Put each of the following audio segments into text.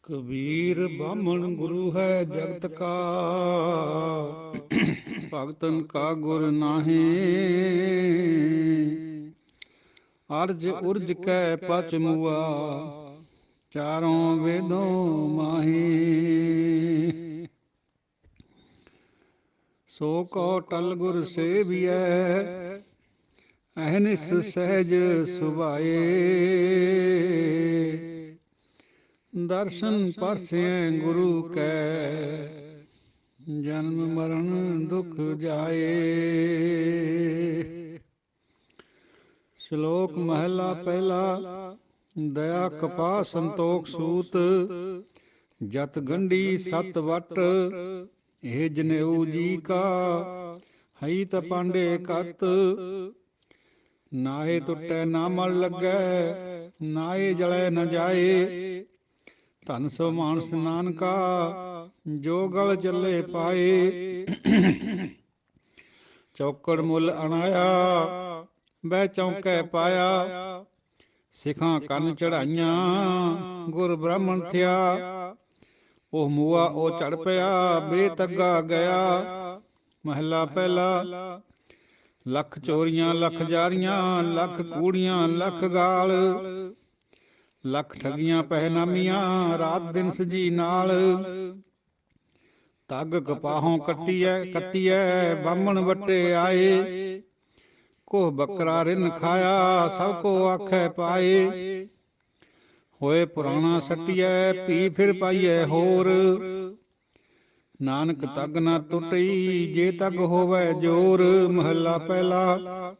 कबीर बामन गुरु है जगत का, भगतन का गुर नाहे। अर्ज उर्ज कै पच मुआ, चारों वेदों माहे। सो को टल गुर सेवियै, अहनिस सहज सुभाए। दर्शन परसें गुरु कै, जन्म मरण दुख जाए। श्लोक महला पहला। दया कपा संतोख सूत, जत गंढी सत वट। हे जनेऊ जी का, हई त पांडे कत। नाहे टुटै ना मल लगै, नाहे जलै न जाए। धन सो मानस नानका, जो गल चले पाए। चौकड़ मुल अनाया, बह चौंकै पाया। सिखां कन चढ़ाइयां, गुर ब्राह्मण थिया। ओह मूआ ओ चढ़ पिया, बेतगा गया। महला पहला। लख चोरियां लख जारियां, लख कूड़ियां लख गाल। लख ठगियां ਪਹਿਨਾਮੀਆਂ, ਰਾਤ ਦਿਨ ਸਜੀ ਨਾਲ। ਤੱਗ ਕਪਾਹੋਂ ਕੱਤੀਐ, ਬਾਹਮਣ ਵੱਟੇ ਆਏ। ਕੋਹ ਬੱਕਰਾ ਰਿੰਨ ਖਾਇਆ, ਸਭ ਕੋ ਆਖੈ ਪਾਏ। ਹੋਏ ਪੁਰਾਣਾ ਸੱਟੀਐ, ਪੀ ਫਿਰ ਪਾਈਐ ਹੋਰ। ਨਾਨਕ ਤੱਗ ਨਾ ਟੁੱਟਈ, ਜੇ ਤੱਗ ਹੋਵੈ ਜੋਰ। ਮਹੱਲਾ ਪਹਿਲਾ।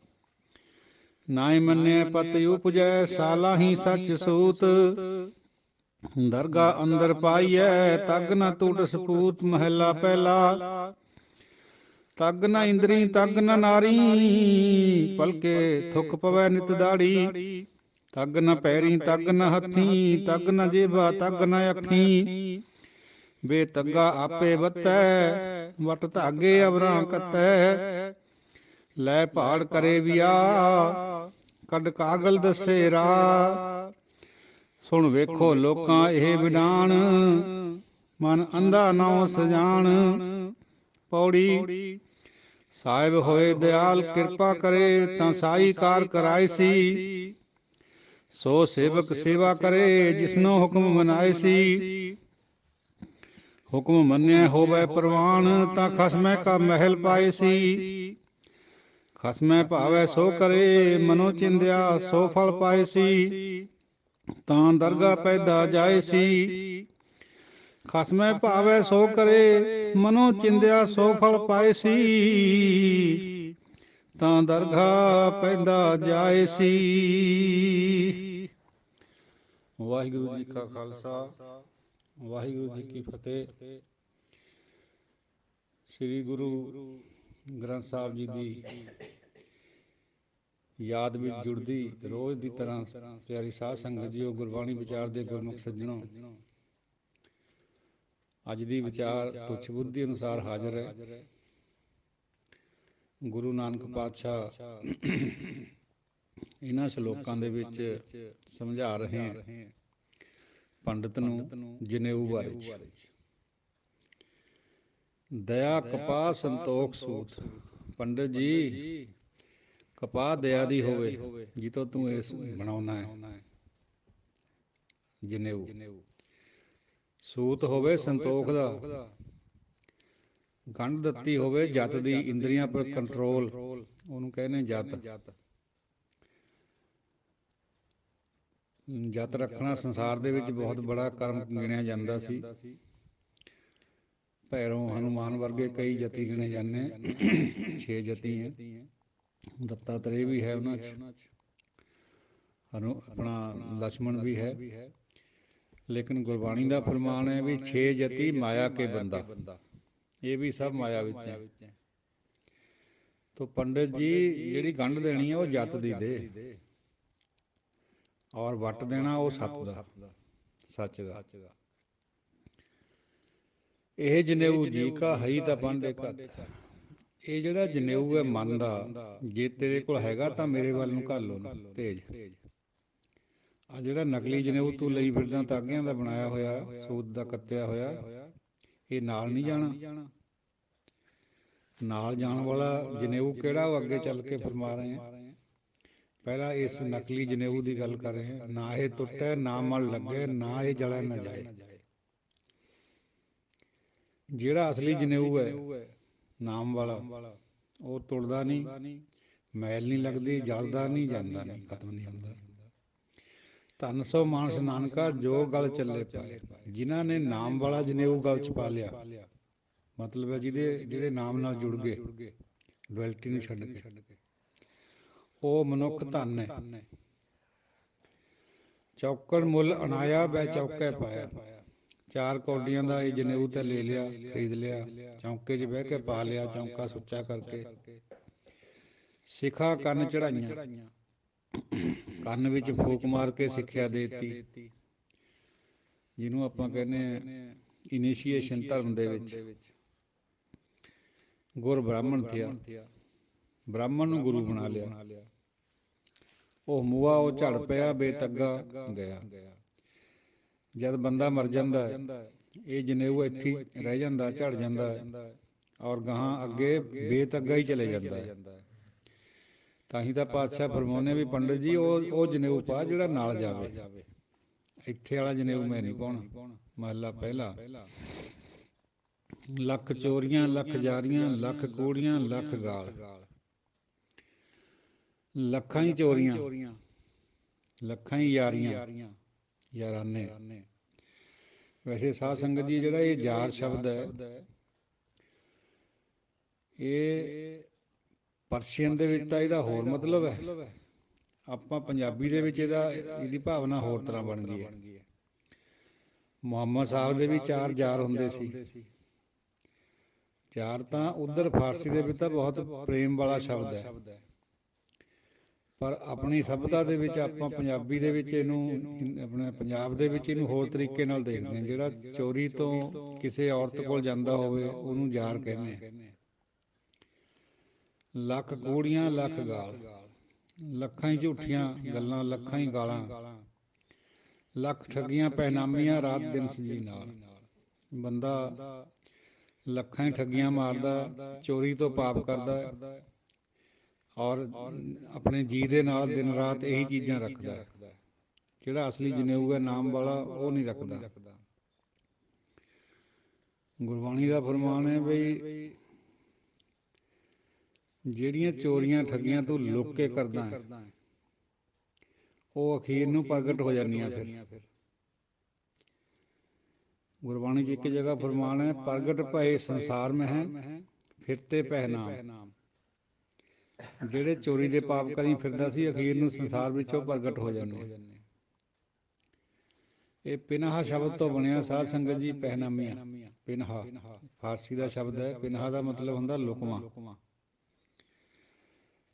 ਨਾਇ ਮੰਨਿਆ ਪਤ ਉਪਜੈ, ਸਾਲਾ ਹੀ ਸੱਚ ਸੂਤ। ਦਰਗਾ ਅੰਦਰ ਪਾਈਐ, ਤੱਗ ਨਾ ਟੂਟ ਸਪੂਤ। ਮਹੱਲਾ ਪਹਿਲਾ। ਤੱਗ ਨਾ ਇੰਦਰੀ ਤੱਗ ਨਾ ਨਾਰੀ, ਪਲਕੇ ਥੁੱਕ ਪਵੈ ਨਿਤ ਦਾੜੀ। ਤੱਗ ਨਾ ਪੈਰੀ ਤੱਗ ਨਾ ਹੱਥੀ, ਤੱਗ ਨਾ ਜੇਬਾ ਤੱਗ ਨਾ ਅੱਖੀ। ਬੇਤੱਗਾ ਆਪੇ ਬੱਤੈ, ਵਟ ਧਾਗੇ ਅਵਰਾਂ ਕੱਤੈ। ਲੈ ਭਾੜ ਕਰੇ ਵਿਆਹ, ਕੱਢ ਕਾਗਲ ਦੱਸੇ ਰਾਹ। ਸੁਣ ਵੇਖੋ ਲੋਕਾਂ ਇਹ ਵਿਡਾਣ, ਮਨ ਅੰਧਾ ਨਾਉ ਸਜਾਣ। ਪੌੜੀ। ਸਾਹਿਬ ਹੋਏ ਦਿਆਲ ਕਿਰਪਾ ਕਰੇ, ਤਾਂ ਸਾਈ ਕਾਰ ਕਰਾਏ ਸੀ। ਸੋ ਸੇਵਕ ਸੇਵਾ ਕਰੇ, ਜਿਸਨੋ ਹੁਕਮ ਮਨਾਏ ਸੀ। ਹੁਕਮ ਮੰਨਿਆ ਹੋਵੇ ਪ੍ਰਵਾਨ, ਤਾਂ ਖਸਮੈ ਕਾ ਮਹਿਲ ਪਾਏ ਸੀ। ਖਸਮੈ ਭਾਵੈ ਸੋ ਕਰੇ, ਮਨੋ ਚਿੰਦਿਆ ਸੋ ਫਲ ਪਾਏ ਸੀ। ਤਾਂ ਦਰਗਾ ਪੈਦਾ ਜਾਏ ਸੀ। ਖਸਮੈ ਭਾਵੈ ਸੋ ਕਰੇ, ਮਨੋ ਚਿੰਦਿਆ ਸੋ ਫਲ ਪਾਏ ਸੀ। ਤਾਂ ਦਰਗਾ ਪੈਦਾ ਜਾਏ ਸੀ। ਵਾਹਿਗੁਰੂ ਜੀ ਕਾ ਖਾਲਸਾ, ਵਾਹਿਗੁਰੂ ਜੀ ਕੀ ਫਤਿਹ। ਸ੍ਰੀ ਗੁਰੂ ਗ੍ਰੰਥ ਸਾਹਿਬ ਜੀ ਦੀ ਯਾਦ ਵਿੱਚ ਜੁੜਦੀ ਰੋਜ਼ ਦੀ ਤਰ੍ਹਾਂ ਪਿਆਰੀ ਸਾਧ ਸੰਗਤ ਜੀਓ, ਗੁਰਬਾਣੀ ਵਿਚਾਰ ਦੇ ਗੁਰਮੁਖ ਸੱਜਣੋ, ਅੱਜ ਦੀ ਵਿਚਾਰ ਤੁੱਛ ਬੁੱਧੀ ਅਨੁਸਾਰ ਹਾਜ਼ਰ ਹੈ। ਗੁਰੂ ਨਾਨਕ ਪਾਤਸ਼ਾਹ ਇਹਨਾਂ ਸ਼ਲੋਕਾਂ ਦੇ ਵਿੱਚ ਸਮਝਾ ਰਹੇ ਹਨ ਪੰਡਤ ਨੂੰ ਜਨੇਊ ਬਾਰੇ। ਦਇਆ ਕਪਾਹ ਸੰਤੋਖ ਸੂਤ। ਪੰਡਤ ਜੀ, ਕਪਾਹ ਦਇਆ ਦੀ ਹੋਵੇ, ਜਿੱਤੋਂ ਤੂੰ ਇਸ ਬਣਾਉਣਾ ਹੈ ਜਨੇਊ। ਸੂਤ ਹੋਵੇ ਸੰਤੋਖ ਦਾ, ਗੰਢ ਦਿੱਤੀ ਹੋਵੇ ਜਤ ਦੀ, ਇੰਦਰੀਆਂ ਪਰ ਕੰਟਰੋਲ, ਉਹਨੂੰ ਕਹਿੰਦੇ ਜਤ। ਜਤ ਰੱਖਣਾ ਸੰਸਾਰ ਦੇ ਵਿੱਚ ਬਹੁਤ ਬੜਾ ਕਰਮ ਗਿਣਿਆ ਜਾਂਦਾ ਸੀ। ਭੈਰੋਂ ਹਨੂੰਮਾਨ ਵਰਗੇ ਕਈ ਜਤੀ ਗਿਣੇ ਜਾਂਦੇ, 6 ਜਤੀ ਹੈ। ਦੱਤਾਤਰੇय ਵੀ ਹੈ ਉਹਨਾਂ 'ਚ, ਆਪਣਾ ਲਛਮਣ ਵੀ ਹੈ। ਲੇਕਿਨ ਗੁਰਬਾਣੀ ਦਾ ਫਰਮਾਨ ਹੈ ਵੀ 6 ਜਤੀ ਮਾਇਆ ਕੇ ਬੰਦਾ, ਇਹ ਵੀ ਸਭ ਮਾਇਆ ਵਿੱਚ ਹੈ। ਤੋ ਪੰਡਿਤ ਜੀ, ਜਿਹੜੀ ਗੰਢ ਦੇਣੀ ਹੈ ਉਹ ਜਤ ਦੀ ਦੇ, ਔਰ ਵੱਟ ਦੇਣਾ ਉਹ ਸੱਤ ਦਾ, ਸੱਚ ਦਾ। ਇਹ ਜਨੇਊ ਜੀ ਕਾ ਹਈ ਤਾਂ ਪਾਂਡੇ ਕਤ। ਇਹ ਜਿਹੜਾ ਜਨੇਊ ਹੈ ਮਨ ਦਾ, ਜੇ ਤੇਰੇ ਕੋਲ ਹੈਗਾ ਤਾਂ ਮੇਰੇ ਵੱਲ ਨੂੰ ਘੱਲ ਲਓ ਭੇਜ। ਆ ਜਿਹੜਾ ਨਕਲੀ ਜਨੇਊ ਤੂੰ ਲਈ ਫਿਰਦਾ ਤਾਗਿਆਂ ਦਾ ਬਣਾਇਆ ਹੋਇਆ, ਸੂਤ ਦਾ ਕੱਤਿਆ ਹੋਇਆ, ਇਹ ਨਾਲ ਨਹੀਂ ਜਾਣਾ। ਨਾਲ ਜਾਣ ਵਾਲਾ ਜਨੇਊ ਕਿਹੜਾ, ਉਹ ਅੱਗੇ ਚੱਲ ਕੇ ਫਰਮਾ ਰਹੇ ਆ। ਪਹਿਲਾਂ ਇਸ ਨਕਲੀ ਜਨੇਊ ਦੀ ਗੱਲ ਕਰ ਰਹੇ ਹਾਂ। ਨਾ ਇਹ ਟੁੱਟੇ, ਨਾ ਮਲ ਲੱਗੇ, ਨਾ ਇਹ ਜਲਿਆ ਨਾ ਜਾਏ। ਜਿਹੜਾ ਅਸਲੀ ਜਨੇਊ ਹੈ ਨਾਮ ਵਾਲਾ, ਉਹ ਟੁੱਟਦਾ ਨਹੀਂ, ਮੈਲ ਨਹੀਂ ਲੱਗਦੀ, ਜਲਦਾ ਨਹੀਂ, ਜਾਂਦਾ ਨਹੀਂ, ਖਤਮ ਨਹੀਂ ਹੁੰਦਾ। ਧੰਨ ਸੋ ਮਾਨਸ ਨਾਨਕਾ ਜੋ ਗਲ ਚੱਲੇ ਪਾਏ। ਜਿਨ੍ਹਾਂ ਨੇ ਨਾਮ ਵਾਲਾ ਜਨੇਊ ਗਲ 'ਚ ਪਾ ਲਿਆ, ਮਤਲਬ ਹੈ ਜਿਹੜੇ ਨਾਮ ਨਾਲ ਜੁੜ ਗਏ, ਡੁਐਲਿਟੀ ਨੂੰ ਛੱਡ ਕੇ, ਉਹ ਮਨੁੱਖ ਧੰਨ ਹੈ। ਚੌਕੜ ਮੁੱਲ ਅਨਾਇਆ ਬੈ ਚੌਕੇ ਪਾਇਆ। 4 ਕੌਡੀਆਂ ਦਾ ਇਹ ਜਨੇਊ ਤਾਂ ਲੈ ਲਿਆ, ਖਰੀਦ ਲਿਆ, ਚੌਂਕੇ 'ਚ ਬਹਿ ਕੇ ਪਾ ਲਿਆ, ਚੌਂਕਾ ਸੁੱਚਾ ਕਰਕੇ। ਸਿੱਖਾ ਕੰਨ ਚੜਾਈਆਂ, ਕੰਨ ਵਿੱਚ ਫੂਕ ਮਾਰ ਕੇ ਸਿੱਖਿਆ ਦੇਤੀ, ਜਿਹਨੂੰ ਆਪਾਂ ਕਹਿੰਦੇ ਹਾਂ ਇਨੀਸ਼ੀਏਸ਼ਨ ਧਰਮ ਦੇ ਵਿੱਚ। ਗੁਰ ਬ੍ਰਾਹਮਣ ਥਿਆ, ਬ੍ਰਾਹਮਣ ਨੂੰ ਗੁਰੂ ਬਣਾ ਲਿਆ। ਉਹ ਮੂਆ ਉਹ ਝੜ ਪਿਆ, ਬੇਤੱਗਾ ਗਿਆ। ਜਦ ਬੰਦਾ ਮਰ ਜਾਂਦਾ ਇਹ ਜਨੇਊ ਇੱਥੇ ਰਹਿ ਜਾਂਦਾ, ਝੜ ਜਾਂਦਾ, ਔਰ ਗਾਹਾਂ ਅੱਗੇ ਬੇਤੱਗਾ ਹੀ ਚਲੇ ਜਾਂਦਾ। ਤਾਂ ਹੀ ਤਾਂ ਪਾਤਸ਼ਾਹ ਫਰਮਾਉਂਦੇ ਵੀ ਪੰਡਿਤ ਜੀ ਉਹ ਜਨੇਊ ਪਾ ਜਿਹੜਾ ਨਾਲ ਜਾਵੇ, ਇੱਥੇ ਵਾਲਾ ਜਨੇਊ ਮੈਂ ਨਹੀਂ ਪਾਉਣਾ। ਮਹਲਾ ਪਹਿਲਾ। ਲੱਖ ਚੋਰੀਆਂ, ਲੱਖ ਜਾਰੀਆਂ, ਲੱਖ ਕੂੜੀਆਂ, ਲੱਖ ਗਾਲ। ਲੱਖਾਂ ਹੀ ਚੋਰੀਆਂ, ਲੱਖਾਂ ਹੀ ਯਾਰੀਆਂ, ਯਾਰਾਨੇ। ਵੈਸੇ ਸਾਧ ਸੰਗਤ ਜੀ ਜਿਹੜਾ ਇਹ ਯਾਰ ਸ਼ਬਦ ਹੈ, ਇਹ ਪਰਸ਼ੀਅਨ ਦੇ ਵਿੱਚ ਤਾਂ ਇਹਦਾ ਹੋਰ ਮਤਲਬ ਹੈ। ਆਪਾਂ ਪੰਜਾਬੀ ਦੇ ਵਿੱਚ ਇਹਦੀ ਭਾਵਨਾ ਹੋਰ ਤਰ੍ਹਾਂ ਬਣ ਗਈ ਹੈ। ਮੁਹੰਮਦ ਸਾਹਿਬ ਦੇ ਵੀ 4 ਯਾਰ ਹੁੰਦੇ ਸੀ। ਯਾਰ ਤਾਂ ਉਧਰ ਫਾਰਸੀ ਦੇ ਵਿੱਚ ਤਾਂ ਬਹੁਤ ਪ੍ਰੇਮ ਵਾਲਾ ਸ਼ਬਦ ਹੈ, ਪਰ ਆਪਣੀ ਸਭਿਅਤਾ ਦੇ ਵਿੱਚ ਆਪਾਂ ਪੰਜਾਬੀ ਦੇ ਵਿੱਚ ਇਹਨੂੰ, ਆਪਣੇ ਪੰਜਾਬ ਦੇ ਵਿੱਚ ਇਹਨੂੰ ਹੋਰ ਤਰੀਕੇ ਨਾਲ ਦੇਖਦੇ ਹਾਂ। ਜਿਹੜਾ ਚੋਰੀ ਤੋਂ ਕਿਸੇ ਔਰਤ ਕੋਲ ਜਾਂਦਾ ਹੋਵੇ ਉਹਨੂੰ ਯਾਰ ਕਹਿੰਦੇ ਆ। ਲੱਖ ਕੂੜੀਆਂ, ਲੱਖ ਗਾਲ। ਲੱਖਾਂ ਹੀ ਝੂਠੀਆਂ ਗੱਲਾਂ, ਲੱਖਾਂ ਹੀ ਗਾਲਾਂ, ਲੱਖ ਠੱਗੀਆਂ ਪਹਿਨਾਮੀਆਂ ਰਾਤ ਦਿਨ ਸਜੀ ਨਾਲ। ਬੰਦਾ ਲੱਖਾਂ ਹੀ ਠੱਗੀਆਂ ਮਾਰਦਾ, ਚੋਰੀ ਤੋਂ ਪਾਪ ਕਰਦਾ, ਔਰ ਆਪਣੇ ਜੀ ਦੇ ਨਾਲ ਦਿਨ ਰਾਤ ਇਹੀ ਚੀਜ਼ਾਂ ਰੱਖਦਾ। ਜਿਹੜਾ ਅਸਲੀ ਜਨੇਊ ਹੈ ਨਾਮ ਵਾਲਾ, ਉਹ ਨਹੀਂ ਰੱਖਦਾ। ਗੁਰਬਾਣੀ ਦਾ ਫਰਮਾਨ ਹੈ ਬਈ ਜਿਹੜੀਆਂ ਚੋਰੀਆਂ ਠੱਗੀਆਂ ਤੂੰ ਲੁੱਕ ਕੇ ਕਰਦਾ ਹੈ, ਉਹ ਅਖੀਰ ਨੂੰ ਪ੍ਰਗਟ ਹੋ ਜਾਂਦੀਆਂ। ਫਿਰ ਗੁਰਬਾਣੀ 'ਚ ਇੱਕ ਜਗ੍ਹਾ ਫਰਮਾਨ ਹੈ, ਪ੍ਰਗਟ ਭਏ ਸੰਸਾਰ ਮੈਂ ਹੈ ਫਿਰਤੇ ਪਹਿਨਾਮ। ਜਿਹੜੇ ਚੋਰੀ ਦੇ ਪਾਪ ਕਰੀ ਫਿਰਦਾ ਸੀ, ਅਖੀਰ ਨੂੰ ਸੰਸਾਰ ਵਿੱਚੋਂ ਪ੍ਰਗਟ ਹੋ ਜਾਂਦੇ। ਇਹ ਪਿਨਾਹਾ ਸ਼ਬਦ ਤੋਂ ਬਣਿਆ ਸਾਧ ਸੰਗਤ ਜੀ, ਪਹਿਨਾਮੀਆਂ। ਪਿਨਾਹਾ ਫਾਰਸੀ ਦਾ ਸ਼ਬਦ ਹੈ। ਪਿਨਾਹਾ ਦਾ ਮਤਲਬ ਹੁੰਦਾ ਲੁਕਵਾਂ।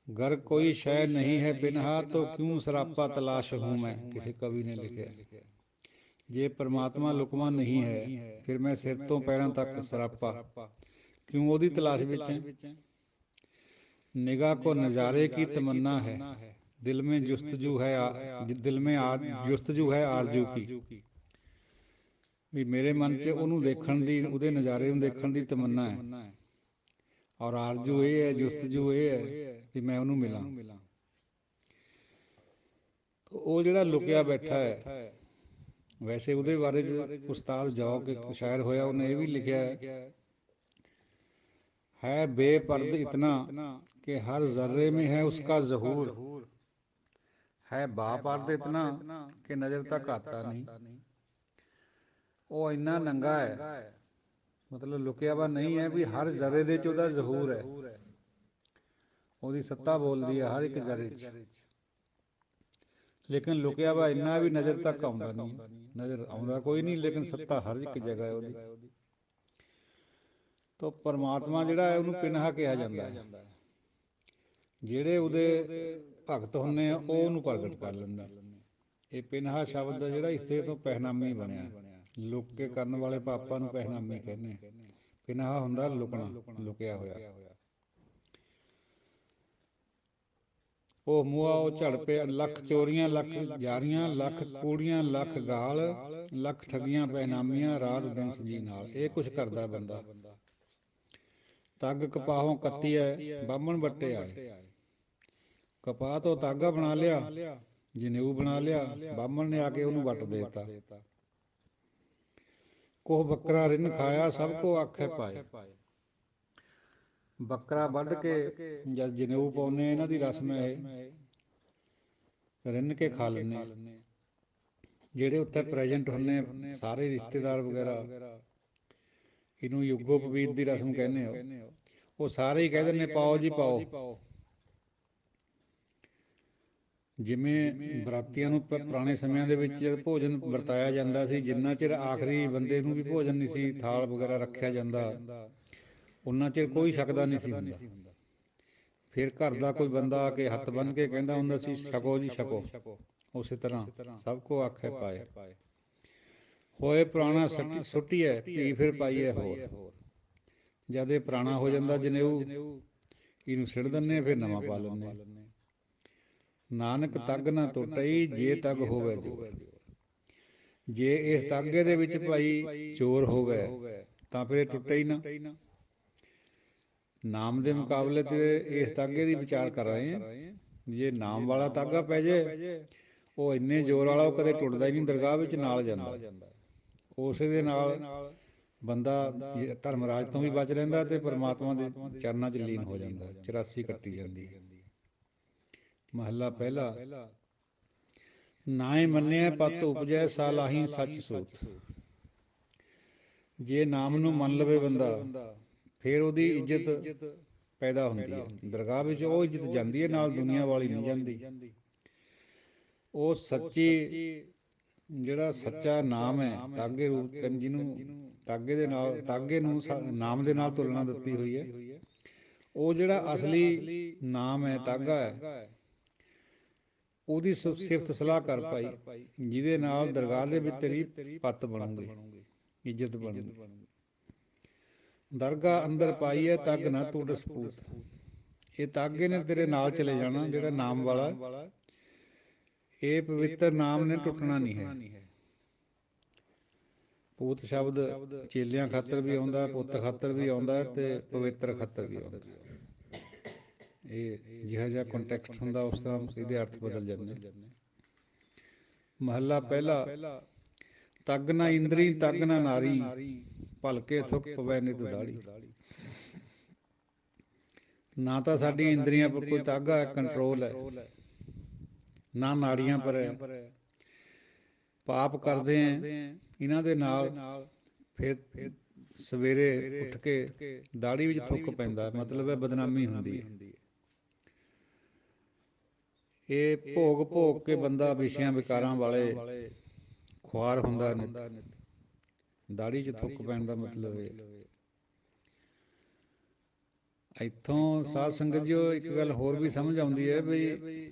ਗਰ ਕੋਈ ਸ਼ੈ ਨਹੀਂ ਹੈ ਪਿਨਹਾ ਤੋ ਕਿਉਂ ਸਰਾਪਾ ਤਲਾਸ਼ ਹੂੰ ਮੈਂ, ਕਿਸੇ ਕਵੀ ਨੇ ਲਿਖਿਆ। ਜੇ ਪਰਮਾਤਮਾ ਲੁਕਵਾਂ ਨਹੀਂ ਹੈ, ਫਿਰ ਮੈਂ ਸਿਰ ਤੋਂ ਪੈਰਾਂ ਤੱਕ ਸਰਾਪਾ ਕਿਉਂ ਉਹਦੀ ਤਲਾਸ਼ ਵਿੱਚ ਹੈ। ਨਿਗਾਹ ਕੋ ਨਜ਼ਾਰੇ ਕੀ ਤਮੰਨਾ ਹੈ, ਦਿਲ ਮੇਂ ਜੁਸਤਜੂ ਹੈ, ਦਿਲ ਮੇਂ ਜੁਸਤਜੂ ਹੈ ਆਰਜ਼ੂ ਕੀ। ਵੀ ਮੇਰੇ ਮਨ 'ਚ ਉਹਨੂੰ ਦੇਖਣ ਦੀ, ਉਹਦੇ ਨਜ਼ਾਰੇ ਨੂੰ ਦੇਖਣ ਦੀ ਤਮੰਨਾ ਹੈ, ਔਰ ਆਰਜ਼ੂ ਇਹ ਹੈ, ਜੁਸਤਜੂ ਇਹ ਹੈ ਵੀ ਮੈਂ ਉਹਨੂੰ ਮਿਲਾਂ। ਉਹ ਜਿਹੜਾ ਲੁਕਿਆ ਬੈਠਾ ਹੈ, ਵੈਸੇ ਉਹਦੇ ਬਾਰੇ 'ਚ ਉਸਤਾਦ ਜੌਕ ਇੱਕ ਸ਼ਾਇਰ ਹੋਇਆ, ਉਹਨੇ ਇਹ ਵੀ ਲਿਖਿਆ ਹੈ ਬੇਪਰਦ ਇਤਨਾ ਕਿ ਹਰ ਜ਼र्रे में है उसका ज़हूर, है बापर्द इतना कि नज़र तक आता नहीं। ਉਹ ਇੰਨਾ ਨੰਗਾ ਹੈ, ਮਤਲਬ ਲੁਕਿਆ ਵਾ ਨਹੀਂ ਹੈ, ਵੀ ਹਰ ਜ਼ਰੇ ਦੇ 'ਚ ਉਹਦਾ ਜ਼ਹੂਰ ਹੈ, ਉਹਦੀ ਸੱਤਾ ਬੋਲਦੀ ਹੈ ਹਰ ਇੱਕ ਜ਼ਰੇ 'ਚ। ਲੇਕਿਨ ਲੁਕਿਆ ਵਾ ਇੰਨਾ ਵੀ ਨਜ਼ਰ ਤੱਕ ਆਉਂਦਾ ਨਹੀਂ, ਨਜ਼ਰ ਆਉਂਦਾ ਕੋਈ ਨਹੀਂ, ਲੇਕਿਨ ਸੱਤਾ ਹਰ ਇੱਕ ਜਗ੍ਹਾ ਹੈ ਉਹਦੀ। ਤਾਂ ਪਰਮਾਤਮਾ ਜਿਹੜਾ ਹੈ ਉਹਨੂੰ ਪਿਨਹਾ ਕਿਹਾ ਜਾਂਦਾ ਹੈ। ਜਿਹੜੇ ਉਹਦੇ ਭਗਤ ਹੁੰਦੇ ਆ ਉਹ ਉਹਨੂੰ ਪ੍ਰਗਟ ਕਰ ਲੈਂਦੇ। ਇਹ ਪਿਨਹਾ ਸ਼ਬਦ ਦਾ ਜਿਹੜਾ ਇਸੇ ਤੋਂ ਪਹਿਨਾਮੀ ਬਣਿਆ, ਲੁਕ ਕੇ ਕਰਨ ਵਾਲੇ ਪਾਪਾਂ ਨੂੰ ਪਹਿਨਾਮੀ ਕਹਿੰਦੇ। ਪਿਨਹਾ ਹੁੰਦਾ ਲੁਕਣਾ, ਲੁਕਿਆ ਹੋਇਆ। ਉਹ ਮੂਆ ਉਹ ਝੜ ਪਿਆ, ਲੱਖ ਚੋਰੀਆਂ ਲੱਖ ਜਾਰੀਆਂ, ਲੱਖ ਕੂੜੀਆਂ ਲੱਖ ਗਾਲ, ਲੱਖ ਠੱਗੀਆਂ ਪੈਨਾਮੀਆਂ, ਰਾਤ ਦਿਨ ਸਜੀ ਨਾਲ। ਇਹ ਕੁਛ ਕਰਦਾ ਬੰਦਾ। ਤੱਗ ਕਪਾਹੋਂ ਕੱਤੀ ਹੈ, ਬਾਹਮਣ ਬੱਟੇ ਆਏ। ਕਪਾਹ ਤੋਂ ਤਾਗਾ ਬਣਾ ਲਿਆ, ਜਨੇਊ ਬਣਾ ਲਿਆ, ਬਾਹਮਣ ਨੇ ਆ ਕੇ ਉਹਨੂੰ ਵੱਟ ਦੇਤਾ। ਕੋਹ ਬੱਕਰਾ ਰਿੰਨ ਖਾਇਆ, ਸਭ ਕੋ ਆਖੇ ਪਾਏ। ਬੱਕਰਾ ਵੱਢ ਕੇ ਜਦ ਜਨੇਊ ਪਾਉਂਦੇ, ਇਹਨਾਂ ਦੀ ਰਸਮ ਹੈ ਇਹ, ਰਿੰਨ ਕੇ ਖਾ ਲੈਂਦੇ। ਜਿਹੜੇ ਉੱਥੇ ਪ੍ਰੈਜੈਂਟ ਹੁੰਦੇ ਸਾਰੇ ਰਿਸ਼ਤੇਦਾਰ ਵਗੈਰਾ, ਇਹਨੂੰ ਯੁੱਗੋ ਪਵੀਤ ਦੀ ਰਸਮ ਕਹਿੰਦੇ ਹੋ, ਉਹ ਸਾਰੇ ਹੀ ਕਹਿ ਦਿੰਦੇ ਪਾਓ ਜੀ ਪਾਓ। ਜਿਵੇਂ ਬਰਾਤੀਆਂ ਨੂੰ ਪੁਰਾਣੇ ਸਮਿਆਂ ਦੇ ਵਿੱਚ ਜਦ ਭੋਜਨ ਵਰਤਾਇਆ ਜਾਂਦਾ ਸੀ, ਜਿੰਨਾ ਚਿਰ ਆਖਰੀ ਬੰਦੇ ਨੂੰ ਵੀ ਭੋਜਨ ਨਹੀਂ ਸੀ ਥਾਲ ਵਗੈਰਾ ਰੱਖਿਆ ਜਾਂਦਾ, ਉਨਾ ਚਿਰ ਕੋਈ ਛਕਦਾ ਨਹੀਂ ਸੀ ਹੁੰਦਾ। ਫਿਰ ਘਰ ਦਾ ਕੋਈ ਬੰਦਾ ਆ ਕੇ ਹੱਥ ਬੰਨ੍ਹ ਕੇ ਕਹਿੰਦਾ ਹੁੰਦਾ ਸੀ, ਛਕੋ ਜੀ ਛਕੋ। ਉਸੇ ਤਰ੍ਹਾਂ ਸਭ ਕੋ ਆਖੇ ਪਾਏ। ਹੋਏ ਪੁਰਾਣਾ ਸੁੱਟੀਐ, ਭੀ ਫਿਰ ਪਾਈਏ ਹੋਰ। ਜਦ ਇਹ ਪੁਰਾਣਾ ਹੋ ਜਾਂਦਾ ਜਨੇਊ, ਇਹਨੂੰ ਸਿੱਟ ਦਿੰਦੇ, ਫਿਰ ਨਵਾਂ ਪਾ ਲੈਂਦੇ। ਨਾਨਕ ਤੱਗ ਨਾ ਟੁੱਟਈ, ਜੇ ਤੱਗ ਹੋਵੇ ਜੋਰ। ਜੇ ਇਸ ਤਾਗੇ ਦੇ ਵਿੱਚ ਭਾਈ ਜ਼ੋਰ ਹੋਵੇ ਤਾਂ ਫਿਰ ਇਹ ਟੁੱਟੇ ਹੀ ਨਾ। ਨਾਮ ਦੇ ਮੁਕਾਬਲੇ ਤੇ ਇਸ ਤਾਗੇ ਦੀ ਵਿਚਾਰ ਕਰ ਰਹੇ ਹਾਂ। ਜੇ ਨਾਮ ਵਾਲਾ ਤਾਗਾ ਪੈ ਜੇ, ਉਹ ਇੰਨੇ ਜ਼ੋਰ ਵਾਲਾ, ਉਹ ਕਦੇ ਟੁੱਟਦਾ ਹੀ ਨਹੀਂ, ਦਰਗਾਹ ਵਿੱਚ ਨਾਲ ਜਾਂਦਾ। ਉਸੇ ਦੇ ਨਾਲ ਬੰਦਾ ਧਰਮਰਾਜ ਤੋਂ ਵੀ ਬਚ ਰਹਿੰਦਾ ਤੇ ਪਰਮਾਤਮਾ ਦੇ ਚਰਨਾਂ 'ਚ ਲੀਨ ਹੋ ਜਾਂਦਾ। 84 ਕੱਟੀ ਜਾਂਦੀ ਹੈ। ਮਹੱਲਾ ਪਹਿਲਾ। ਨਾਏ ਮੰਨਿਆ ਪਤ ਉਪਜੈ, ਸਾਲਾਹੀ ਸੱਚ ਸੂਤ। ਜੇ ਨਾਮ ਨੂੰ ਮੰਨ ਲਵੇ ਬੰਦਾ, ਫਿਰ ਉਹਦੀ ਇੱਜ਼ਤ ਪੈਦਾ ਹੁੰਦੀ ਹੈ। ਦਰਗਾਹ ਵਿੱਚ ਉਹ ਇੱਜ਼ਤ ਜਾਂਦੀ ਹੈ, ਨਾਲ ਦੁਨੀਆ ਵਾਲੀ ਨਹੀਂ ਜਾਂਦੀ। ਉਹ ਸੱਚੀ, ਜਿਹੜਾ ਸੱਚਾ ਨਾਮ ਹੈ, ਤਾਗੇ ਰੂਪ ਜਿਹਨੂੰ ਤਾਗੇ ਦੇ ਨਾਲ, ਤਾਗੇ ਨੂੰ ਨਾਮ ਦੇ ਨਾਲ ਤੁਲਨਾ ਦਿੱਤੀ ਹੋਈ ਹੈ। ਉਹ ਜਿਹੜਾ ਅਸਲੀ ਨਾਮ ਹੈ, ਤਾਗਾ ਹੈ, ਉਹਦੀ ਸਿਫਤ ਸਲਾਹ ਕਰ ਪਾਈ, ਜਿਹਦੇ ਨਾਲ ਦਰਗਾਹ ਦੇ ਵਿੱਚ ਤੇਰੀ ਪੱਤ ਬਣੂਗੀ, ਇੱਜ਼ਤ ਬਣੂਗੀ। ਦਰਗਾਹ ਅੰਦਰ ਪਾਈ ਹੈ ਤੱਗ ਨਾ ਟੁੱਟ ਸਪੂਤ। ਇਹ ਤਾਗੇ ਨੇ ਤੇਰੇ ਨਾਲ ਚਲੇ ਜਾਣਾ, ਜਿਹੜਾ ਨਾਮ ਵਾਲਾ, ਇਹ ਪਵਿੱਤਰ ਨਾਮ ਨੇ ਟੁੱਟਣਾ ਨਹੀਂ ਹੈ। ਪੂਤ ਸ਼ਬਦ ਚੇਲਿਆਂ ਖਾਤਰ ਵੀ ਆਉਂਦਾ, ਪੁੱਤ ਖਾਤਰ ਵੀ ਆਉਂਦਾ, ਤੇ ਪਵਿੱਤਰ ਖਾਤਰ ਵੀ ਆਉਂਦਾ। ਇਹ ਜਿਹੋ ਜਿਹਾ ਕੰਟੈਕਸਟ ਹੁੰਦਾ, ਉਸ ਤਰ੍ਹਾਂ ਇਹਦੇ ਅਰਥ ਬਦਲ ਜਾਂਦੇ। ਮਹੱਲਾ ਪਹਿਲਾ। ਤੱਗ ਨਾ ਇੰਦਰੀ, ਤੱਗ ਨਾ ਨਾਰੀ, ਭਲਕੇ ਥੁੱਕ ਪਵੈ ਨਿਤ ਦਾੜੀ। ਨਾ ਤਾਂ ਸਾਡੀ ਇੰਦਰੀਆਂ ਪਰ ਕੋਈ ਤਾਗਾ ਹੈ, ਕੰਟਰੋਲ ਹੈ, ਨਾ ਨਾੜੀਆਂ ਪਰ ਹੈ। ਪਾਪ ਕਰਦੇ ਹੈ ਇਹਨਾਂ ਦੇ ਨਾਲ, ਫਿਰ ਸਵੇਰੇ ਉੱਠ ਕੇ ਦਾੜੀ ਵਿੱਚ ਥੁੱਕ ਪੈਂਦਾ, ਮਤਲਬ ਹੈ ਬਦਨਾਮੀ ਹੁੰਦੀ ਹੈ। ਇਹ ਭੋਗ ਕੇ ਬੰਦਾ ਵਿਸ਼ਿਆਂ ਵਿਕਾਰਾਂ ਵਾਲੇ ਖੁਆਰ ਹੁੰਦਾ ਨਿਤ। ਦਾੜੀ 'ਚ ਥੁੱਕ ਪੈਣ ਦਾ ਮਤਲਬ ਇਹ। ਇੱਥੋਂ ਸਾਧ ਸੰਗਤ ਜੀ ਇੱਕ ਗੱਲ ਹੋਰ ਵੀ ਸਮਝ ਆਉਂਦੀ ਹੈ ਬਈ,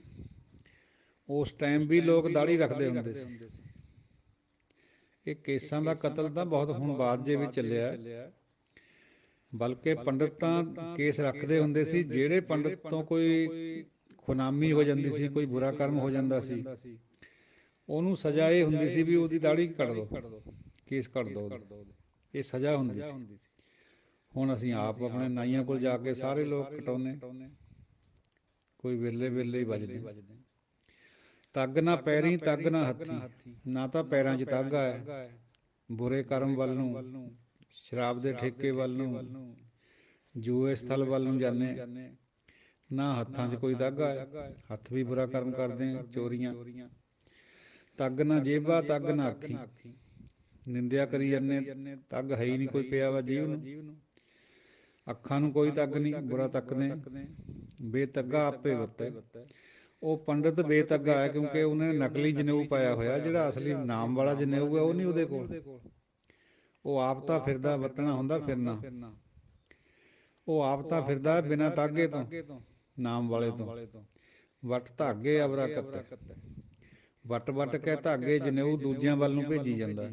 ਉਸ ਟਾਈਮ ਵੀ ਲੋਕ ਦਾੜੀ ਰੱਖਦੇ ਹੁੰਦੇ ਸੀ। ਇਹ ਕੇਸਾਂ ਦਾ ਕਤਲ ਤਾਂ ਬਹੁਤ ਹੁਣ ਬਾਅਦ ਜੇ ਵਿੱਚ ਚੱਲਿਆ, ਬਲਕਿ ਪੰਡਤ ਤਾਂ ਕੇਸ ਰੱਖਦੇ ਹੁੰਦੇ ਸੀ। ਜਿਹੜੇ ਪੰਡਤ ਤੋਂ ਕੋਈ ਖੁਨਾਮੀ ਹੋ ਜਾਂਦੀ ਸੀ, ਕੋਈ ਬੁਰਾ ਕਰਮ ਹੋ ਜਾਂਦਾ ਸੀ, ਉਹਨੂੰ ਸਜ਼ਾ ਇਹ ਹੁੰਦੀ ਸੀ ਵੀ ਉਹਦੀ ਦਾੜੀ ਕੱਟ ਦਿਓ, ਕੇਸ ਕੱਟ ਦਿਓ। ਇਹ ਸਜ਼ਾ ਹੁੰਦੀ ਸੀ। ਹੁਣ ਅਸੀਂ ਆਪ ਆਪਣੇ ਨਾਈਆਂ ਕੋਲ ਜਾ ਕੇ ਸਾਰੇ ਲੋਕ ਕਟਾਉਂਦੇ, ਕੋਈ ਵੇਲੇ ਹੀ ਵੱਜਦੇ। ਤੱਗ ਨਾ ਪੈਰੀਂ, ਤੱਗ ਨਾ ਹੱਥੀਂ। ਨਾ ਤਾਂ ਪੈਰਾਂ 'ਚ ਤਾਗਾ ਹੈ, ਬੁਰੇ ਕਰਮ ਵੱਲ ਨੂੰ, ਸ਼ਰਾਬ ਦੇ ਠੇਕੇ ਵੱਲ ਨੂੰ, ਜੂਏ ਸਥਲ ਵੱਲ ਨੂੰ ਜਾਂਦੇ। ਨਾ ਹੱਥਾਂ 'ਚ ਕੋਈ ਤਾਗਾ ਹੈ, ਹੱਥ ਵੀ ਬੁਰਾ ਕਰਮ ਕਰਦੇ, ਚੋਰੀਆਂ। ਤੱਗ ਨਾ ਜੇਬਾ, ਤੱਗ ਨਾ ਅੱਖੀਂ। ਨਿੰਦਿਆ ਕਰੀ ਜਾਂਦੇ, ਤੱਗ ਹੈ ਹੀ ਨਹੀਂ ਕੋਈ ਪਿਆ ਵਾ ਜੀਵ ਨੂੰ। ਅੱਖਾਂ ਨੂੰ ਕੋਈ ਤੱਗ ਨਹੀਂ, ਬੁਰਾ ਤੱਕਦੇ। ਬੇਤੱਗਾ ਆਪੇ ਵੱਤੇ। ਉਹ ਪੰਡਤ ਬੇਤੱਗਾ ਹੈ, ਕਿਉਂਕਿ ਉਹਨੇ ਨਕਲੀ ਜਨੇਊ ਪਾਇਆ ਹੋਇਆ। ਜਿਹੜਾ ਅਸਲੀ ਨਾਮ ਵਾਲਾ ਜਨੇਊ ਹੈ ਉਹ ਨਹੀਂ ਉਹਦੇ ਕੋਲ। ਉਹ ਆਪ ਤਾਂ ਫਿਰਦਾ, ਵੱਤਣਾ ਹੁੰਦਾ ਫਿਰਨਾ। ਉਹ ਆਪ ਤਾਂ ਫਿਰਦਾ ਬਿਨਾਂ ਤਾਗੇ ਤੋਂ, ਨਾਮ ਵਾਲੇ ਤੋਂ। ਵੱਟ ਧਾਗੇ ਅਵਰਾ ਕੱਤੈ। ਵੱਟ ਕੇ ਧਾਗੇ ਜਨੇਊ ਦੂਜਿਆਂ ਵੱਲ ਨੂੰ ਭੇਜੀ ਜਾਂਦਾ।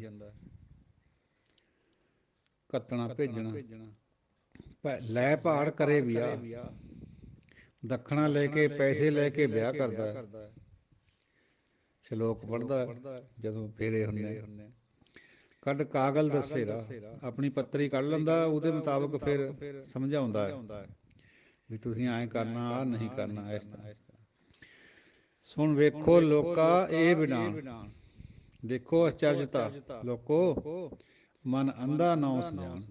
ਕੱਤਣਾ ਭੇਜਣਾ। ਲੈ ਭਾੜ ਕਰੇ ਵਿਆਹ। ਦੱਖਣਾ ਲੈ ਕੇ ਪੈਸੇ ਲੈ ਕੇ ਵਿਆਹ ਕਰਦਾ ਹੈ। ਸ਼ਲੋਕ ਪੜ੍ਹਦਾ ਜਦੋਂ ਫੇਰੇ ਹੁੰਦੇ, ਕੱਢ ਕਾਗਲ ਦੱਸੇ ਰਾਹ, ਆਪਣੀ ਪੱਤਰੀ ਕੱਢ ਲੈਂਦਾ, ਉਹਦੇ ਮੁਤਾਬਕ ਫਿਰ ਸਮਝਾਉਂਦਾ ਹੈ ਵੀ ਤੁਸੀਂ ਐਂ ਕਰਨਾ, ਆਹ ਨਹੀਂ ਕਰਨਾ, ਇਸ ਤਰ੍ਹਾਂ। ਸੁਣ ਵੇਖੋ ਲੋਕਾ ਇਹ ਬਿਨਾਨ, ਦੇਖੋ ਅਚਰਜਤਾ ਲੋਕੋ, ਮਨ ਅੰਧਾ ਨੌ ਸਜਾਣ।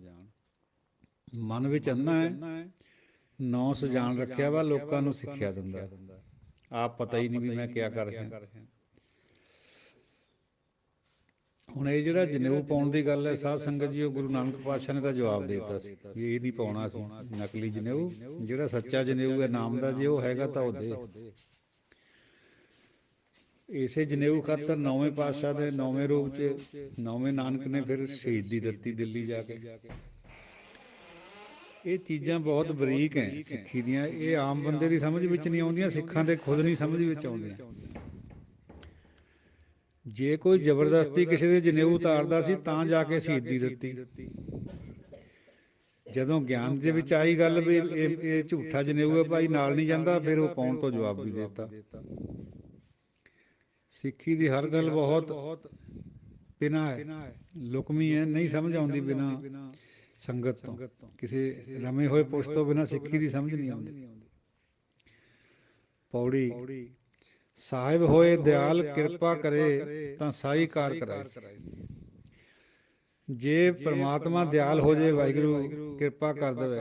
ਮਨ ਵਿੱਚ ਅੰਧਾ ਹੈ, ਨੌ ਸਜਾਣ ਰੱਖਿਆ ਵਾ, ਲੋਕਾਂ ਨੂੰ ਸਿੱਖਿਆ ਦਿੰਦਾ, ਆਪ ਪਤਾ ਹੀ ਨਹੀਂ ਵੀ ਮੈਂ ਕਿਆ ਕਰ ਰਿਹਾ। ਹੁਣ ਇਹ ਜਿਹੜਾ ਜਨੇਊ ਪਾਉਣ ਦੀ ਗੱਲ ਹੈ ਸਾਧ ਸੰਗਤ ਜੀ, ਉਹ ਗੁਰੂ ਨਾਨਕ ਪਾਤਸ਼ਾਹ ਨੇ ਤਾਂ ਜਵਾਬ ਦੇ ਦਿੱਤਾ ਸੀ ਵੀ ਇਹ ਨਹੀਂ ਪਾਉਣਾ ਸੀ ਨਕਲੀ ਜਨੇਊ। ਜਿਹੜਾ ਸੱਚਾ ਜਨੇਊ ਹੈ ਨਾਮ ਦਾ, ਜੇ ਉਹ ਹੈਗਾ ਤਾਂ ਉਹ ਦੇ। ਇਸੇ ਜਨੇਊ ਖਾਤਰ ਨੌਵੇਂ ਪਾਤਸ਼ਾਹ ਦੇ ਨੌਵੇਂ ਰੂਪ 'ਚ ਨੌਵੇਂ ਨਾਨਕ ਨੇ ਫਿਰ ਸ਼ਹੀਦੀ ਦਿੱਤੀ ਦਿੱਲੀ ਜਾ ਕੇ। ਇਹ ਚੀਜ਼ਾਂ ਬਹੁਤ ਬਰੀਕ ਹੈ ਸਿੱਖੀ ਦੀਆਂ, ਇਹ ਆਮ ਬੰਦੇ ਦੀ ਸਮਝ ਵਿੱਚ ਨਹੀਂ ਆਉਂਦੀਆਂ, ਸਿੱਖਾਂ ਦੇ ਖੁਦ ਨਹੀਂ ਸਮਝ ਵਿੱਚ ਆਉਂਦੀਆਂ। ਜੇ ਕੋਈ ਜ਼ਬਰਦਸਤੀ ਕਿਸੇ ਦੇ ਜਨੇਊ ਉਤਾਰਦਾ ਸੀ ਤਾਂ ਜਾ ਕੇ ਸ਼ਹੀਦੀ ਦਿੱਤੀ। ਜਦੋਂ ਗਿਆਨ ਦੇ ਵਿੱਚ ਆਈ ਗੱਲ ਵੀ ਇਹ ਝੂਠਾ ਜਨੇਊ ਹੈ ਭਾਈ, ਨਾਲ ਨਹੀਂ ਜਾਂਦਾ, ਫਿਰ ਉਹ ਪਾਉਣ ਤੋਂ ਜਵਾਬ ਵੀ ਦੇਤਾ। ਸਿੱਖੀ ਦੀ ਹਰ ਗੱਲ ਬਹੁਤ ਬਿਨਾਂ ਹੈ, ਲੁਕਮੀ ਹੈ, ਨਹੀਂ ਸਮਝ ਆਉਂਦੀ ਬਿਨਾਂ ਸੰਗਤ ਤੋਂ, ਕਿਸੇ ਰਮੇ ਹੋਏ ਪੁੱਛ ਤੋਂ ਬਿਨਾਂ ਸਿੱਖੀ ਦੀ ਸਮਝ ਨਹੀਂ ਆਉਂਦੀ। ਪੌੜੀ ਸਾਹਿਬ ਹੋਏ ਦਿਆਲ, ਕਿਰਪਾ ਕਰੇ ਤਾਂ ਸਾਈ ਕਾਰ ਕਰਾਏ। ਜੇ ਪ੍ਰਮਾਤਮਾ ਦਿਆਲ ਹੋ ਜਾਏ, ਵਾਹਿਗੁਰੂ ਕਿਰਪਾ ਕਰ ਦੇਵੇ,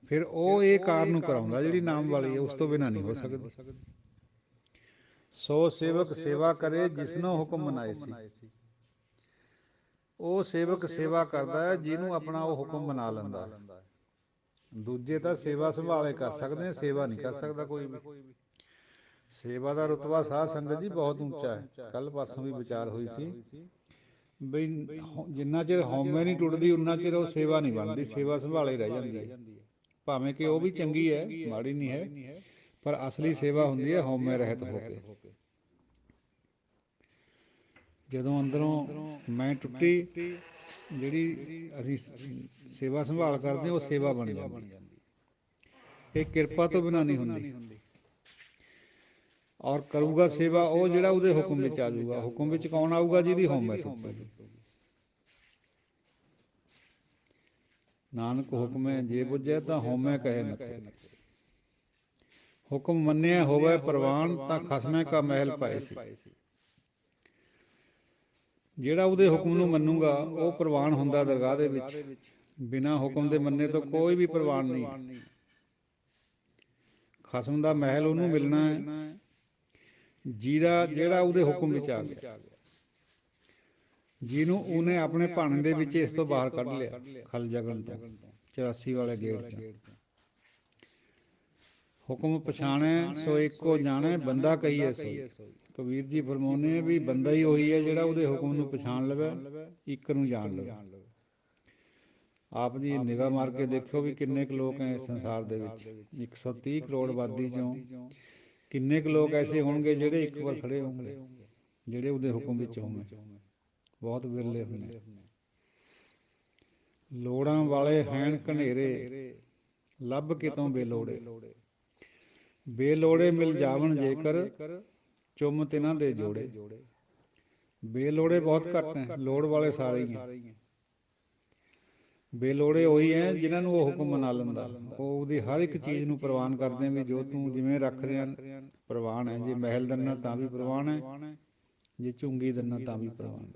ਫਿਰ ਉਹ ਇਹ ਕਾਰ ਨੂੰ ਕਰਾਉਂਦਾ ਜਿਹੜੀ ਨਾਮ ਵਾਲੀ ਹੈ, ਉਸ ਤੋਂ ਬਿਨਾਂ ਨਹੀਂ ਹੋ ਸਕਦੀ। ਸੋ ਸੇਵਕ ਸੇਵਾ ਕਰੇ ਜਿਸਨੋਂ ਹੁਕਮ ਮਨਾਏ ਸੀ। ਉਹ ਸੇਵਕ ਸੇਵਾ ਕਰਦਾ ਹੈ ਜਿਹਨੂੰ ਆਪਣਾ ਉਹ ਹੁਕਮ ਬਣਾ ਲੈਂਦਾ। ਦੂਜੇ ਤਾਂ ਸੇਵਾ ਸੰਭਾਲੇ ਕਰ ਸਕਦੇ ਆ, ਸੇਵਾ ਨਹੀਂ ਕਰ ਸਕਦਾ ਕੋਈ ਵੀ। ਸੇਵਾ ਦਾ ਰੁਤਬਾ ਸਾਧ ਸੰਗਤ ਜੀ ਬਹੁਤ ਉੱਚਾ ਹੈ। ਕੱਲ ਪਰਸੋਂ ਵੀ ਵਿਚਾਰ ਹੋਈ ਸੀ ਬਈ ਜਿੰਨਾ ਚਿਰ ਹਉਮੈ ਨਹੀਂ ਟੁੱਟਦੀ ਉਨਾ ਚਿਰ ਉਹ ਸੇਵਾ ਨਹੀਂ ਬਣਦੀ, ਸੇਵਾ ਸੰਭਾਲੇ ਰਹਿ ਜਾਂਦੀ ਹੈ। ਭਾਵੇਂ ਕਿ ਉਹ ਵੀ ਚੰਗੀ ਹੈ, ਮਾੜੀ ਨਹੀਂ ਹੈ, ਪਰ ਅਸਲੀ ਸੇਵਾ ਹੁੰਦੀ ਹੈ ਹਉਮੈ ਰਹਿਤ ਹੋ ਕੇ। ਜਦੋਂ ਅੰਦਰੋਂ ਮੈਂ ਟੁੱਟੀ, ਜਿਹੜੀ ਅਸੀਂ ਸੇਵਾ ਸੰਭਾਲ ਕਰਦੇ ਹਾਂ ਉਹ ਸੇਵਾ ਬਣ ਜਾਂਦੀ। ਇਹ ਕਿਰਪਾ ਤੋਂ ਬਿਨਾਂ ਨਹੀਂ ਹੁੰਦੀ। ਔਰ ਕਰੂਗਾ ਸੇਵਾ ਉਹ ਜਿਹੜਾ ਉਹਦੇ ਹੁਕਮ ਵਿੱਚ ਆ ਜਾਊਗਾ। ਹੁਕਮ ਵਿੱਚ ਕੌਣ ਆਊਗਾ? ਜਿਹਦੀ ਹਉਮੈ ਟੁੱਟੂਗੀ। ਨਾਨਕ ਹੁਕਮੈ ਜੇ ਬੁੱਝੈ ਤਾਂ ਹਉਮੈ ਕਹੈ ਨ ਕਰੇ। ਹੁਕਮ ਮੰਨਿਆ ਹੋਵੇ ਪ੍ਰਵਾਨ ਤਾਂ ਖਸਮੈ ਕਾ ਮਹਿਲ ਪਾਏ ਸੀ। ਜਿਹੜਾ ਉਹਦੇ ਹੁਕਮ ਨੂੰ ਮੰਨੂਗਾ ਉਹ ਪ੍ਰਵਾਨ ਹੁੰਦਾ ਦਰਗਾਹ ਦੇ ਵਿੱਚ। ਬਿਨਾਂ ਹੁਕਮ ਦੇ ਮੰਨੇ ਤੋਂ ਕੋਈ ਵੀ ਪ੍ਰਵਾਨ ਨਹੀਂ। ਖਸਮ ਦਾ ਮਹਿਲ ਉਹਨੂੰ ਮਿਲਣਾ ਹੈ ਜਿਹੜਾ ਉਹਦੇ ਹੁਕਮ ਵਿੱਚ ਆ ਗਿਆ, ਜਿਹਨੂੰ ਉਹਨੇ ਆਪਣੇ ਭਾਣੇ ਦੇ ਵਿੱਚ ਇਸ ਤੋਂ ਬਾਹਰ ਕੱਢ ਲਿਆ, ਖਲ ਜਗਣ ਤੋਂ 84 ਵਾਲੇ ਗੇਟ 'ਚ। ਹੁਕਮ ਪਛਾਣੈ ਸੋ ਇੱਕੋ ਜਾਣੈ, ਬੰਦਾ ਕਹੀਏ ਸੋਈ। ਕਬੀਰ ਜੀ ਫਰਮਾਉਂਦੇ ਵੀ ਬੰਦਾ ਹੀ ਉਹੀ ਹੈ ਜਿਹੜਾ ਉਹਦੇ ਹੁਕਮ ਨੂੰ ਪਛਾਣ ਲਵੇ, ਇੱਕ ਨੂੰ ਜਾਣ ਲਵੇ। ਆਪ ਜੀ ਨਿਗਾਹ ਮਾਰ ਕੇ ਦੇਖਿਓ ਵੀ ਕਿੰਨੇ ਕੁ ਲੋਕ ਹੈ ਇਸ ਸੰਸਾਰ ਦੇ ਵਿੱਚ। 130 ਕਰੋੜ ਆਬਾਦੀ 'ਚੋਂ ਕਿੰਨੇ ਕੁ ਲੋਕ ਐਸੇ ਹੋਣਗੇ ਜਿਹੜੇ ਇੱਕ ਵਾਰ ਖੜੇ ਹੋਣਗੇ, ਜਿਹੜੇ ਉਹਦੇ ਹੁਕਮ ਵਿੱਚ ਹੋਣਗੇ। ਬਹੁਤ ਵਿਰਲੇ ਹੁੰਦੇ। ਲੋੜਾਂ ਵਾਲੇ ਹੈਣ ਘਨੇਰੇ, ਲੱਭ ਕਿਤੋਂ ਬੇਲੋੜੇ। ਬੇਲੋੜੇ ਮਿਲ ਜਾਵਣ ਜੇਕਰ, ਚੁੰਮ ਤਿਨਾਂ ਦੇ ਜੋੜੇ। ਬੇਲੋੜੇ ਬਹੁਤ ਘੱਟ ਹੈ, ਲੋੜ ਵਾਲੇ ਸਾਰੇ ਹੀ ਹੈ। ਬੇਲੋੜੇ ਉਹੀ ਹੈ ਜਿਨ੍ਹਾਂ ਨੂੰ ਉਹ ਹੁਕਮ ਮਨਾ ਲੈਂਦਾ। ਉਹ ਉਹਦੀ ਹਰ ਇੱਕ ਚੀਜ਼ ਨੂੰ ਪ੍ਰਵਾਨ ਕਰਦੇ ਵੀ ਜੋ ਤੂੰ ਜਿਵੇਂ ਰੱਖ ਰਿਹਾ ਪ੍ਰਵਾਨ ਹੈ। ਜੇ ਮਹਿਲ ਦਿੰਦਾ ਤਾਂ ਵੀ ਪ੍ਰਵਾਨ ਹੈ, ਜੇ ਝੁੰਗੀ ਦਿੰਦਾ ਤਾਂ ਵੀ ਪ੍ਰਵਾਨ।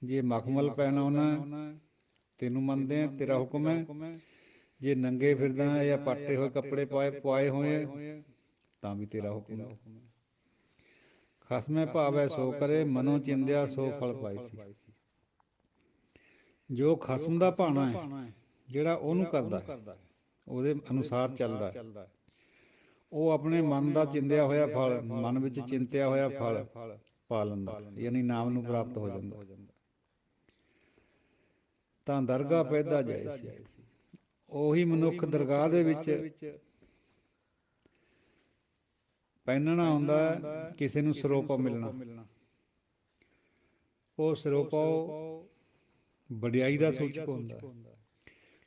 ਜੇ ਮਖਮਲ ਪਹਿਨਾਉਣਾ ਤੈਨੂੰ ਮੰਨਦੇ ਆ, ਤੇਰਾ ਹੁਕਮ ਹੈ। ਜੇ ਨੰਗੇ ਫਿਰਦਾ ਜਾਂ ਪਾਟੇ ਹੋਏ ਕੱਪੜੇ ਪਵਾਏ ਹੋਏ ਤਾਂ ਵੀ ਤੇਰਾ ਹੁਕਮ ਹੈ। ਖਸਮੈ ਭਾਵੈ ਸੋ ਕਰੇ, ਮਨੋ ਚਿੰਦਿਆ ਸੋ ਫਲ ਪਾਈ ਸੀ। ਜੋ ਖਸਮ ਦਾ ਭਾਣਾ ਹੈ, ਜਿਹੜਾ ਉਹਨੂੰ ਕਰਦਾ ਹੈ, ਉਹਦੇ ਅਨੁਸਾਰ ਚੱਲਦਾ ਹੈ, ਉਹ ਆਪਣੇ ਮਨ ਦਾ ਚਿੰਦਿਆ ਹੋਇਆ ਫਲ, ਮਨ ਵਿੱਚ ਚਿੰਤਿਆ ਹੋਇਆ ਫਲ ਪਾ ਲੈਂਦਾ, ਯਾਨੀ ਨਾਮ ਨੂੰ ਪ੍ਰਾਪਤ ਹੋ ਜਾਂਦਾ। ਤਾਂ ਦਰਗਾਹ ਪੈਦਾ ਜਾਏ ਸੀ। ਉਹੀ ਮਨੁੱਖ ਦਰਗਾਹ ਦੇ ਵਿੱਚ ਪਹਿਨਣਾ ਹੁੰਦਾ ਹੈ। ਕਿਸੇ ਨੂੰ ਸਰੋਪਾ ਮਿਲਣਾ, ਉਹ ਸਰੋਪਾ ਵਡਿਆਈ ਦਾ ਸੂਚਕ ਹੁੰਦਾ।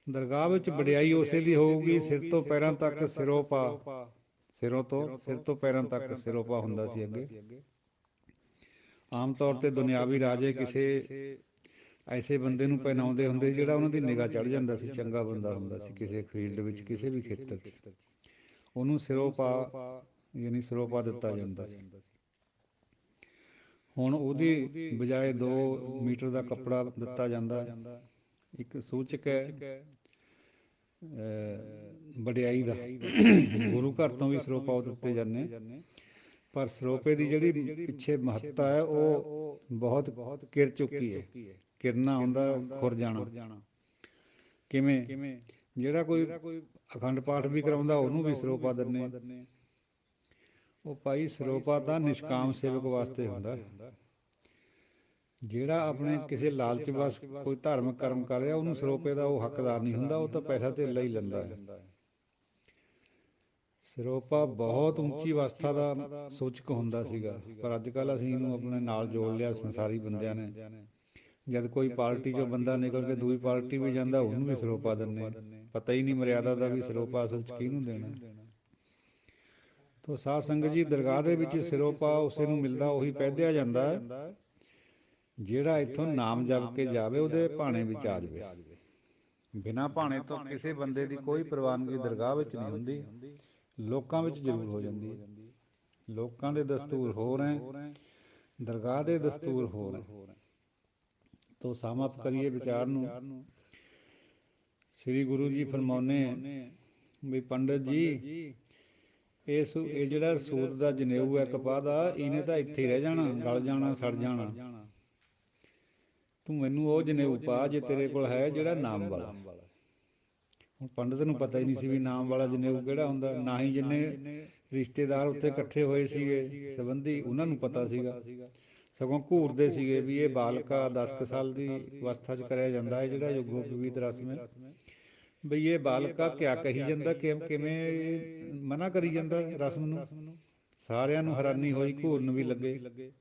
ਦਰਗਾਹ ਵਿੱਚ ਵਡਿਆਈ ਉਸੇ ਦੀ ਹੋਊਗੀ ਸਿਰ ਤੋਂ ਪੈਰਾਂ ਤੱਕ ਸਿਰੋਪਾ, ਸਿਰ ਤੋਂ ਪੈਰਾਂ ਤੱਕ ਸਿਰੋਪਾ ਹੁੰਦਾ ਸੀ ਅੱਗੇ। ਆਮ ਤੌਰ ਤੇ ਦੁਨਿਆਵੀ ਰਾਜੇ ਕਿਸੇ ਐਸੇ ਬੰਦੇ ਨੂੰ ਪਹਿਨਾਉਂਦੇ ਹੁੰਦੇ ਜਿਹੜਾ ਉਹਨਾਂ ਦੀ ਨਿਗਾਹ ਚੜ੍ਹ ਜਾਂਦਾ ਸੀ, ਚੰਗਾ ਬੰਦਾ ਹੁੰਦਾ ਸੀ ਕਿਸੇ ਫੀਲਡ ਵਿੱਚ, ਕਿਸੇ ਵੀ ਖੇਤਰ 'ਚ, ਉਹਨੂੰ ਸਿਰੋਪਾ ਯਾਨੀ ਸਿਰੋਪਾ ਦਿੱਤਾ ਜਾਂਦਾ ਸੀ। ਹੁਣ ਉਹਦੀ ਬਜਾਏ 2 ਮੀਟਰ ਦਾ ਕੱਪੜਾ ਦਿੱਤਾ ਜਾਂਦਾ, ਇੱਕ ਸੂਚਕ ਹੈ ਵਡਿਆਈ ਦਾ। ਗੁਰੂ ਘਰ ਤੋਂ ਵੀ ਸਰੋਪਾ ਉਹ ਦਿੱਤੇ ਜਾਂਦੇ, ਪਰ ਸਰੋਪੇ ਦੀ ਜਿਹੜੀ ਪਿੱਛੇ ਮਹੱਤਤਾ ਹੈ ਉਹ ਬਹੁਤ ਕਿਰ ਚੁੱਕੀ ਹੈ। ਕਿਰਨਾ ਹੁੰਦਾ ਖੁਰ ਜਾਣਾ। ਕਿਵੇਂ? ਜਿਹੜਾ ਕੋਈ ਅਖੰਡ ਪਾਠ ਵੀ ਕਰਾਉਂਦਾ ਉਹਨੂੰ ਵੀ ਸਰੋਪਾ ਦਿੰਦੇ। ਉਹ ਭਾਈ ਸਰੋਪਾ ਤਾਂ ਨਿਸ਼ਕਾਮ ਸੇਵਕ ਵਾਸਤੇ ਹੁੰਦਾ। ਜਿਹੜਾ ਆਪਣੇ ਕਿਸੇ ਲਾਲਚ ਬਸ ਕੋਈ ਧਾਰਮਿਕ ਕਰਮ ਕਰ ਰਿਹਾ ਉਹਨੂੰ ਸਰੋਪੇ ਦਾ ਉਹ ਹੱਕਦਾਰ ਨਹੀਂ ਹੁੰਦਾ, ਉਹ ਤਾਂ ਪੈਸਾ ਧੇਲਾ ਹੀ ਲੈਂਦਾ ਹੈ। ਸਰੋਪਾ ਬਹੁਤ ਉੱਚੀ ਅਵਸਥਾ ਦਾ ਸੂਚਕ ਹੁੰਦਾ ਸੀਗਾ, ਪਰ ਅੱਜ ਕੱਲ੍ਹ ਅਸੀਂ ਇਹਨੂੰ ਆਪਣੇ ਨਾਲ ਜੋੜ ਲਿਆ ਸੰਸਾਰੀ ਬੰਦਿਆਂ ਨੇ। ਜਦ ਕੋਈ ਪਾਰਟੀ 'ਚੋਂ ਬੰਦਾ ਨਿਕਲ ਕੇ ਦੂਜੀ ਪਾਰਟੀ ਵੀ ਜਾਂਦਾ ਉਹਨੂੰ ਵੀ ਸਰੋਪਾ ਦਿੰਦੇ, ਪਤਾ ਹੀ ਨਹੀਂ ਮਰਿਆਦਾ ਦਾ ਵੀ ਸਰੋਪਾ ਅਸਲ 'ਚ ਕਿਹਨੂੰ ਦੇਣਾ। ਤੋ ਸਾਧ ਸੰਗਤ ਜੀ, ਦਰਗਾਹ ਦੇ ਵਿੱਚ ਸਿਰੋਪਾ ਉਸੇ ਨੂੰ ਮਿਲਦਾ, ਉਹੀ ਪਹਿਦਿਆ ਜਾਂਦਾ ਜਿਹੜਾ ਇੱਥੋਂ ਨਾਮ ਜਪ ਕੇ ਜਾਵੇ ਉਹਦੇ ਭਾਣੇ ਵਿੱਚ ਆ ਜਾਵੇ। ਬਿਨਾਂ ਭਾਣੇ ਤੋਂ ਕਿਸੇ ਬੰਦੇ ਦੀ ਕੋਈ ਪ੍ਰਵਾਨਗੀ ਦਰਗਾਹ ਵਿੱਚ ਨਹੀਂ ਹੁੰਦੀ, ਲੋਕਾਂ ਵਿੱਚ ਜ਼ਰੂਰ ਹੋ ਜਾਂਦੀ ਹੈ। ਲੋਕਾਂ ਦੇ ਦਸਤੂਰ ਹੋਰ ਹੈ, ਦਰਗਾਹ ਦੇ ਦਸਤੂਰ ਹੋਰ ਹੈ। ਤੋ ਸਮਾਪਤ ਕਰੀਏ ਵਿਚਾਰ ਨੂੰ। ਸ੍ਰੀ ਗੁਰੂ ਜੀ ਫਰਮਾਉਂਦੇ ਵੀ ਪੰਡਤ ਜੀ, ਇਹ ਜਿਹੜਾ ਸੂਤ ਦਾ ਜਨੇਊ ਹੈ ਕਪਾਹ ਦਾ, ਇਹਨੇ ਤਾਂ ਇੱਥੇ ਹੀ ਰਹਿ ਜਾਣਾ, ਗਲ ਜਾਣਾ, ਸੜ ਜਾਣਾ। ਤੂੰ ਮੈਨੂੰ ਉਹ ਜਨੇਊ ਪਾ ਜੇ ਤੇਰੇ ਕੋਲ ਹੈ ਜਿਹੜਾ ਨਾਮ ਵਾਲਾ। ਹੁਣ ਪੰਡਤ ਨੂੰ ਪਤਾ ਹੀ ਨਹੀਂ ਸੀ ਵੀ ਨਾਮ ਵਾਲਾ ਜਨੇਊ ਕਿਹੜਾ ਹੁੰਦਾ, ਨਾ ਹੀ ਜਿੰਨੇ ਰਿਸ਼ਤੇਦਾਰ ਉੱਥੇ ਇਕੱਠੇ ਹੋਏ ਸੀਗੇ ਸੰਬੰਧੀ ਉਹਨਾਂ ਨੂੰ ਪਤਾ ਸੀਗਾ। ਸਗੋਂ ਘੂਰਦੇ ਸੀਗੇ ਵੀ ਇਹ ਬਾਲਕਾ 10 ਕੁ ਸਾਲ ਦੀ ਅਵਸਥਾ 'ਚ ਕਰਿਆ ਜਾਂਦਾ ਹੈ ਜਿਹੜਾ ਯੋਗੋਪਵੀਤ ਰਸਮ ਹੈ, ਬਈ ਇਹ ਬਾਲਕਾ ਕਿਆ ਕਹੀ ਜਾਂਦਾ, ਕਿਵੇਂ ਮਨਾ ਕਰੀ ਜਾਂਦਾ ਰਸਮ ਨੂੰ। ਸਾਰਿਆਂ ਨੂੰ ਹੈਰਾਨੀ ਹੋਈ, ਘੂਰਨ ਵੀ ਲੱਗੇ।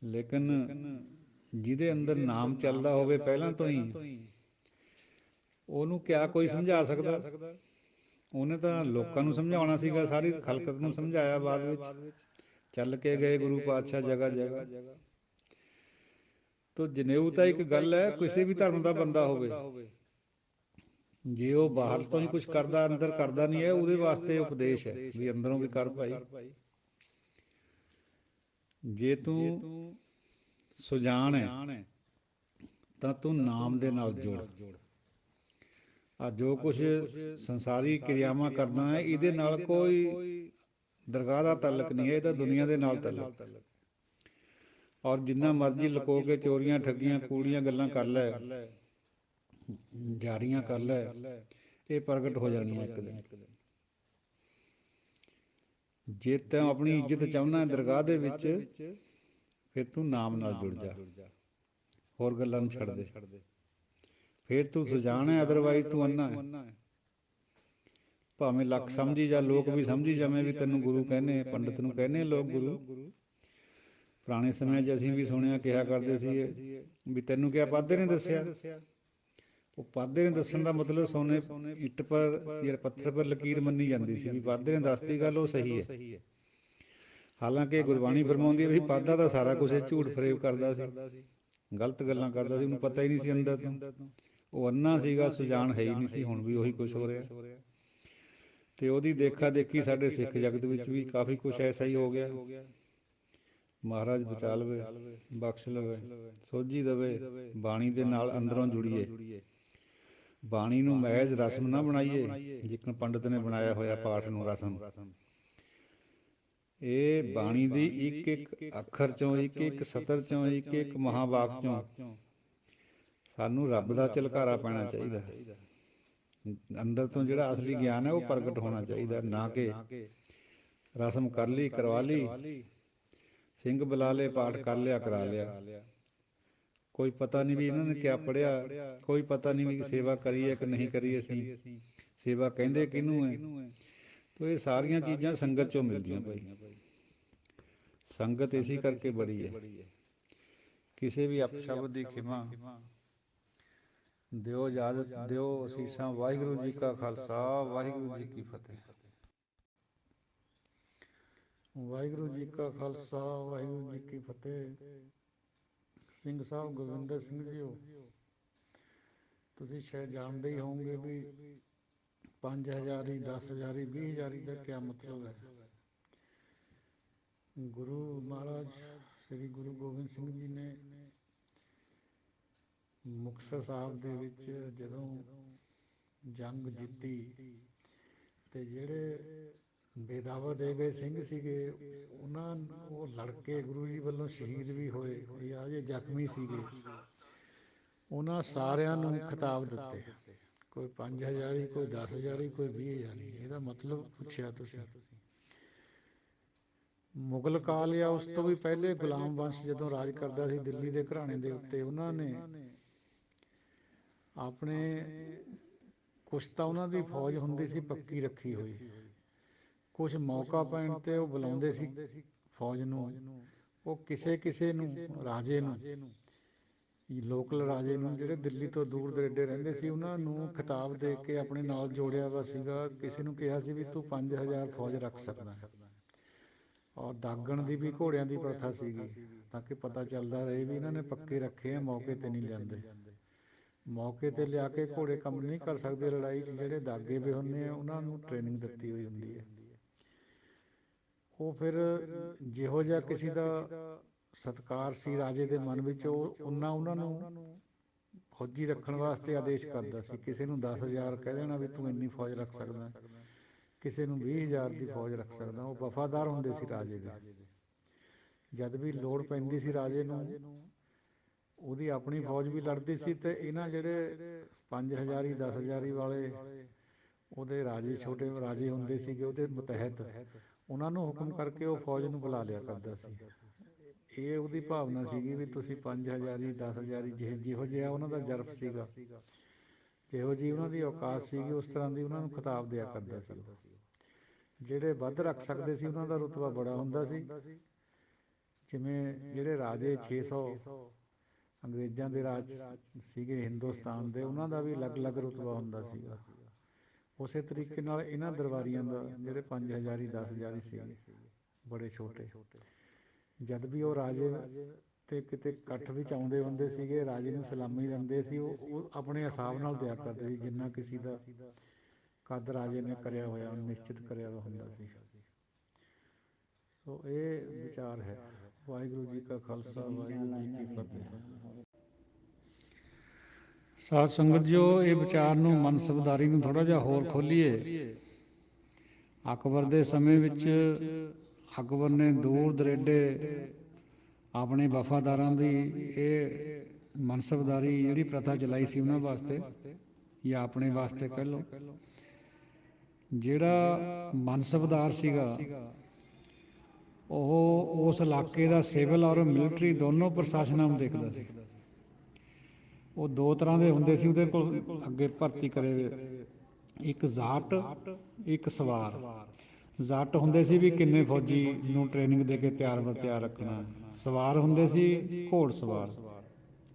ਲੇਕਿਨ ਜਿਹਦੇ ਅੰਦਰ ਨਾਮ ਚੱਲਦਾ ਹੋਵੇ ਪਹਿਲਾਂ ਤੋਂ ਹੀ, ਉਹਨੂੰ ਕਿਆ ਕੋਈ ਸਮਝਾ ਸਕਦਾ। ਉਹਨੇ ਤਾਂ ਲੋਕਾਂ ਨੂੰ ਸਮਝਾਉਣਾ ਸੀਗਾ, ਸਾਰੀ ਖਲਕਤ ਨੂੰ ਸਮਝਾਇਆ। ਬਾਅਦ ਵਿੱਚ ਚੱਲ ਕੇ ਗਏ ਗੁਰੂ ਪਾਤਸ਼ਾਹ ਜਗ੍ਹਾ ਜਗ੍ਹਾ। ਤੋ ਜਨੇਊ ਤਾਂ ਇੱਕ ਗੱਲ ਹੈ, ਕਿਸੇ ਵੀ ਧਰਮ ਦਾ ਬੰਦਾ ਹੋਵੇ, ਜੇ ਉਹ ਬਾਹਰ ਤੋਂ ਹੀ ਕੁਛ ਕਰਦਾ ਅੰਦਰ ਕਰਦਾ ਨਹੀਂ ਹੈ, ਉਹਦੇ ਵਾਸਤੇ ਉਪਦੇਸ਼ ਹੈ ਵੀ ਅੰਦਰੋਂ ਵੀ ਕਰ ਭਾਈ। ਜੇ ਤੂੰ ਸੁਜਾਨ ਹੈ ਤਾਂ ਤੂੰ ਨਾਮ ਦੇ ਨਾਲ ਜੁੜ। ਆ ਜੋ ਕੁਛ ਸੰਸਾਰੀ ਕਿਰਿਆਵਾਂ ਕਰਦਾ ਹੈ ਇਹਦੇ ਨਾਲ ਕੋਈ ਦਰਗਾਹ ਦਾ ਤਾਲੁਕ ਨਹੀਂ ਹੈ, ਇਹਦਾ ਦੁਨੀਆ ਦੇ ਨਾਲ ਤਾਲੁਕ। ਔਰ ਜਿੰਨਾ ਮਰਜ਼ੀ ਲੁਕੋ ਕੇ ਚੋਰੀਆਂ ਠੱਗੀਆਂ ਕੂੜੀਆਂ ਗੱਲਾਂ ਕਰ ਲੈ, ਜਾਰੀਆਂ ਕਰ ਲੈ, ਇਹ ਪ੍ਰਗਟ ਹੋ ਜਾਣੀਆਂ ਇੱਕ ਦਿਨ। ਜੇ ਤੂੰ ਆਪਣੀ ਇੱਜ਼ਤ ਚਾਹੁੰਦਾ ਦਰਗਾਹ ਦੇ ਵਿੱਚ, ਫਿਰ ਤੂੰ ਨਾਮ ਨਾਲ ਜੁੜ ਜਾ, ਹੋਰ ਗੱਲਾਂ ਨੂੰ ਛੱਡ ਦੇ। ਫਿਰ ਤੂੰ ਸੁਜਾਨ ਹੈ, ਅਦਰਵਾਈਜ਼ ਤੂੰ ਅੰਨਾ ਹੈ। ਭਾਵੇਂ ਲੱਖ ਸਮਝੀ ਜਾ, ਲੋਕ ਵੀ ਸਮਝੀ ਜਾਵੇਂ ਵੀ ਤੈਨੂੰ ਗੁਰੂ ਕਹਿੰਦੇ, ਪੰਡਿਤ ਨੂੰ ਕਹਿੰਦੇ ਲੋਕ ਗੁਰੂ। ਪੁਰਾਣੇ ਸਮਿਆਂ 'ਚ ਅਸੀਂ ਵੀ ਸੁਣਿਆ, ਕਿਹਾ ਕਰਦੇ ਸੀ ਵੀ ਤੈਨੂੰ ਕਿਆ ਪਾਧੇ ਨੇ ਦੱਸਿਆ। ਉਹ ਪਾਧੇ ਨੇ ਦੱਸਣ ਦਾ ਮਤਲਬ ਸੋਨੇ ਇੱਟ ਪਰ ਜਾਂ ਪੱਥਰ ਪਰ ਲਕੀਰ ਮੰਨੀ ਜਾਂਦੀ ਸੀ ਵੀ ਪਾਧੇ ਨੇ ਦੱਸਤੀ ਗੱਲ, ਉਹ ਸਹੀ ਹੈ। ਹਾਲਾਂਕਿ ਗੁਰਬਾਣੀ ਫਰਮਾਉਂਦੀ ਹੈ ਵੀ ਪਾਧਾ ਤਾਂ ਸਾਰਾ ਕੁਛ ਝੂਠ ਫਰੇਬ ਕਰਦਾ ਸੀ, ਗਲਤ ਗੱਲਾਂ ਕਰਦਾ ਸੀ, ਉਹਨੂੰ ਪਤਾ ਹੀ ਨਹੀਂ ਸੀ ਅੰਦਰ ਤੋਂ। ਉਹ ਅੰਨਾ ਸੀਗਾ, ਸੁਜਾਨ ਹੈ ਹੀ ਨਹੀਂ ਸੀ। ਹੁਣ ਵੀ ਉਹੀ ਕੁਛ ਹੋ ਰਿਹਾ, ਤੇ ਉਹਦੀ ਦੇਖਾ ਦੇਖੀ ਸਾਡੇ ਸਿੱਖ ਜਗਤ ਵਿੱਚ ਵੀ ਕਾਫੀ ਕੁਛ ਐਸਾ ਹੀ ਹੋ ਗਿਆ। ਮਹਾਰਾਜ ਬਚਾ ਲਵੇ, ਬਖਸ਼ ਲਵੇ, ਸੋਝੀ ਦੇਵੇ। ਬਾਣੀ ਦੇ ਨਾਲ ਅੰਦਰੋਂ ਜੁੜੀਏ, ਬਾਣੀ ਨੂੰ ਮਹਿਜ਼ ਰਸਮ ਨਾ ਬਣਾਈਏ ਜਿਕਣ ਪੰਡਤ ਨੇ ਬਣਾਇਆ ਹੋਇਆ ਪਾਠ ਨੂੰ ਰਸਮ। ਇਹ ਬਾਣੀ ਦੀ ਇੱਕ ਇੱਕ ਅੱਖਰ ਚੋਂ, ਇੱਕ ਇੱਕ ਸਤਰ ਚੋਂ, ਇੱਕ ਇੱਕ ਮਹਾਵਾਕ ਚੋਂ ਸਾਨੂੰ ਰੱਬ ਦਾ ਝਲਕਾਰਾ ਪੈਣਾ ਚਾਹੀਦਾ। ਅੰਦਰ ਤੋਂ ਜਿਹੜਾ ਅਸਲੀ ਗਿਆਨ ਹੈ ਉਹ ਪ੍ਰਗਟ ਹੋਣਾ ਚਾਹੀਦਾ, ਨਾ ਕਿ ਰਸਮ ਕਰ ਲਈ, ਕਰਵਾ ਲਈ, ਸਿੰਘ ਬੁਲਾ ਲਏ, ਪਾਠ ਕਰ ਲਿਆ, ਕਰਾ ਲਿਆ। ਕੋਈ ਪਤਾ ਨਹੀਂ ਵੀ ਇਹਨਾਂ ਨੇ ਕਿਆ ਪੜ੍ਹਿਆ, ਕੋਈ ਪਤਾ ਨਹੀਂ ਵੀ ਸੇਵਾ ਕਰੀ ਹੈ ਕਿ ਨਹੀਂ ਕਰੀ। ਅਸੀਂ ਸੇਵਾ ਕਹਿੰਦੇ ਕਿਹਨੂੰ ਹੈ? ਤੋ ਇਹ ਸਾਰੀਆਂ ਚੀਜ਼ਾਂ ਸੰਗਤ ਚੋਂ ਮਿਲਦੀਆਂ ਭਾਈ। ਸੰਗਤ ਇਸੀ ਕਰਕੇ ਬੜੀ ਹੈ। ਕਿਸੇ ਵੀ ਅਪਸ਼ਬਦ ਦੀ ਖਿਮਾ ਦਿਓ ਇਜਾਜ਼ਤ, ਦਿਓ ਅਸੀਸਾਂ। ਵਾਹਿਗੁਰੂ ਜੀ ਕਾ ਖਾਲਸਾ, ਵਾਹਿਗੁਰੂ ਜੀ ਕੀ ਫਤਿਹ। ਵਾਹਿਗੁਰੂ ਜੀ ਕਾ ਖਾਲਸਾ, ਵਾਹਿਗੁਰੂ ਜੀ ਕੀ ਫਤਿਹ। ਸਿੰਘ ਸਾਹਿਬ ਗੋਬਿੰਦਰ ਸਿੰਘ ਜੀਓ, ਤੁਸੀਂ ਸ਼ਾਇਦ ਜਾਣਦੇ ਹੀ ਹੋਵੋਗੇ ਵੀ 5000 10,000 20,000 ਦਾ ਕਿਆ ਮਤਲਬ ਹੈ। ਗੁਰੂ ਮਹਾਰਾਜ ਸ੍ਰੀ ਗੁਰੂ ਗੋਬਿੰਦ ਸਿੰਘ ਜੀ ਨੇ ਮੁਕਤਸਰ ਸਾਹਿਬ ਦੇ ਵਿੱਚ ਜਦੋਂ ਜੰਗ ਜਿੱਤੀ ਤੇ ਜਿਹੜੇ ਬੇਦਾਵਾ ਦੇ ਗਏ ਸਿੰਘ ਸੀਗੇ, ਉਹ ਲੜਕੇ ਗੁਰੂ ਜੀ ਵੱਲੋਂ ਸ਼ਹੀਦ ਵੀ ਹੋਏ ਜਾਂ ਜੇ ਜ਼ਖਮੀ ਸੀਗੇ, ਉਹਨਾਂ ਸਾਰਿਆਂ ਨੂੰ ਖਿਤਾਬ ਦਿੱਤੇ। ਕੋਈ 5000, ਕੋਈ 10,000, ਕੋਈ 20,000। ਇਹਦਾ ਮਤਲਬ ਪੁੱਛਿਆ ਤੁਸੀਂ। ਮੁਗਲ ਕਾਲ ਜਾਂ ਉਸ ਤੋਂ ਵੀ ਪਹਿਲੇ ਗੁਲਾਮ ਵੰਸ਼ ਜਦੋਂ ਰਾਜ ਕਰਦਾ ਸੀ ਦਿੱਲੀ ਦੇ ਘਰਾਣੇ ਦੇ ਉੱਤੇ, ਉਹਨਾਂ ਨੇ ਆਪਣੇ ਕੁਛ ਤਾਂ ਉਹਨਾਂ ਦੀ ਫੌਜ ਹੁੰਦੀ ਸੀ ਪੱਕੀ ਰੱਖੀ ਹੋਈ, ਕੁਛ ਮੌਕਾ ਪੈਣ 'ਤੇ ਉਹ ਬੁਲਾਉਂਦੇ ਸੀ ਫੌਜ ਨੂੰ। ਉਹ ਕਿਸੇ ਕਿਸੇ ਨੂੰ, ਰਾਜੇ ਨੂੰ, ਲੋਕਲ ਰਾਜੇ ਨੂੰ, ਜਿਹੜੇ ਦਿੱਲੀ ਤੋਂ ਦੂਰ ਦਰੇਡੇ ਰਹਿੰਦੇ ਸੀ, ਉਹਨਾਂ ਨੂੰ ਖਿਤਾਬ ਦੇ ਕੇ ਆਪਣੇ ਨਾਲ ਜੋੜਿਆ ਵਾ ਸੀਗਾ। ਕਿਸੇ ਨੂੰ ਕਿਹਾ ਸੀ ਵੀ ਤੂੰ 5000 ਫੌਜ ਰੱਖ ਸਕਦਾ। ਔਰ ਦਾਗਣ ਦੀ ਵੀ ਘੋੜਿਆਂ ਦੀ ਪ੍ਰਥਾ ਸੀਗੀ, ਤਾਂ ਕਿ ਪਤਾ ਚੱਲਦਾ ਰਹੇ ਵੀ ਇਹਨਾਂ ਨੇ ਪੱਕੇ ਰੱਖੇ ਆ, ਮੌਕੇ 'ਤੇ ਨਹੀਂ ਲਿਆਂਦੇ। ਮੌਕੇ 'ਤੇ ਲਿਆ ਕੇ ਘੋੜੇ ਕੰਮ ਨਹੀਂ ਕਰ ਸਕਦੇ ਲੜਾਈ 'ਚ। ਜਿਹੜੇ ਦਾਗੇ ਵੇ ਹੁੰਦੇ ਆ ਉਹਨਾਂ ਨੂੰ ਟ੍ਰੇਨਿੰਗ ਦਿੱਤੀ ਹੋਈ ਹੁੰਦੀ ਹੈ। ਉਹ ਫਿਰ ਜਿਹੋ ਜਿਹਾ ਕਿਸੇ ਦਾ ਸਤਿਕਾਰ ਸੀ ਰਾਜੇ ਦੇ ਮਨ ਵਿੱਚ, ਉਹ ਉਹਨਾਂ ਨੂੰ ਫੌਜੀ ਰੱਖਣ ਵਾਸਤੇ ਆਦੇਸ਼ ਕਰਦਾ ਸੀ। ਕਿਸੇ ਨੂੰ 10,000 ਕਹਿ ਦੇਣਾ ਵੀ ਤੂੰ ਇੰਨੀ ਫੌਜ ਰੱਖ ਸਕਦਾ, ਕਿਸੇ ਨੂੰ 20,000 ਦੀ ਫੌਜ ਰੱਖ ਸਕਦਾ। ਉਹ ਵਫਾਦਾਰ ਹੁੰਦੇ ਸੀ ਰਾਜੇ ਦੇ। ਜਦ ਵੀ ਲੋੜ ਪੈਂਦੀ ਸੀ ਰਾਜੇ ਨੂੰ, ਉਹਦੀ ਆਪਣੀ ਫੌਜ ਵੀ ਲੜਦੀ ਸੀ। ਅਤੇ ਇਹਨਾਂ ਜਿਹੜੇ 5000 10,000 ਵਾਲੇ ਉਹਦੇ ਰਾਜੇ, ਛੋਟੇ ਰਾਜੇ ਹੁੰਦੇ ਸੀਗੇ, ਉਹਦੇ ਮੁਤਹਿਤ ਉਹਨਾਂ ਨੂੰ ਹੁਕਮ ਕਰਕੇ ਉਹ ਫੌਜ ਨੂੰ ਬੁਲਾ ਲਿਆ ਕਰਦਾ ਸੀ। ਇਹ ਉਹਦੀ ਭਾਵਨਾ ਸੀਗੀ ਵੀ ਤੁਸੀਂ 5000 10,000 ਜਿਹੋ ਜਿਹਾ ਉਹਨਾਂ ਦਾ ਜਰਫ ਸੀਗਾ, ਜਿਹੋ ਜਿਹੀ ਉਹਨਾਂ ਦੀ ਔਕਾਤ ਸੀਗੀ, ਉਸ ਤਰ੍ਹਾਂ ਦੀ ਉਹਨਾਂ ਨੂੰ ਖਿਤਾਬ ਦਿਆ ਕਰਦਾ ਸੀ। ਜਿਹੜੇ ਵੱਧ ਰੱਖ ਸਕਦੇ ਸੀ ਉਹਨਾਂ ਦਾ ਰੁਤਬਾ ਬੜਾ ਹੁੰਦਾ ਸੀ। ਜਿਵੇਂ ਜਿਹੜੇ ਰਾਜੇ 600 ਅੰਗਰੇਜ਼ਾਂ ਦੇ ਰਾਜ ਸੀਗੇ ਹਿੰਦੁਸਤਾਨ ਦੇ, ਉਹਨਾਂ ਦਾ ਵੀ ਅਲੱਗ ਅਲੱਗ ਰੁਤਬਾ ਹੁੰਦਾ ਸੀਗਾ। ਉਸੇ ਤਰੀਕੇ ਨਾਲ ਇਹਨਾਂ ਦਰਬਾਰੀਆਂ ਦਾ, ਜਿਹੜੇ 5000 10,000 ਸੀਗੇ, ਬੜੇ ਛੋਟੇ, ਜਦ ਵੀ ਉਹ ਰਾਜੇ ਤੇ ਕਿਤੇ ਇਕੱਠ ਵਿੱਚ ਆਉਂਦੇ ਹੁੰਦੇ ਸੀਗੇ, ਰਾਜੇ ਨੂੰ ਸਲਾਮੀ ਦਿੰਦੇ ਸੀ, ਉਹ ਆਪਣੇ ਹਿਸਾਬ ਨਾਲ ਦਿਆ ਕਰਦੇ ਸੀ, ਜਿੰਨਾ ਕਿਸੇ ਦਾ ਕੱਦ ਰਾਜੇ ਨੇ ਕਰਿਆ ਹੋਇਆ, ਨਿਸ਼ਚਿਤ ਕਰਿਆ ਹੋਇਆ ਹੁੰਦਾ ਸੀ। ਸੋ ਇਹ ਵਿਚਾਰ ਹੈ। ਵਾਹਿਗੁਰੂ ਜੀ ਕਾ ਖਾਲਸਾ, ਵਾਹਿਗੁਰੂ ਜੀ ਕੀ ਫਤਿਹ। ਸਾਧ ਸੰਗਤ ਜੋ ਇਹ ਵਿਚਾਰ ਨੂੰ, ਮਨਸਬਦਾਰੀ ਨੂੰ ਥੋੜ੍ਹਾ ਜਿਹਾ ਹੋਰ ਖੋਲ੍ਹੀਏ। ਅਕਬਰ ਦੇ ਸਮੇਂ ਵਿੱਚ ਅਕਬਰ ਨੇ ਦੂਰ ਦਰੇਡੇ ਆਪਣੇ ਵਫਾਦਾਰਾਂ ਦੀ ਇਹ ਮਨਸਬਦਾਰੀ ਜਿਹੜੀ ਪ੍ਰਥਾ ਚਲਾਈ ਸੀ ਉਹਨਾਂ ਵਾਸਤੇ, ਜਾਂ ਆਪਣੇ ਵਾਸਤੇ ਕਹਿ ਲਓ। ਜਿਹੜਾ ਮਨਸਬਦਾਰ ਸੀਗਾ ਉਹ ਉਸ ਇਲਾਕੇ ਦਾ ਸਿਵਲ ਔਰ ਮਿਲਟਰੀ ਦੋਨੋਂ ਪ੍ਰਸ਼ਾਸਨਾਂ ਨੂੰ ਦੇਖਦਾ ਸੀ। ਉਹ ਦੋ ਤਰ੍ਹਾਂ ਦੇ ਹੁੰਦੇ ਸੀ ਉਹਦੇ ਕੋਲ ਅੱਗੇ ਭਰਤੀ ਕਰੇ ਹੋਏ, ਇੱਕ ਜਾਟ, ਇੱਕ ਸਵਾਰ। ਜਾਟ ਹੁੰਦੇ ਸੀ ਵੀ ਕਿੰਨੇ ਫੌਜੀ ਨੂੰ ਟ੍ਰੇਨਿੰਗ ਦੇ ਕੇ ਤਿਆਰ ਰੱਖਣਾ। ਸਵਾਰ ਹੁੰਦੇ ਸੀ ਘੋੜ ਸਵਾਰ,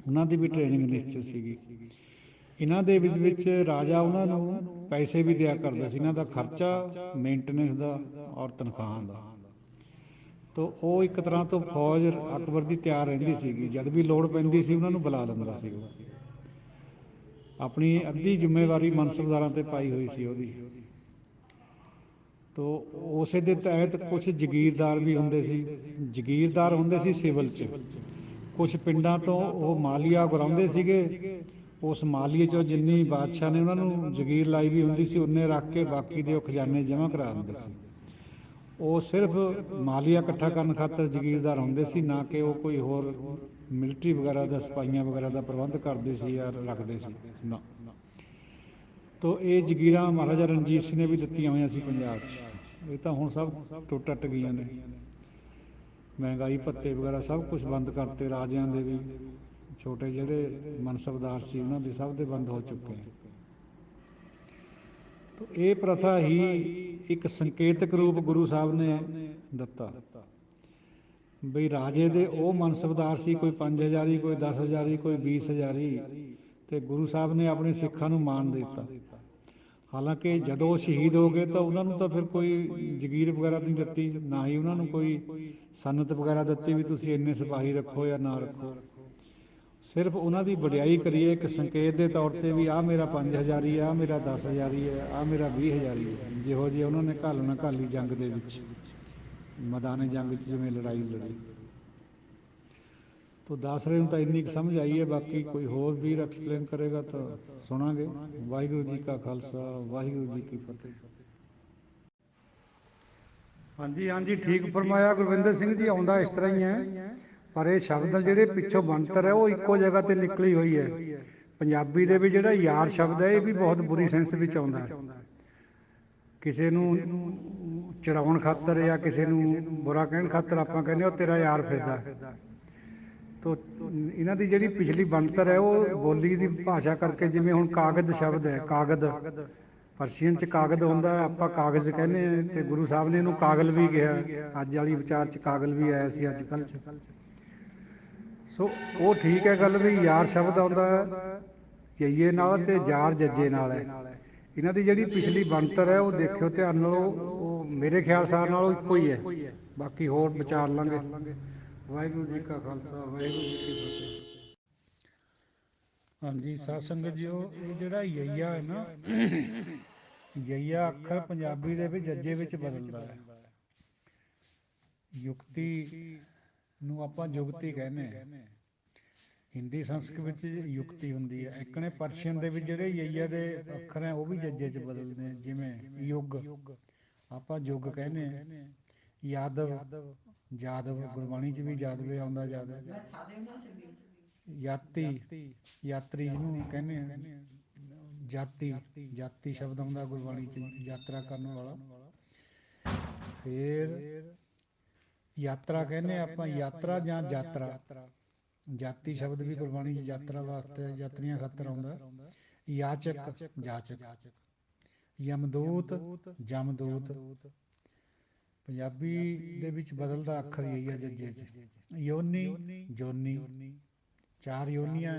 ਉਹਨਾਂ ਦੀ ਵੀ ਟ੍ਰੇਨਿੰਗ ਨਿਸ਼ਚਿਤ ਸੀਗੀ। ਇਹਨਾਂ ਦੇ ਵਿੱਚ ਰਾਜਾ ਉਹਨਾਂ ਨੂੰ ਪੈਸੇ ਵੀ ਦਿਆ ਕਰਦਾ ਸੀ, ਇਹਨਾਂ ਦਾ ਖਰਚਾ, ਮੇਨਟੇਨੈਂਸ ਦਾ ਔਰ ਤਨਖਾਹਾਂ ਦਾ। ਤੋ ਉਹ ਇੱਕ ਤਰ੍ਹਾਂ ਤੋਂ ਫੌਜ ਅਕਬਰ ਦੀ ਤਿਆਰ ਰਹਿੰਦੀ ਸੀਗੀ। ਜਦ ਵੀ ਲੋੜ ਪੈਂਦੀ ਸੀ ਉਹਨਾਂ ਨੂੰ ਬੁਲਾ ਲੈਂਦਾ ਸੀ। ਉਹ ਆਪਣੀ ਅੱਧੀ ਜ਼ਿੰਮੇਵਾਰੀ ਮਨਸਬਦਾਰਾਂ 'ਤੇ ਪਾਈ ਹੋਈ ਸੀ ਉਹਦੀ। ਤੋ ਉਸੇ ਦੇ ਤਹਿਤ ਕੁਛ ਜਗੀਰਦਾਰ ਵੀ ਹੁੰਦੇ ਸੀ। ਜਗੀਰਦਾਰ ਹੁੰਦੇ ਸੀ ਸਿਵਲ 'ਚ। ਕੁਛ ਪਿੰਡਾਂ ਤੋਂ ਉਹ ਮਾਲੀਆ ਉਗਰਾਉਂਦੇ ਸੀਗੇ। ਉਸ ਮਾਲੀਏ 'ਚੋਂ ਜਿੰਨੀ ਬਾਦਸ਼ਾਹ ਨੇ ਉਹਨਾਂ ਨੂੰ ਜਗੀਰ ਲਾਈ ਵੀ ਹੁੰਦੀ ਸੀ, ਉਨੇ ਰੱਖ ਕੇ ਬਾਕੀ ਦੇ ਉਹ ਖਜ਼ਾਨੇ ਜਮ੍ਹਾਂ ਕਰਾ ਦਿੰਦੇ ਸੀ। ਉਹ ਸਿਰਫ ਮਾਲੀਆ ਇਕੱਠਾ ਕਰਨ ਖਾਤਰ ਜਗੀਰਦਾਰ ਹੁੰਦੇ ਸੀ, ਨਾ ਕਿ ਉਹ ਕੋਈ ਹੋਰ ਮਿਲਟਰੀ ਵਗੈਰਾ ਦਾ, ਸਿਪਾਹੀਆਂ ਵਗੈਰਾ ਦਾ ਪ੍ਰਬੰਧ ਕਰਦੇ ਸੀ ਜਾਂ ਰੱਖਦੇ ਸੀ, ਨਾ। ਤੋ ਇਹ ਜਗੀਰਾਂ ਮਹਾਰਾਜਾ ਰਣਜੀਤ ਸਿੰਘ ਨੇ ਵੀ ਦਿੱਤੀਆਂ ਹੋਈਆਂ ਸੀ ਪੰਜਾਬ 'ਚ। ਇਹ ਤਾਂ ਹੁਣ ਸਭ ਟੁੱਟ ਗਈਆਂ ਨੇ। ਮਹਿੰਗਾਈ ਭੱਤੇ ਵਗੈਰਾ ਸਭ ਕੁਛ ਬੰਦ ਕਰਤੇ। ਰਾਜਿਆਂ ਦੇ ਵੀ, ਛੋਟੇ ਜਿਹੜੇ ਮਨਸਬਦਾਰ ਸੀ ਉਹਨਾਂ ਦੇ, ਸਭ ਦੇ ਬੰਦ ਹੋ ਚੁੱਕੇ ਨੇ। ਤੋ ਇਹ ਪ੍ਰਥਾ ਹੀ ਇੱਕ ਸੰਕੇਤਕ ਰੂਪ ਗੁਰੂ ਸਾਹਿਬ ਨੇ ਦਿੱਤਾ ਬਈ ਰਾਜੇ ਦੇ ਉਹ ਮਨਸਬਦਾਰ ਸੀ, ਕੋਈ 5000, ਕੋਈ 10,000, ਕੋਈ 20,000, ਤੇ ਗੁਰੂ ਸਾਹਿਬ ਨੇ ਆਪਣੇ ਸਿੱਖਾਂ ਨੂੰ ਮਾਣ ਦੇ ਦਿੱਤਾ। ਹਾਲਾਂਕਿ ਜਦੋਂ ਉਹ ਸ਼ਹੀਦ ਹੋ ਗਏ ਤਾਂ ਉਹਨਾਂ ਨੂੰ ਤਾਂ ਫਿਰ ਕੋਈ ਜਗੀਰ ਵਗੈਰਾ ਨਹੀਂ ਦਿੱਤੀ, ਨਾ ਹੀ ਉਹਨਾਂ ਨੂੰ ਕੋਈ ਸਨਤ ਵਗੈਰਾ ਦਿੱਤੀ ਵੀ ਤੁਸੀਂ ਇੰਨੇ ਸਿਪਾਹੀ ਰੱਖੋ ਜਾਂ ਨਾ ਰੱਖੋ। ਸਿਰਫ ਉਹਨਾਂ ਦੀ ਵਡਿਆਈ ਕਰੀਏ ਇੱਕ ਸੰਕੇਤ ਦੇ ਤੌਰ 'ਤੇ ਵੀ ਆਹ ਮੇਰਾ 5000 ਆਹ ਮੇਰਾ 10,000 ਹੈ, ਆਹ ਮੇਰਾ 20,000 ਹੈ। ਜਿਹੋ ਜਿਹੀ ਉਹਨਾਂ ਨੇ ਘਾਲਣਾ ਘਾਲੀ ਜੰਗ ਦੇ ਵਿੱਚ, ਮੈਦਾਨੇ ਜੰਗ 'ਚ ਜਿਵੇਂ ਲੜਾਈ ਲੜੀ। ਤੋ ਦਾਸਰੇ ਨੂੰ ਤਾਂ ਇੰਨੀ ਕੁ ਸਮਝ ਆਈ ਹੈ, ਬਾਕੀ ਕੋਈ ਹੋਰ ਵੀਰ ਐਕਸਪਲੇਨ ਕਰੇਗਾ ਤਾਂ ਸੁਣਾਂਗੇ। ਵਾਹਿਗੁਰੂ ਜੀ ਕਾ ਖਾਲਸਾ, ਵਾਹਿਗੁਰੂ ਜੀ ਕੀ ਫਤਿਹ। ਹਾਂਜੀ ਹਾਂਜੀ, ਠੀਕ ਫਰਮਾਇਆ ਗੁਰਵਿੰਦਰ ਸਿੰਘ ਜੀ। ਆਉਂਦਾ ਇਸ ਤਰ੍ਹਾਂ ਹੀ ਹੈ, ਪਰ ਇਹ ਸ਼ਬਦ ਜਿਹੜੇ ਪਿੱਛੋਂ ਬਣਤਰ ਹੈ ਉਹ ਇੱਕੋ ਜਗ੍ਹਾ 'ਤੇ ਨਿਕਲੀ ਹੋਈ ਹੈ। ਪੰਜਾਬੀ ਦੇ ਵੀ ਜਿਹੜਾ ਯਾਰ ਸ਼ਬਦ ਹੈ ਇਹ ਵੀ ਬਹੁਤ ਬੁਰੀ ਸੈਂਸ ਵਿੱਚ ਆਉਂਦਾ ਹੈ। ਕਿਸੇ ਨੂੰ ਚੜਾਉਣ ਖਾਤਰ ਜਾਂ ਕਿਸੇ ਨੂੰ ਬੁਰਾ ਕਹਿਣ ਖਾਤਰ ਆਪਾਂ ਕਹਿੰਦੇ ਉਹ ਤੇਰਾ ਯਾਰ ਫਿਰਦਾ। ਤੋ ਇਹਨਾਂ ਦੀ ਜਿਹੜੀ ਪਿਛਲੀ ਬਣਤਰ ਹੈ ਉਹ ਬੋਲੀ ਦੀ ਭਾਸ਼ਾ ਕਰਕੇ, ਜਿਵੇਂ ਹੁਣ ਕਾਗਜ਼ ਸ਼ਬਦ ਹੈ, ਕਾਗਜ਼ ਪਰਸ਼ੀਅਨ 'ਚ ਕਾਗਜ਼ ਹੁੰਦਾ, ਆਪਾਂ ਕਾਗਜ਼ ਕਹਿੰਦੇ ਹਾਂ, ਅਤੇ ਗੁਰੂ ਸਾਹਿਬ ਨੇ ਇਹਨੂੰ ਕਾਗਲ ਵੀ ਕਿਹਾ। ਅੱਜ ਵਾਲੀ ਵਿਚਾਰ 'ਚ ਕਾਗਲ ਵੀ ਆਇਆ ਸੀ ਅੱਜ ਕੱਲ੍ਹ 'ਚ। ਸੋ ਉਹ ਠੀਕ ਹੈ ਗੱਲ ਵੀ ਯਾਰ ਸ਼ਬਦ ਆਉਂਦਾ ਯਈਏ ਨਾਲ ਅਤੇ ਜਾਰ ਜੱਜੇ ਨਾਲ ਹੈ। ਇਹਨਾਂ ਦੀ ਜਿਹੜੀ ਪਿਛਲੀ ਬਣਤਰ ਹੈ ਉਹ ਦੇਖਿਓ ਧਿਆਨ ਨਾਲ, ਉਹ ਮੇਰੇ ਖਿਆਲ ਸਾਰ ਨਾਲ ਇੱਕੋ ਹੀ ਹੈ। ਬਾਕੀ ਹੋਰ ਵਿਚਾਰ ਲਾਂਗੇ। ਵਾਹਿਗੁਰੂ ਜੀ ਕਾ ਖਾਲਸਾ, ਵਾਹਿਗੁਰੂ ਜੀ ਕੀ ਫਤਿਹ। ਹਾਂਜੀ ਸਾਧ ਸੰਗਤ ਜੀਓ, ਇਹ ਜਿਹੜਾ ਯਈਆ ਹੈ ਨਾ, ਯਈਆ ਅੱਖਰ ਪੰਜਾਬੀ ਦੇ ਵਿੱਚ ਜੱਜੇ ਵਿੱਚ ਬਦਲਦਾ ਹੈ। ਯੁਕਤੀ ਨੂੰ ਆਪਾਂ ਜੁਗਤੀ ਕਹਿੰਦੇ ਹਾਂ, ਹਿੰਦੀ ਸੰਸਕ੍ਰਿਤ ਵਿੱਚ ਯੁਕਤੀ ਹੁੰਦੀ ਹੈ। ਇੱਕ ਨੇ ਪਰਸ਼ੀਅਨ ਦੇ ਵਿੱਚ ਜਿਹੜੇ ਯਈਆ ਦੇ ਅੱਖਰ ਹੈ ਉਹ ਵੀ ਜੱਜੇ 'ਚ ਬਦਲਦੇ, ਜਿਵੇਂ ਯੁੱਗ ਆਪਾਂ ਯੁੱਗ ਕਹਿੰਦੇ ਹਾਂ। ਯਾਦਵ, ਜਾਦਵ ਗੁਰਬਾਣੀ 'ਚ ਵੀ ਜਾਦਵੇ ਆਉਂਦਾ, ਜਾਦਵ। ਯਾਤੀ, ਯਾਤਰੀ ਜਿਹਨੂੰ ਕਹਿੰਦੇ ਆ, ਜਾਤੀ, ਜਾਤੀ ਸ਼ਬਦ ਆਉਂਦਾ ਗੁਰਬਾਣੀ 'ਚ, ਯਾਤਰਾ ਕਰਨ ਵਾਲਾ। ਫਿਰ ਯਾਤਰਾ ਕਹਿੰਦੇ ਆਪਾਂ, ਯਾਤਰਾ ਜਾਂ ਜਾਤਰਾ। ਜਾਤੀ ਸ਼ਬਦ ਵੀ ਗੁਰਬਾਣੀ 'ਚ ਯਾਤਰਾ ਵਾਸਤੇ, ਯਾਤਰੀਆਂ ਖਾਤਰ ਆਉਂਦਾ। ਯਾਚਕ, ਜਾਚਕ। ਯਮਦੂਤ, ਜਮਦੂਤ। ਪੰਜਾਬੀ ਦੇ ਵਿੱਚ ਬਦਲਦਾ ਅੱਖਰ ਯਹੀ ਹੈ ਜੱਜੇ 'ਚ। ਯੋਨੀ, ਜੋਨੀ। 4 ਯੋਨੀਆਂ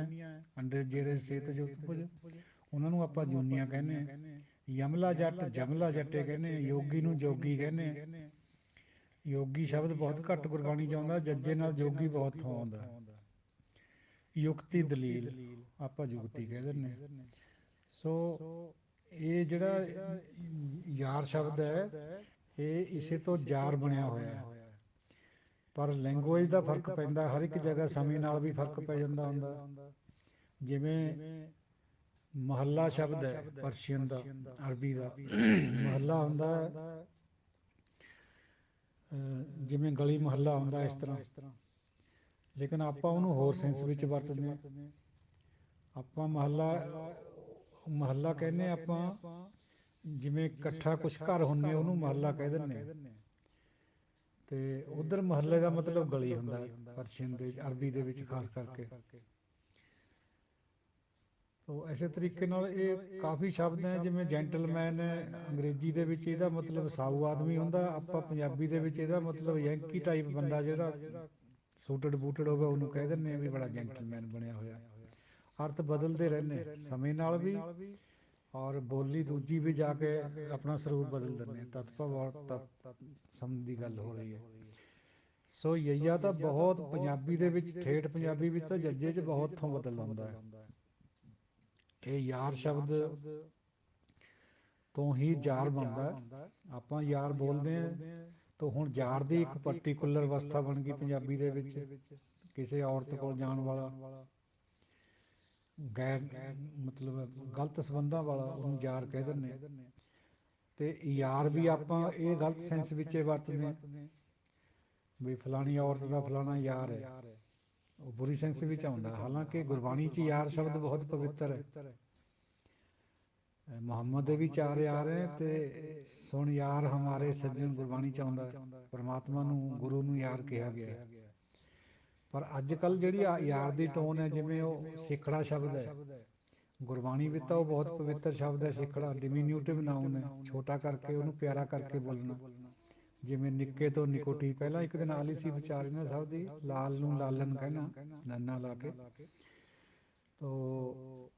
ਅੰਡੇ ਜਿਹੜੇ ਸਿਹਤ ਜੋ ਉਹਨਾਂ ਨੂੰ ਆਪਾਂ ਜੂਨੀਆਂ ਕਹਿੰਦੇ ਹਾਂ। ਯਮਲਾ ਜੱਟ, ਜਮਲਾ ਜੱਟੇ ਕਹਿੰਦੇ ਹਾਂ। ਯੋਗੀ ਨੂੰ ਜੋਗੀ ਕਹਿੰਦੇ ਹਾਂ। ਯੋਗੀ ਸ਼ਬਦ ਬਹੁਤ ਘੱਟ ਗੁਰਬਾਣੀ 'ਚ ਆਉਂਦਾ, ਜੱਜੇ ਨਾਲ ਜੋਗੀ ਬਹੁਤ ਆਉਂਦਾ। ਯੁਕਤੀ, ਦਲੀਲ ਆਪਾਂ ਯੁਕਤੀ ਕਹਿ ਦਿੰਦੇ ਹਾਂ। ਸੋ ਇਹ ਜਿਹੜਾ ਯਾਰ ਸ਼ਬਦ ਹੈ ਇਹ ਇਸੇ ਤੋਂ ਜਾਰ ਬਣਿਆ ਹੋਇਆ ਹੈ, ਪਰ ਲੈਂਗੁਏਜ ਦਾ ਫਰਕ ਪੈਂਦਾ ਹਰ ਇੱਕ ਜਗ੍ਹਾ, ਸਮੇਂ ਨਾਲ ਵੀ ਫਰਕ ਪੈ ਜਾਂਦਾ ਹੁੰਦਾ। ਜਿਵੇਂ ਮਹੱਲਾ ਸ਼ਬਦ ਹੈ ਪਰਸ਼ੀਅਨ ਦਾ, ਅਰਬੀ ਦਾ ਮਹੱਲਾ ਹੁੰਦਾ ਜਿਵੇਂ ਗਲੀ ਮੁਹੱਲਾ ਹੁੰਦਾ, ਇਸ ਤਰ੍ਹਾਂ। ਲੇਕਿਨ ਆਪਾਂ ਉਹਨੂੰ ਹੋਰ ਸੈਂਸ ਵਿੱਚ ਵਰਤਦੇ ਹਾਂ। ਆਪਾਂ ਮਹੱਲਾ ਕਹਿੰਦੇ ਆਪਾਂ, ਜਿਵੇਂ ਇਕੱਠਾ ਕੁਛ ਘਰ ਹੁੰਦੇ ਉਹਨੂੰ ਮਹੱਲਾ ਕਹਿ ਦਿੰਦੇ ਹਾਂ। ਅਤੇ ਉੱਧਰ ਮਹੱਲੇ ਦਾ ਮਤਲਬ ਗਲੀ ਹੁੰਦਾ ਪਰਸ਼ੀਅਨ ਦੇ, ਅਰਬੀ ਦੇ ਵਿੱਚ ਖਾਸ ਕਰਕੇ। ਤੋ ਇਸੇ ਤਰੀਕੇ ਨਾਲ ਇਹ ਕਾਫੀ ਸ਼ਬਦ ਹੈ, ਜਿਵੇਂ ਜੈਂਟਲਮੈਨ ਹੈ ਅੰਗਰੇਜ਼ੀ ਦੇ ਵਿੱਚ ਇਹਦਾ ਮਤਲਬ ਸਾਊ ਆਦਮੀ ਹੁੰਦਾ। ਆਪਾਂ ਪੰਜਾਬੀ ਦੇ ਵਿੱਚ ਇਹਦਾ ਮਤਲਬ ਯੈਂਕੀ ਟਾਈਪ ਬੰਦਾ ਜਿਹੜਾ ਸੂਟਡ ਬੂਟਡ ਹੋਵੇ ਉਹਨੂੰ ਕਹਿ ਦਿੰਦੇ ਹਾਂ ਵੀ ਬੜਾ ਜੈਂਟਲਮੈਨ ਬਣਿਆ ਹੋਇਆ। ਅਰਥ ਬਦਲਦੇ ਰਹਿੰਦੇ ਸਮੇਂ ਨਾਲ ਵੀ, ਔਰ ਬੋਲੀ ਦੂਜੀ ਵੀ ਜਾ ਕੇ ਆਪਣਾ ਸਰੂਪ ਬਦਲ ਦਿੰਦੇ, ਤਤਭਵ ਔਰ ਤਤ ਸਮਝ ਦੀ ਗੱਲ ਹੋ ਰਹੀ ਹੈ। ਸੋ ਯਈਆ ਤਾਂ ਬਹੁਤ ਪੰਜਾਬੀ ਦੇ ਵਿੱਚ, ਠੇਠ ਪੰਜਾਬੀ ਵਿੱਚ ਤਾਂ ਜੱਜੇ 'ਚ ਬਹੁਤ ਥੋਂ ਬਦਲ ਆਉਂਦਾ ਹੈ। ਇਹ ਯਾਰ ਸ਼ਬਦ ਤੋਂ ਹੀ ਜਾਰ ਬਣਦਾ। ਆਪਾਂ ਯਾਰ ਬੋਲਦੇ ਹਾਂ ਤਾਂ ਹੁਣ ਯਾਰ ਦੀ ਇੱਕ ਪਰਟੀਕੂਲਰ ਅਵਸਥਾ ਬਣ ਗਈ ਪੰਜਾਬੀ ਦੇ ਵਿੱਚ। ਕਿਸੇ ਔਰਤ ਕੋਲ ਜਾਣ ਵਾਲਾ, ਗੈਰ ਮਤਲਬ ਗਲਤ ਸੰਬੰਧਾਂ ਵਾਲਾ, ਉਹਨੂੰ ਯਾਰ ਕਹਿ ਦਿੰਦੇ। ਅਤੇ ਯਾਰ ਵੀ ਆਪਾਂ ਇਹ ਗਲਤ ਸੈਂਸ ਵਿੱਚ ਵਰਤਦੇ ਵੀ ਫਲਾਣੀ ਔਰਤ ਦਾ ਫਲਾਣਾ ਯਾਰ ਹੈ, ਉਹ ਬੁਰੀ ਸੈਂਸ ਵਿੱਚ ਆਉਂਦਾ। ਹਾਲਾਂਕਿ ਗੁਰਬਾਣੀ 'ਚ ਯਾਰ ਸ਼ਬਦ ਬਹੁਤ ਪਵਿੱਤਰ ਹੈ। ਮੁਹੰਮਦ ਦੇ ਵੀ 4 ਯਾਰ ਹੈ, ਅਤੇ ਸੁਣ ਯਾਰ ਹਮਾਰੇ ਸੱਜਣ ਗੁਰਬਾਣੀ 'ਚ ਆਉਂਦਾ। ਪਰਮਾਤਮਾ ਨੂੰ, ਗੁਰੂ ਨੂੰ ਯਾਰ ਕਿਹਾ ਗਿਆ। ਪਰ ਅੱਜ ਕੱਲ੍ਹ ਜਿਹੜੀ ਯਾਰ ਦੀ ਟੋਨ ਹੈ, ਜਿਵੇਂ ਉਹ ਸਿੱਖੜਾ ਸ਼ਬਦ ਹੈ ਗੁਰਬਾਣੀ ਵਿੱਚ, ਤਾਂ ਉਹ ਬਹੁਤ ਪਵਿੱਤਰ ਸ਼ਬਦ ਹੈ। ਸਿੱਖੜਾ ਡਿਮੀਨਿਊਟਿਵ ਨਾਊਨ ਹੈ, ਛੋਟਾ ਕਰਕੇ ਉਹਨੂੰ ਪਿਆਰਾ ਕਰਕੇ ਬੋਲਣਾ। ਜਿਵੇਂ ਨਿੱਕੇ ਤੋਂ ਨਿਕੋਟੀ, ਪਹਿਲਾਂ ਇੱਕ ਦਿਨ ਆਲੀ ਸੀ ਵਿਚਾਰੀ ਨਾ ਸਭ ਦੀ, ਲਾਲ ਨੂੰ ਲਾਲਨ ਕਹਿਣਾ ਨੰਨਾ ਲਾ ਕੇ। ਤੋ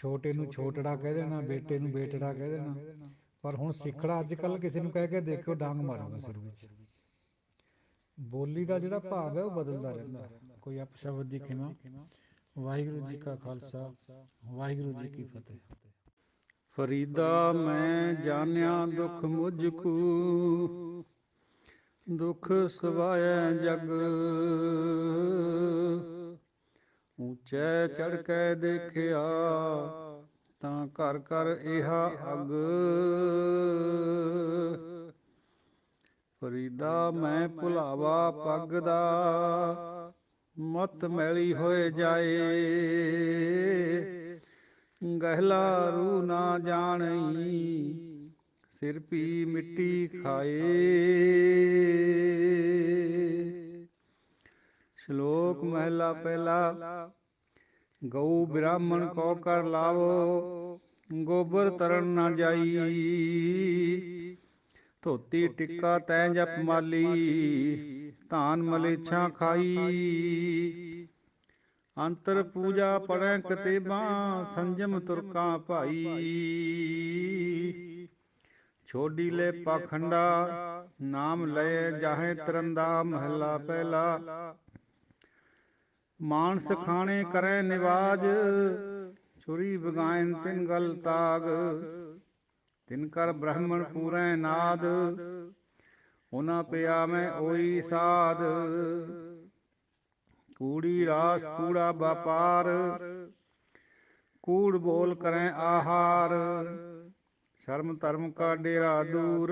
ਛੋਟੇ ਨੂੰ ਛੋਟੜਾ ਕਹਿ ਦੇਣਾ, ਬੇਟੇ ਨੂੰ ਬੇਟੜਾ ਕਹਿ ਦੇਣਾ। ਪਰ ਹੁਣ ਸਿੱਖੜਾ ਅੱਜ ਕੱਲ੍ਹ ਕਿਸੇ ਨੂੰ ਕਹਿ ਕੇ ਦੇਖਿਓ, ਡੰਗ ਮਾਰੂਗਾ ਸਿਰ ਵਿੱਚ। ਬੋਲੀ ਦਾ ਜਿਹੜਾ ਭਾਵ ਹੈ ਉਹ ਬਦਲਦਾ ਰਹਿੰਦਾ। ਕੋਈ ਅਪਸ਼ਬਦ ਦੀ ਖਿਮਾ। ਵਾਹਿਗੁਰੂ ਜੀ ਕਾ ਖਾਲਸਾ, ਵਾਹਿਗੁਰੂ ਜੀ ਕੀ ਫਤਿਹ। ਫਰੀਦਾ ਮੈਂ ਜਾਣਿਆ ਦੁਖ ਮੁਝ ਕੂ, ਦੁਖ ਸਵਾਇ ਜਗ। ਉੱਚੈ ਚੜ੍ਹ ਕੇ ਦੇਖਿਆ, ਤਾਂ ਕਰ ਕਰ ਇਹਾ ਅਗ। ਫਰੀਦਾ ਮੈਂ ਭੁਲਾਵਾ ਪੱਗ ਦਾ, ਮਤ ਮੈਲੀ ਹੋਏ ਜਾਏ। ਗਹਿਲਾ ਰੂ ਨਾ ਜਾਣਈ, ਸਿਰ ਭੀ ਮਿੱਟੀ ਖਾਏ। ਸ਼ਲੋਕ ਮਹਿਲਾ ਪਹਿਲਾ। ਗਊ ਬ੍ਰਾਹਮਣ ਕੋ ਕਰ ਲਾਵੋ, ਗੋਬਰ ਤਰਨ ਨਾ ਜਾਈ। ਧੋਤੀ ਟਿੱਕਾ ਤੈ ਜਪ ਮਾਲੀ, ਧਾਨ ਮਲੇਛਾਂ ਖਾਈ। ਅੰਤਰ ਪੂਜਾ ਪੜੈ ਕਤੇਬਾਂ, ਸੰਜਮ ਤੁਰਕਾਂ ਭਾਈ। ਛੋਡੀ ਲੈ ਪਾਖੰਡਾ, ਨਾਮ ਲਏ ਜਾਹੇ ਤਰੰਦਾ। ਮਹਲਾ ਪਹਿਲਾ। ਮਾਨਸ ਖਾਣੇ ਕਰੈ ਨਿਵਾਜ, ਛੁਰੀ ਬਗਾਇਨ ਤਿਨ ਗਲ ਤਾਗ। ਤਿਨ ਕਰ ਬ੍ਰਾਹਮਣ ਪੂਰੈ ਨਾਦ, ਉਹਨਾਂ ਪਿਆਵੈ ਓਈ ਸਾਧ। ਕੂੜੀ ਰਾਸ ਕੂੜਾ ਵਾਪਾਰ, ਕੂੜ ਬੋਲ ਕਰੈ ਆਹਾਰ। ਸ਼ਰਮ ਧਰਮ ਕਾ ਡੇਰਾ ਦੂਰ,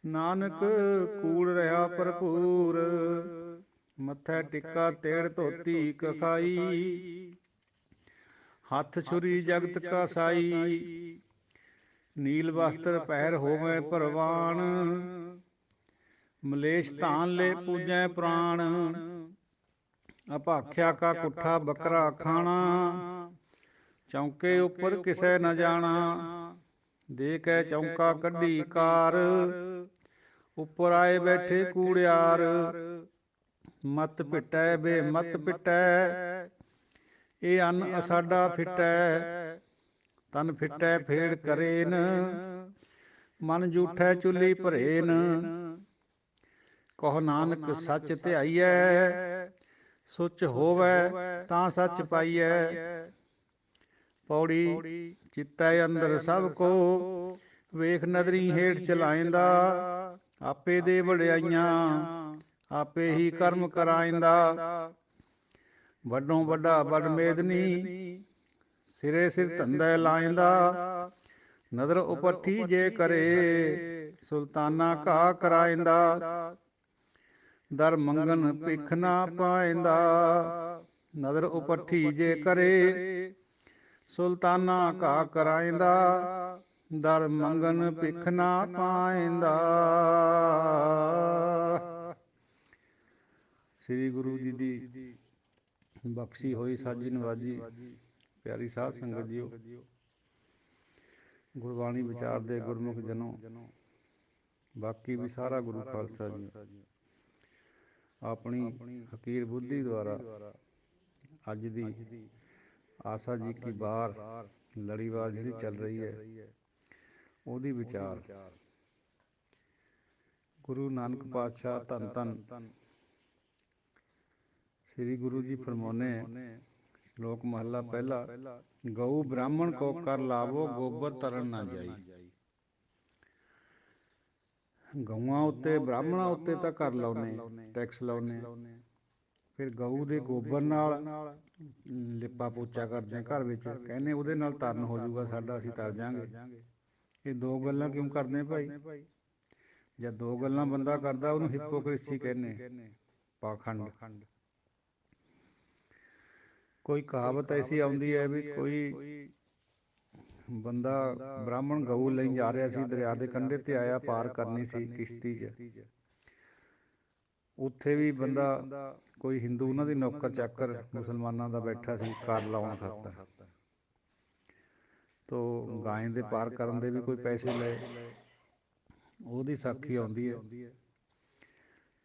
ਨਾਨਕ ਕੂੜ ਰਿਹਾ ਭਰਪੂਰ। ਮੱਥੈ ਟਿੱਕਾ ਤੇੜ ਧੋਤੀ ਕਖਾਈ, ਹੱਥ ਛੁਰੀ ਜਗਤ ਕਾ ਸਾਈ। ਨੀਲ ਵਸਤਰ ਪਹਿਰ ਹੋਵੈ ਪ੍ਰਵਾਨ, ਮਲੇਛ ਧਾਨ ਲੈ ਪੂਜੈ ਪ੍ਰਾਣ। ਅਭਾਖਿਆ ਕਾ ਕੁੱਠਾ ਬੱਕਰਾ ਖਾਣਾ, ਚੌਂਕੇ ਉੱਪਰ ਕਿਸੇ ਨ ਜਾਣਾ। ਦੇ ਕੇ ਚੌਂਕਾ ਕੱਢੀ ਕਾਰ, ਉੱਪਰ ਆਏ ਬੈਠੇ ਕੂੜਿਆਰ। ਮਤ ਪਿਟੈ ਬੇ ਮਤ ਪਿਟੈ, ਇਹ ਅੰਨ ਅਸਾਡਾ ਫਿਟੈ। ਤਨ ਫਿਟੈ ਫੇੜ ਕਰੇਨ, ਮਨ ਜੂਠੈ ਚੁੱਲੀ ਭਰੇਨ। ਕਹੋ ਨਾਨਕ ਸੱਚ ਧਿਆਈਐ, ਸੁਚ ਹੋਵੈ ਤਾਂ ਸੱਚ ਪਾਈਐ। ਪੌੜੀ ਚਿੱਤੈ ਅੰਦਰ ਸਭ ਕੋ, ਵੇਖ ਨਦਰੀ ਹੇਠ ਚਲਾਇਂਦਾ। ਆਪੇ ਦੇ ਵਡਿਆਈਆਂ, ਆਪੇ ਹੀ ਕਰਮ ਕਰਾਇਂਦਾ। ਵੱਡੋਂ ਵੱਡਾ ਵੱਡ ਮੇਦਨੀ, ਸਿਰੇ ਸਿਰ ਧੰਦੇ ਲਾਇਂਦਾ। ਨਦਰ ਉਪੱਠੀ ਜੇ ਕਰੇ, ਸੁਲਤਾਨਾ ਘਾਹ ਕਰਾਇਂਦਾ। ਦਰ ਮੰਗਨ ਭਿਖ ਨਾ ਪਾਇਂਦਾ, ਨਦਰ ਉਪੱਠੀ ਜੇ ਕਰੇ। ਸੁਲਤਾਨਾ ਘਾਹ ਕਰਾਇਂਦਾ, ਦਰ ਮੰਗਨ ਭਿਖ ਨਾ ਪਾਇਂਦਾ। ਸ੍ਰੀ ਗੁਰੂ ਜੀ ਦੀ ਬਖਸ਼ੀ ਹੋਈ ਸਾਜੀ ਨਵਾਜੀ ਪਿਆਰੀ ਸਾਧ ਸੰਗਤ ਜੀਓ, ਗੁਰਬਾਣੀ ਵਿਚਾਰਦੇ ਗੁਰਮੁਖ ਜਨੋ, ਬਾਕੀ ਵੀ ਸਾਰਾ ਗੁਰੂ ਖਾਲਸਾ ਜੀ ਆਪਣੀ ਹਕੀਰ ਬੁੱਧੀ ਦੁਆਰਾ ਅੱਜ ਦੀ ਆਸਾ ਜੀ ਕੀ ਬਾਰ ਲੜੀਵਾਰ ਜਿਹੜੀ ਚੱਲ ਰਹੀ ਹੈ, ਉਹਦੀ ਵਿਚਾਰ ਗੁਰੂ ਨਾਨਕ ਪਾਤਸ਼ਾਹ ਧੰਨ ਧੰਨ ਸ੍ਰੀ ਗੁਰੂ ਜੀ ਫਰਮਾਉਨੇ। ਸ਼ਲੋਕ ਮਹਲਾ ਪਹਿਲਾ। ਗਊ ਬ੍ਰਾਹਮਣ ਕੋ ਕਰ ਲਾਵੋ, ਗੋਬਰ ਤਰਨ ਨਾ ਜਾਈ। ਗਊਆਂ ਉੱਤੇ ਬ੍ਰਾਹਮਣਾਂ ਉੱਤੇ ਤਾਂ ਕਰ ਲਾਉਂਦੇ, ਟੈਕਸ ਲਾਉਂਦੇ। ਫਿਰ ਗਊ ਦੇ ਗੋਬਰ ਨਾਲ ਲਿਪਾ ਪੋਚਾ ਕਰਦੇ ਘਰ ਵਿੱਚ, ਕਹਿੰਦੇ ਉਹਦੇ ਨਾਲ ਤਰਨ ਹੋ ਜਾਊਗਾ ਸਾਡਾ, ਅਸੀਂ ਤਰ ਜਾਵਾਂਗੇ। ਇਹ ਦੋ ਗੱਲਾਂ ਕਿਉਂ ਕਰਦੇ ਭਾਈ? ਜਦ ਦੋ ਗੱਲਾਂ ਬੰਦਾ ਕਰਦਾ ਉਹਨੂੰ ਹਿਪੋਕ੍ਰੇਸੀ ਕਹਿੰਦੇ, ਪਾਖੰਡ। ਕੋਈ ਕਹਾਵਤ ਐਸੀ ਆਉਂਦੀ ਹੈ ਵੀ ਕੋਈ ਬੰਦਾ ਬ੍ਰਾਹਮਣ ਗਊ ਲਈ ਜਾ ਰਿਹਾ ਸੀ, ਦਰਿਆ ਦੇ ਕੰਢੇ ਤੇ ਆਇਆ, ਪਾਰ ਕਰਨੀ ਸੀ ਕਿਸ਼ਤੀ 'ਚ। ਉੱਥੇ ਵੀ ਬੰਦਾ ਕੋਈ ਹਿੰਦੂ ਉਹਨਾਂ ਦੀ ਨੌਕਰ ਚਾਕਰ ਮੁਸਲਮਾਨਾਂ ਦਾ ਬੈਠਾ ਸੀ ਕਰ ਲਾਉਣ ਖਾਤਰ। ਤੋ ਗਾਏਂ ਦੇ ਪਾਰ ਕਰਨ ਦੇ ਵੀ ਕੋਈ ਪੈਸੇ ਲਏ। ਉਹਦੀ ਸਾਖੀ ਆਉਂਦੀ ਹੈ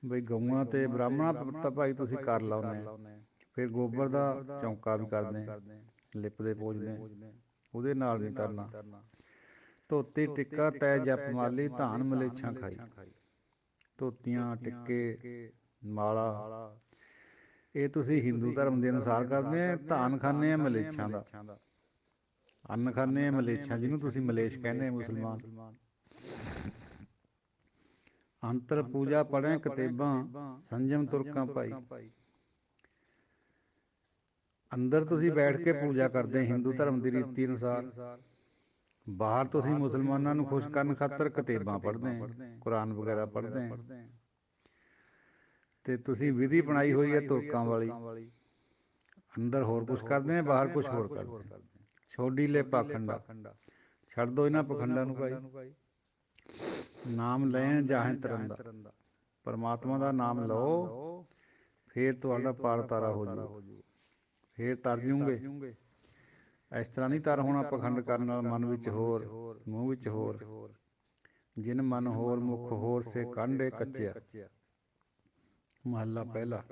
ਬਈ ਗਊਆਂ ਤੇ ਬ੍ਰਾਹਮਣਾਂ ਤਾਂ ਭਾਈ ਤੁਸੀਂ ਕਰ ਲਾਉਂਦੇ। ਫਿਰ ਗੋਬਰ ਦਾ ਚੌਂਕਾ ਵੀ ਕਰਦੇ, ਲਿਪਦੇ ਪੂਜਦੇ, ਉਹਦੇ ਨਾਲ ਨਹੀਂ ਤਰਨਾ। ਧੋਤੀ ਟਿੱਕਾ ਤੈ ਜਪ ਮਾਲੀ, ਧਾਨ ਮਲੇਛਾਂ ਖਾਈ। ਧੋਤੀਆਂ, ਟਿੱਕੇ, ਮਾਲਾ ਇਹ ਤੁਸੀਂ ਹਿੰਦੂ ਧਰਮ ਦੇ ਅਨੁਸਾਰ ਕਰਦੇ ਆ। ਧਾਨ ਖਾਂਦੇ ਆ ਮਲੇਛਾਂ ਦਾ, ਅੰਨ ਖਾਂਦੇ ਆ ਮਲੇਛਾਂ, ਜਿਹਨੂੰ ਤੁਸੀਂ ਮਲੇਛ ਕਹਿੰਦੇ ਮੁਸਲਮਾਨ। ਅੰਤਰ ਪੂਜਾ ਪੜ੍ਹੇ ਕਿਤਾਬਾਂ, ਸੰਜਮ ਤੁਰਕਾਂ ਭਾਈ। ਅੰਦਰ ਤੁਸੀਂ ਬੈਠ ਕੇ ਪੂਜਾ ਕਰਦੇ ਹਿੰਦੂ ਧਰਮ ਦੀ ਰੀਤੀ ਅਨੁਸਾਰ। ਬਾਹਰ ਤੁਸੀਂ ਮੁਸਲਮਾਨਾਂ ਨੂੰ ਖੁਸ਼ ਕਰਨ ਖਾਤਰ ਕਿਤਾਬਾਂ ਪੜ੍ਹਦੇ, ਕੁਰਾਨ ਵਗੈਰਾ ਪੜ੍ਹਦੇ। ਤੇ ਤੁਸੀਂ ਵਿਧੀ ਬਣਾਈ ਹੋਈ ਹੈ ਤੁਰਕਾਂ ਵਾਲੀ। ਅੰਦਰ ਹੋਰ ਕੁਛ ਕਰਦੇ ਆ, ਬਾਹਰ ਕੁਛ ਹੋਰ ਕਰਦੇ। ਛੋਡੀ ਲੈ ਪਾਖੰਡਾ, ਛੱਡ ਦੋ ਇਹਨਾਂ ਪਖੰਡਾਂ ਨੂੰ ਭਾਈ। ਨਾਮ ਲੈਣ ਜਾਹੇ ਤਰੰਦਾ, ਪਰਮਾਤਮਾ ਦਾ ਨਾਮ ਲਓ, ਫੇਰ ਤੁਹਾਡਾ ਪਾਰ ਤਾਰਾ ਹੋ ਜਾਊ, ਫੇਰ ਤਰ ਜੂਗੇ। ਇਸ ਤਰ੍ਹਾਂ ਨਹੀਂ ਤਰ ਹੋਣਾ ਪਖੰਡ ਕਰਨ ਨਾਲ, ਮਨ ਵਿੱਚ ਹੋਰ, ਮੂੰਹ ਵਿੱਚ ਹੋਰ। ਜਿਨ ਮਨ ਹੋਰ, ਮੁਖ ਹੋਰ, ਸੇ ਕਾਂਡੇ ਕੱਚਿਆ। ਮਹੱਲਾ ਪਹਿਲਾ।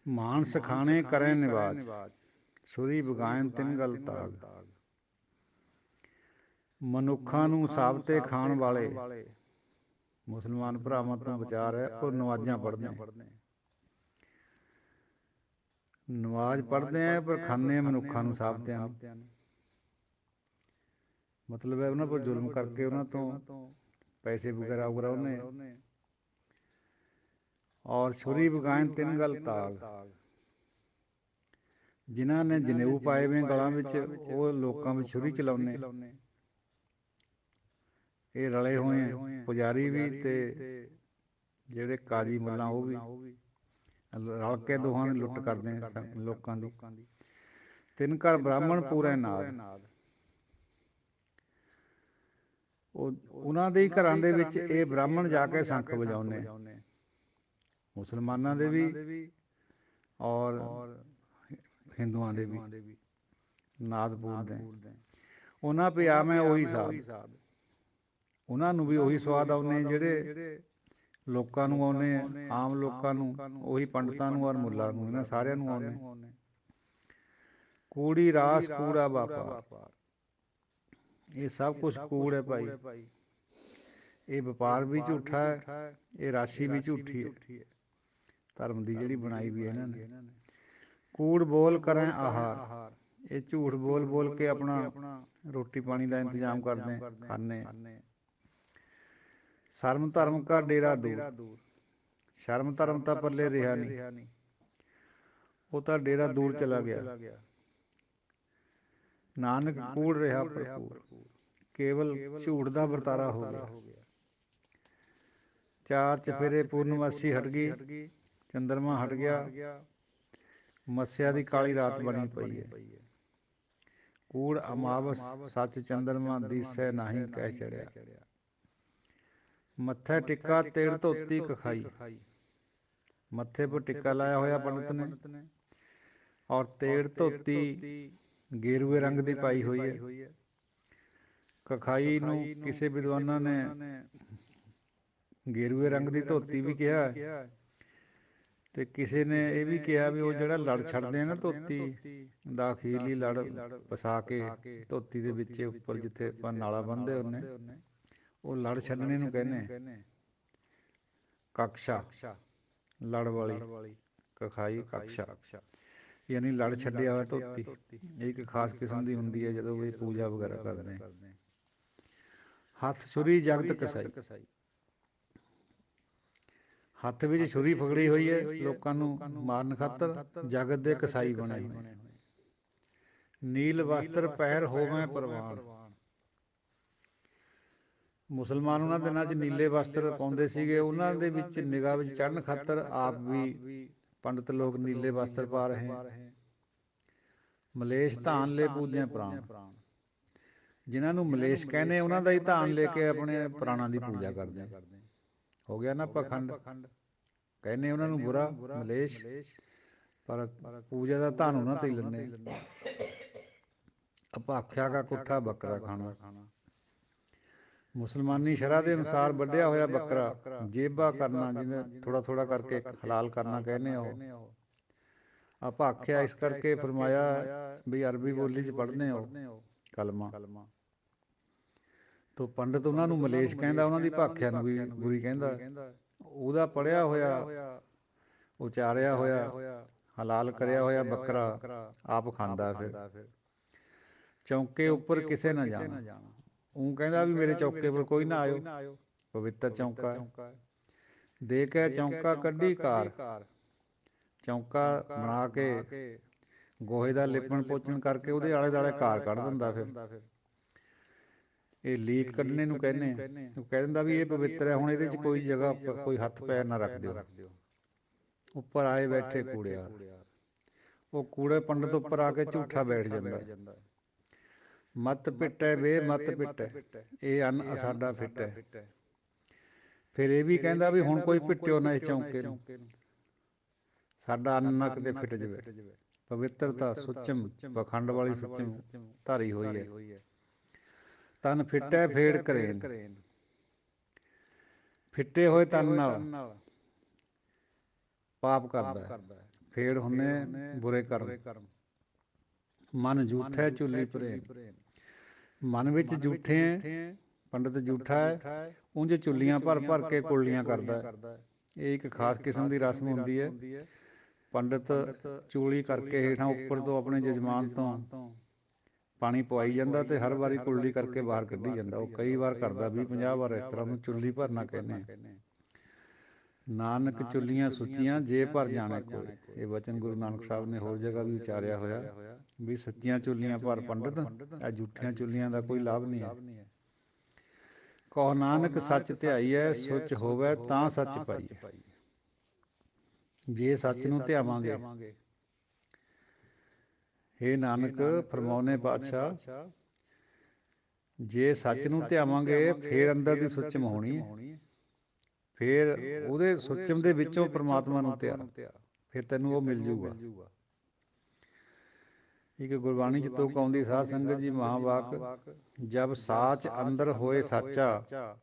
ਮਾਨ ਸਖਾਣੇ ਕਰੈ ਨਿਵਾਜ, ਛੁਰੀ ਬਗਾਇਨ ਤਿਨ ਗਲ ਤਾਗ। ਮਨੁੱਖਾਂ ਨੂੰ ਸਾਬਤੇ ਖਾਣ ਵਾਲੇ ਮੁਸਲਮਾਨ ਭਰਾਵਾਂ ਤੋਂ ਵਿਚਾਰ ਹੈ, ਉਹ ਨਮਾਜ਼ਾਂ ਪੜ੍ਹਦੇ। ਨਮਾਜ਼ ਪੜ੍ਹਦੇ ਆ ਪਰ ਖਾਂਦੇ ਮਨੁੱਖਾਂ ਨੂੰ ਸਾਬਤਿਆਂ ਨੂੰ। ਮਤਲਬ ਹੈ ਉਹਨਾਂ ਪਰ ਜ਼ੁਲਮ ਕਰਕੇ ਉਹਨਾਂ ਤੋਂ ਪੈਸੇ ਵਗੈਰਾ ਉਗਰਾਉਂਦੇ। ਔਰ ਛੁਰੀ ਬਗਾਇਨ ਤਿੰਨ ਗਲ ਤਾਗ, ਜਿਨ੍ਹਾਂ ਨੇ ਜਨੇਊ ਪਾਏ ਵੇ ਗਲਾਂ ਵਿੱਚ, ਉਹ ਲੋਕਾਂ ਵਿੱਚ ਛੁਰੀ ਚਲਾਉਂਦੇ। ਇਹ ਰਲੇ ਹੋਏ ਆ, ਪੁਜਾਰੀ ਵੀ ਤੇ ਜਿਹੜੇ ਕਾਜੀ ਮੁੱਲਾਂ ਉਹ ਵੀ ਰਲ ਕੇ ਦੋਹਾਂ ਦੀ ਲੁੱਟ ਕਰਦੇ ਲੋਕਾਂ ਦੀ। ਤਿੰਨ ਘਰ ਬ੍ਰਾਹਮਣ ਪੂਰੇ ਨਾਦ, ਉਹਨਾਂ ਦੇ ਹੀ ਘਰਾਂ ਦੇ ਵਿੱਚ ਇਹ ਬ੍ਰਾਹਮਣ ਜਾ ਕੇ ਸ਼ੰਖ ਵਜਾਉਂਦੇ, ਮੁਸਲਮਾਨਾਂ ਦੇ ਵੀ ਔਰ ਹਿੰਦੂਆਂ ਦੇ ਵੀ ਨਾਦ ਪੂਰਦੇ। ਉਹਨਾਂ ਪਿਆ ਮੈਂ ਉਹੀ ਸਾਧ, ਉਹਨਾਂ ਨੂੰ ਵੀ ਉਹੀ ਸਵਾਦ ਆਉਂਦੇ ਜਿਹੜੇ ਲੋਕਾਂ ਨੂੰ ਆਉਂਦੇ, ਆਮ ਲੋਕਾਂ ਨੂੰ, ਉਹੀ ਪੰਡਤਾਂ ਨੂੰ ਔਰ ਮੁੱਲਾਂ ਨੂੰ, ਇਹਨਾਂ ਸਾਰਿਆਂ ਨੂੰ ਆਉਂਦੇ। ਕੂੜੀ ਰਾਸ ਕੂੜਾ ਵਪਾਰ, ਇਹ ਸਭ ਕੁਛ ਕੂੜ ਹੈ ਭਾਈ। ਇਹ ਵਪਾਰ ਵੀ ਝੂਠਾ ਹੈ, ਇਹ ਰਾਸ਼ੀ ਵੀ ਝੂਠੀ ਹੈ, ਧਰਮ ਦੀ ਜਿਹੜੀ ਬਣਾਈ ਵੀ ਇਹਨਾਂ ਨੇ। ਕੂੜ ਬੋਲ ਕਰੇ ਆਹਾਰ, ਇਹ ਝੂਠ ਬੋਲ ਬੋਲ ਕੇ ਆਪਣਾ ਰੋਟੀ ਪਾਣੀ ਦਾ ਇੰਤਜ਼ਾਮ ਕਰਦੇ, ਖਾਂਦੇ। ਸ਼ਰਮ ਧਰਮ ਕਾ ਡੇਰਾ ਦੂਰ, ਸ਼ਰਮ ਧਰਮ ਤਾਂ ਪੱਲੇ ਰਿਹਾ ਨਹੀਂ, ਉਹ ਤਾਂ ਡੇਰਾ ਦੂਰ ਚਲਾ ਗਿਆ। ਨਾਨਕ ਕੂੜ ਰਿਹਾ ਭਰਪੂਰ, ਕੇਵਲ ਝੂਠ ਦਾ ਵਰਤਾਰਾ ਹੋ ਗਿਆ। ਚਾਰ ਚਫੇਰੇ ਪੂਰਨਮਾਸ਼ੀ ਹਟ ਗਈ, ਚੰਦਰਮਾ ਹਟ ਗਿਆ, ਮੱਸਿਆ ਦੀ ਕਾਲੀ ਰਾਤ ਬਣੀ ਪਈ ਹੈ। ਕੂੜ ਅਮਾਵਸ ਸੱਚ ਚੰਦਰਮਾ ਦੀਸੈ ਨਾਹੀਂ ਕਹਿ ਚੜਿਆ। ਮੱਥੇ ਟਿੱਕਾ ਤੇੜ ਧੋਤੀ ਕਖਾਈ, ਮੱਥੇ ਪਰ ਟਿੱਕਾ ਲਾਇਆ ਹੋਇਆ ਪੰਡਤ ਨੇ, ਔਰ ਤੇੜ ਧੋਤੀ ਗੇਰੂਏ ਰੰਗ ਦੀ ਪਾਈ ਹੋਈ ਹੈ। ਕਖਾਈ ਨੂੰ ਕਿਸੇ ਵਿਦਵਾਨਾਂ ਨੇ ਗੇਰੂਏ ਰੰਗ ਦੀ ਧੋਤੀ ਵੀ ਕਿਹਾ, ਤੇ ਕਿਸੇ ਨੇ ਇਹ ਵੀ ਕਿਹਾ ਵੀ ਉਹ ਜਿਹੜਾ ਲੜ ਛੱਡਦੇ ਆ ਨਾ ਧੋਤੀ ਦਾ, ਅਖੀਰਲੀ ਲੜ ਵਸਾ ਕੇ ਧੋਤੀ ਦੇ ਵਿੱਚ ਉੱਪਰ ਜਿੱਥੇ ਆਪਾਂ ਨਾਲਾ ਬੰਨ੍ਹਦੇ ਹੁੰਦੇ, ਉਹ ਲੜ ਛੱਡਣੇ ਨੂੰ ਕਹਿੰਦੇ ਕਕਸ਼ਾ, ਲੜ ਵਾਲੀ ਕਖਾਈ ਕਕਸ਼ਾ, ਯਾਨੀ ਲੜ ਛੱਡਿਆ ਹੋਇਆ ਧੋਤੀ। ਇਹ ਇੱਕ ਖਾਸ ਕਿਸਮ ਦੀ ਹੁੰਦੀ ਹੈ ਜਦੋਂ ਵੀ ਪੂਜਾ ਵਗੈਰਾ ਕਰਦੇ। ਹੱਥ ਛੁਰੀ ਜਗਤ ਕਸਾਈ, ਹੱਥ ਵਿੱਚ ਛੁਰੀ ਫਕੜੀ ਹੋਈ ਹੈ ਲੋਕਾਂ ਨੂੰ ਮਾਰਨ ਖਾਤਰ, ਜਗਤ ਦੇ ਕਸਾਈ ਬਣੇ ਹੋਏ। ਨੀਲ ਵਸਤਰ ਪਹਿਰ ਹੋਵੇਂ ਪ੍ਰਵਾਨ, ਮੁਸਲਮਾਨ ਉਹਨਾਂ ਦਿਨਾਂ 'ਚ ਨੀਲੇ ਵਸਤਰ ਪਾਉਂਦੇ ਸੀਗੇ। ਉਹਨਾਂ ਦੇ ਵਿੱਚ ਨਿਗਾਹ ਵਿੱਚ ਚੜ੍ਹਨ ਖਾਤਰ ਆਪ ਵੀ ਪੰਡਿਤ ਲੋਕ ਨੀਲੇ ਵਸਤਰ ਪਾ ਰਹੇ। ਮਲੇਸ਼ ਧਾਨ ਲੈ ਪੂਜੇ ਪ੍ਰਾਣ, ਜਿਨ੍ਹਾਂ ਨੂੰ ਮਲੇਸ਼ ਕਹਿੰਦੇ ਉਹਨਾਂ ਦਾ ਹੀ ਧਾਨ ਲੈ ਕੇ ਆਪਣੇ ਪ੍ਰਾਣਾਂ ਦੀ ਪੂਜਾ ਕਰਦੇ। ਹੋ ਗਿਆ ਨਾ ਪਖੰਡ, ਕਹਿੰਦੇ ਉਹਨਾਂ ਨੂੰ ਬੁਰਾ ਮਲੇਸ਼, ਪਰ ਪੂਜਾ ਦਾ ਧਨ ਉਹਨਾਂ 'ਤੇ ਹੀ ਲੈਂਦੇ। ਅਭਾਖਿਆ ਕਾ ਕੁੱਠਾ ਬੱਕਰਾ ਖਾਣਾ, ਮੁਸਲਮਾਨੀ ਸ਼ਰ੍ਹਾ ਦੇ ਅਨੁਸਾਰ ਵੱਢਿਆ ਹੋਇਆ ਬੱਕਰਾ ਜੇਬਾ ਕਰਨਾ, ਜਿਹਨੇ ਥੋੜ੍ਹਾ ਥੋੜ੍ਹਾ ਕਰਕੇ ਹਲਾਲ ਕਰਨਾ ਕਹਿੰਦੇ ਉਹ। ਆਪਾਂ ਆਖਿਆ ਇਸ ਕਰਕੇ ਫਰਮਾਇਆ ਵੀ ਅਰਬੀ ਬੋਲੀ 'ਚ ਪੜ੍ਹਦੇ ਹੋ ਕਲਮਾਂ। ਤੋ ਪੰਡਤ ਉਹਨਾਂ ਨੂੰ ਮਲੇਸ਼ ਕਹਿੰਦਾ, ਉਹਨਾਂ ਦੀ ਭਾਖਿਆ ਨੂੰ ਵੀ ਬੁਰੀ ਕਹਿੰਦਾ। ਉਹਦਾ ਪੜ੍ਹਿਆ ਹੋਇਆ, ਉਚਾਰਿਆ ਹੋਇਆ, ਹਲਾਲ ਕਰਿਆ ਹੋਇਆ ਬੱਕਰਾ ਆਪ ਖਾਂਦਾ। ਫਿਰ ਚੌਂਕੇ ਉੱਪਰ ਕਿਸੇ ਨਾ ਜਾਣਾ। ਉਹ ਕਹਿੰਦਾ ਵੀ ਮੇਰੇ ਚੌਕੇ ਪਰ ਕੋਈ ਨਾ ਆਇਓ, ਪਵਿੱਤਰ ਚੌਂਕਾ ਹੈ। ਦੇ ਕੇ ਚੌਂਕਾ ਕੱਢੀ ਕਾਰ, ਚੌਂਕਾ ਬਣਾ ਕੇ ਗੋਹੇ ਦਾ ਲਿਪਣ ਪੋਚਣ ਕਰਕੇ ਉਹਦੇ ਆਲੇ ਦੁਆਲੇ ਕਾਰ ਕੱਢ ਦਿੰਦਾ। ਫਿਰ ਇਹ ਲੀਕ ਕੱਢਣੇ ਨੂੰ ਕਹਿੰਦੇ। ਉਹ ਕਹਿ ਦਿੰਦਾ ਵੀ ਇਹ ਪਵਿੱਤਰ ਹੈ, ਹੁਣ ਇਹਦੇ 'ਚ ਕੋਈ ਜਗ੍ਹਾ ਕੋਈ ਹੱਥ ਪੈਰ ਨਾ ਰੱਖ ਦਿਓ। ਉੱਪਰ ਆਏ ਬੈਠੇ ਕੂੜਿਆਰ, ਉਹ ਕੂੜੇ ਪੰਡਤ ਉੱਪਰ ਆ ਕੇ ਝੂਠਾ ਬੈਠ ਜਾਂਦਾ। ਮੱਤ ਪਿੱਟੈ ਵੇ ਮੱਤ ਪਿੱਟੈ, ਇਹ ਅੰਨ ਸਾਡਾ ਫਿੱਟੈ। ਫਿਰ ਇਹ ਵੀ ਕਹਿੰਦਾ ਵੀ ਹੁਣ ਕੋਈ ਪਿੱਟਿਓ ਨਾ ਇਸ ਚੌਂਕੇ ਨੂੰ, ਸਾਡਾ ਅੰਨ ਨਾ ਕਿਤੇ ਫਿੱਟ ਜਾਵੇ। ਪਵਿੱਤਰਤਾ ਸੁੱਚਮ ਪਖੰਡ ਵਾਲੀ ਸੁੱਚਮ ਧਾਰੀ ਹੋਈ ਹੈ। ਤਨ ਫਿੱਟੈ ਫੇੜ ਕਰੇਨ, ਫਿੱਟੇ ਹੋਏ ਤਨ ਨਾਲ ਪਾਪ ਕਰਦਾ ਹੈ। ਫੇੜ ਹੁੰਦੇ ਬੁਰੇ ਕਰਮ। ਮਨ ਜੂਠੈ ਝੁੱਲੀ ਭਰੇਨ, ਮਨ ਵਿੱਚ ਜੂਠੇ ਹੈ, ਪੰਡਤ ਜੂਠਾ ਹੈ। ਉਂਝ ਚੁੱਲੀਆਂ ਭਰ ਭਰ ਕੇ ਕੁਰਲੀਆਂ ਕਰਦਾ ਹੈ। ਇਹ ਇੱਕ ਖਾਸ ਕਿਸਮ ਦੀ ਰਸਮ ਹੁੰਦੀ ਹੈ। ਪੰਡਤ ਚੂਲੀ ਕਰਕੇ ਹੇਠਾਂ ਉੱਪਰ ਤੋਂ ਆਪਣੇ ਜਜਮਾਨ ਤੋਂ ਪਾਣੀ ਪਵਾਈ ਜਾਂਦਾ ਅਤੇ ਹਰ ਵਾਰੀ ਕੁਰਲੀ ਕਰਕੇ ਬਾਹਰ ਕੱਢੀ ਜਾਂਦਾ। ਉਹ ਕਈ ਵਾਰ ਕਰਦਾ, 20-50 ਵਾਰ ਇਸ ਤਰ੍ਹਾਂ। ਉਹਨੂੰ ਚੁੱਲੀ ਭਰਨਾ ਕਹਿੰਦੇ। ਨਾਨਕ ਚੁੱਲੀਆਂ ਸੁੱਚੀਆਂ ਜੇ ਭਰ ਜਾਣੇ ਕੋਏ, ਇਹ ਵਚਨ ਗੁਰੂ ਨਾਨਕ ਸਾਹਿਬ ਨੇ ਹੋਰ ਜਗ੍ਹਾ ਵੀ ਉਚਾਰਿਆ ਹੋਇਆ ਵੀ ਸੱਚੀਆਂ ਚੁੱਲੀਆਂ ਭਰ ਪੰਡਤ, ਇਹ ਜੂਠੀਆਂ ਚੁੱਲੀਆਂ ਦਾ ਕੋਈ ਲਾਭ ਨਹੀਂ ਹੈ। ਕਹੋ ਨਾਨਕ ਸੱਚ ਧਿਆਈਐ, ਸੁੱਚ ਹੋਵੈ ਤਾਂ ਸੱਚ ਪਾਈਐ। ਜੇ ਸੱਚ ਨੂੰ ਧਿਆਵਾਂਗੇ, ਹੇ ਨਾਨਕ ਫਰਮਾਉਨੇ ਪਾਤਸ਼ਾਹ, ਜੇ ਸੱਚ ਨੂੰ ਧਿਆਵਾਂਗੇ ਫਿਰ ਅੰਦਰ ਦੀ ਸੁੱਚਮ ਹੋਣੀ ਹੈ। ਫਿਰ ਉਹਦੇ ਸੁੱਚਮ ਦੇ ਵਿੱਚੋਂ ਪਰਮਾਤਮਾ ਨੂੰ ਧਿਆ, ਫਿਰ ਤੈਨੂੰ ਉਹ ਮਿਲ ਜੂਗਾ। ਇੱਕ ਗੁਰਬਾਣੀ 'ਚ ਤੁਕ ਆਉਂਦੀ, ਸਾਧ ਸੰਗਤ ਜੀ ਮਹਾਂਵਾਕ, ਜਬ ਸਾਚ ਅੰਦਰ ਹੋਏ ਸਾਚਾ,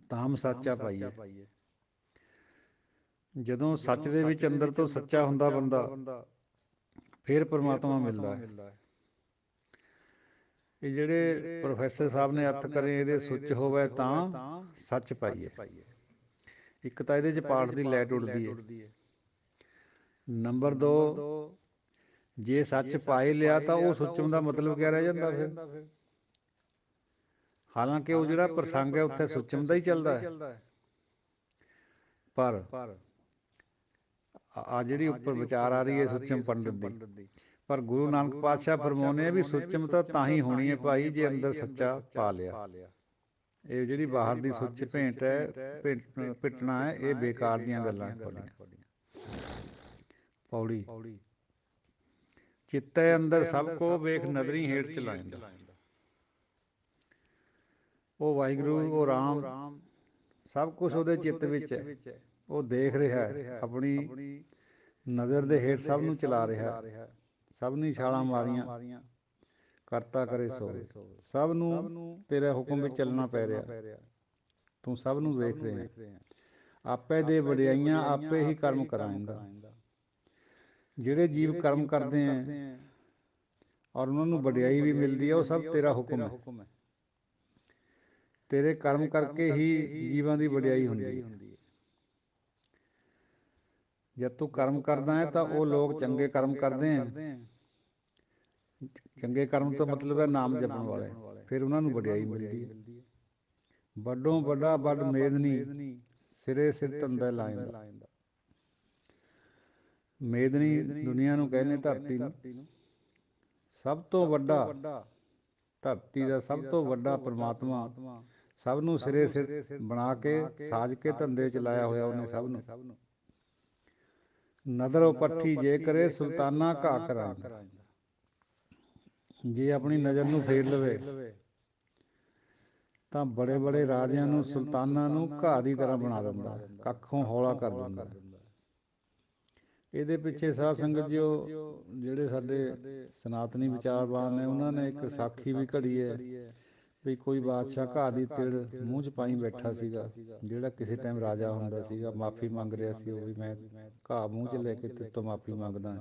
ਤਾਮ ਸਾਚਾ ਪਾਈਏ। ਜਦੋਂ ਸੱਚ ਦੇ ਵਿੱਚ ਅੰਦਰ ਤੋਂ ਸੱਚਾ ਹੁੰਦਾ ਬੰਦਾ, ਫਿਰ ਪਰਮਾਤਮਾ ਮਿਲਦਾ ਹੈ। ਇਹ ਜਿਹੜੇ ਪ੍ਰੋਫੈਸਰ ਸਾਹਿਬ ਨੇ ਅਰਥ ਕਰੇ, ਇਹਦੇ ਸੁੱਚ ਹੋਵੇ ਤਾਂ ਸੱਚ ਪਾਈਏ। ਇੱਕ ਤਾਂ ਇਹਦੇ 'ਚ ਪਾਠ ਦੀ ਲੈਟ ਉੱਡਦੀ ਹੈ। ਨੰਬਰ 2, ਜੇ ਸੱਚ ਪਾਏ ਲਿਆ ਤਾਂ ਉਹ ਸੁੱਚਮ ਦਾ ਮਤਲਬ ਕਿਆ ਰਹਿ ਜਾਂਦਾ ਫਿਰ। ਹਾਲਾਂਕਿ ਉਹ ਜਿਹੜਾ ਪ੍ਰਸੰਗ ਹੈ ਉੱਥੇ ਸੁੱਚਮ ਦਾ ਹੀ ਚੱਲਦਾ ਹੈ, ਪਰ ਆ ਜਿਹੜੀ ਉੱਪਰ ਵਿਚਾਰ ਆ ਰਹੀ ਹੈ ਸੁੱਚਮ ਪੰਡਤ ਦੀ, ਪਰ ਗੁਰੂ ਨਾਨਕ ਪਾਤਸ਼ਾਹ ਫਰਮਾਉਂਦੇ ਵੀ ਸੁੱਚਮ ਤਾਂ ਹੀ ਹੋਣੀ ਹੈ ਭਾਈ ਜੇ ਅੰਦਰ ਸੱਚਾ ਪਾ ਲਿਆ। ਇਹ ਜਿਹੜੀ ਬਾਹਰ ਦੀ ਸੁੱਚ ਭੇਂਟ ਹੈ, ਪਿੱਟਣਾ ਹੈ, ਇਹ ਬੇਕਾਰ ਦੀਆਂ ਗੱਲਾਂ ਤੁਹਾਡੀਆਂ। ਪੌੜੀ ਚਿੱਤੈ ਅੰਦਰ ਸਭ ਕੋ ਵੇਖ ਨਦਰੀ ਹੇਠ ਚਲਾਇੰਦਾ। ਉਹ ਵਾਹਿਗੁਰੂ, ਉਹ ਰਾਮ, ਸਭ ਕੁਛ ਉਹਦੇ ਚਿੱਤ ਵਿੱਚ ਹੈ। ਉਹ ਦੇਖ ਰਿਹਾ ਹੈ, ਆਪਣੀ ਨਜ਼ਰ ਦੇ ਹੇਠ ਸਭ ਨੂੰ ਚਲਾ ਰਿਹਾ ਹੈ। ਸਭ ਨੇ ਛਾਲਾਂ ਮਾਰੀਆਂ, ਕਰਤਾ ਕਰੇ ਸੋਵੇ। ਸਭ ਨੂੰ ਤੇਰੇ ਹੁਕਮ ਵਿੱਚ ਚੱਲਣਾ ਪੈ ਰਿਹਾ, ਤੂੰ ਸਭ ਨੂੰ ਵੇਖ ਰਿਹਾ। ਆਪੇ ਦੇ ਵਡਿਆਈਆਂ ਆਪੇ ਹੀ ਕਰਮ ਕਰਾਏਂਦਾ। ਜਿਹੜੇ ਜੀਵ ਕਰਮ ਕਰਦੇ ਹੈ ਔਰ ਉਹਨਾਂ ਨੂੰ ਵਡਿਆਈ ਵੀ ਮਿਲਦੀ ਹੈ, ਉਹ ਸਭ ਤੇਰਾ ਹੁਕਮ ਹੈ। ਤੇਰੇ ਕਰਮ ਕਰਕੇ ਹੀ ਜੀਵਾਂ ਦੀ ਵਡਿਆਈ ਹੁੰਦੀ ਹੈ। ਜਦ ਤੂੰ ਕਰਮ ਕਰਦਾ ਹੈ ਤਾਂ ਉਹ ਲੋਕ ਚੰਗੇ ਕਰਮ ਕਰਦੇ ਹੈ। ਚੰਗੇ ਕਰਮ ਤੋਂ ਮਤਲਬ ਹੈ ਨਾਮ ਜਪਣ ਵਾਲੇ, ਫਿਰ ਉਹਨਾਂ ਨੂੰ ਵਡਿਆਈ ਮਿਲਦੀ ਹੈ। ਵੱਡੋਂ ਵੱਡਾ ਵੱਡ ਮੇਦਨੀ, ਸਿਰੇ ਸਿਰ ਧੰਦਾ ਲਾਇੰਦਾ। ਮੇਦਨੀ ਦੁਨੀਆ ਨੂੰ ਕਹਿੰਦੇ ਧਰਤੀ ਨੂੰ। ਸਭ ਤੋਂ ਵੱਡਾ ਧਰਤੀ ਦਾ ਸਭ ਤੋਂ ਵੱਡਾ ਪਰਮਾਤਮਾ ਸਭ ਨੂੰ ਸਿਰੇ ਸਿਰ ਬਣਾ ਕੇ ਸਾਜ ਕੇ ਧੰਦੇ ਵਿੱਚ ਲਾਇਆ ਹੋਇਆ ਉਹਨੇ ਸਭ ਨੂੰ। ਨਦਰ ਪੱਠੀ ਜੇ ਕਰੇ ਸੁਲਤਾਨਾ ਘਾਹ ਕਰਾਏਂਦਾ। ਜੇ ਆਪਣੀ ਨਜ਼ਰ ਨੂੰ ਫੇਰ ਲਵੇ ਤਾਂ ਬੜੇ ਬੜੇ ਰਾਜਿਆਂ ਨੂੰ, ਸੁਲਤਾਨਾਂ ਨੂੰ ਘਾਹ ਦੀ ਤਰ੍ਹਾਂ ਬਣਾ ਦਿੰਦਾ, ਕੱਖੋਂ ਹੌਲਾ ਕਰ ਦਿੰਦਾ। ਇਹਦੇ ਪਿੱਛੇ ਸਾਧ ਸੰਗਤ ਜੀ, ਜਿਹੜੇ ਸਾਡੇ ਸਨਾਤਨੀ ਵਿਚਾਰਵਾਨ ਨੇ, ਉਹਨਾਂ ਨੇ ਇੱਕ ਸਾਖੀ ਵੀ ਘੜੀ ਹੈ ਵੀ ਕੋਈ ਬਾਦਸ਼ਾਹ ਘਾਹ ਦੀ ਤਿੜ ਮੂੰਹ 'ਚ ਪਾਈ ਬੈਠਾ ਸੀਗਾ, ਜਿਹੜਾ ਕਿਸੇ ਟਾਈਮ ਰਾਜਾ ਹੁੰਦਾ ਸੀਗਾ, ਮਾਫੀ ਮੰਗ ਰਿਹਾ ਸੀ ਉਹ ਵੀ ਮੈਂ ਘਾਹ ਮੂੰਹ 'ਚ ਲੈ ਕੇ ਤੇਰੇ ਤੋਂ ਮਾਫੀ ਮੰਗਦਾ।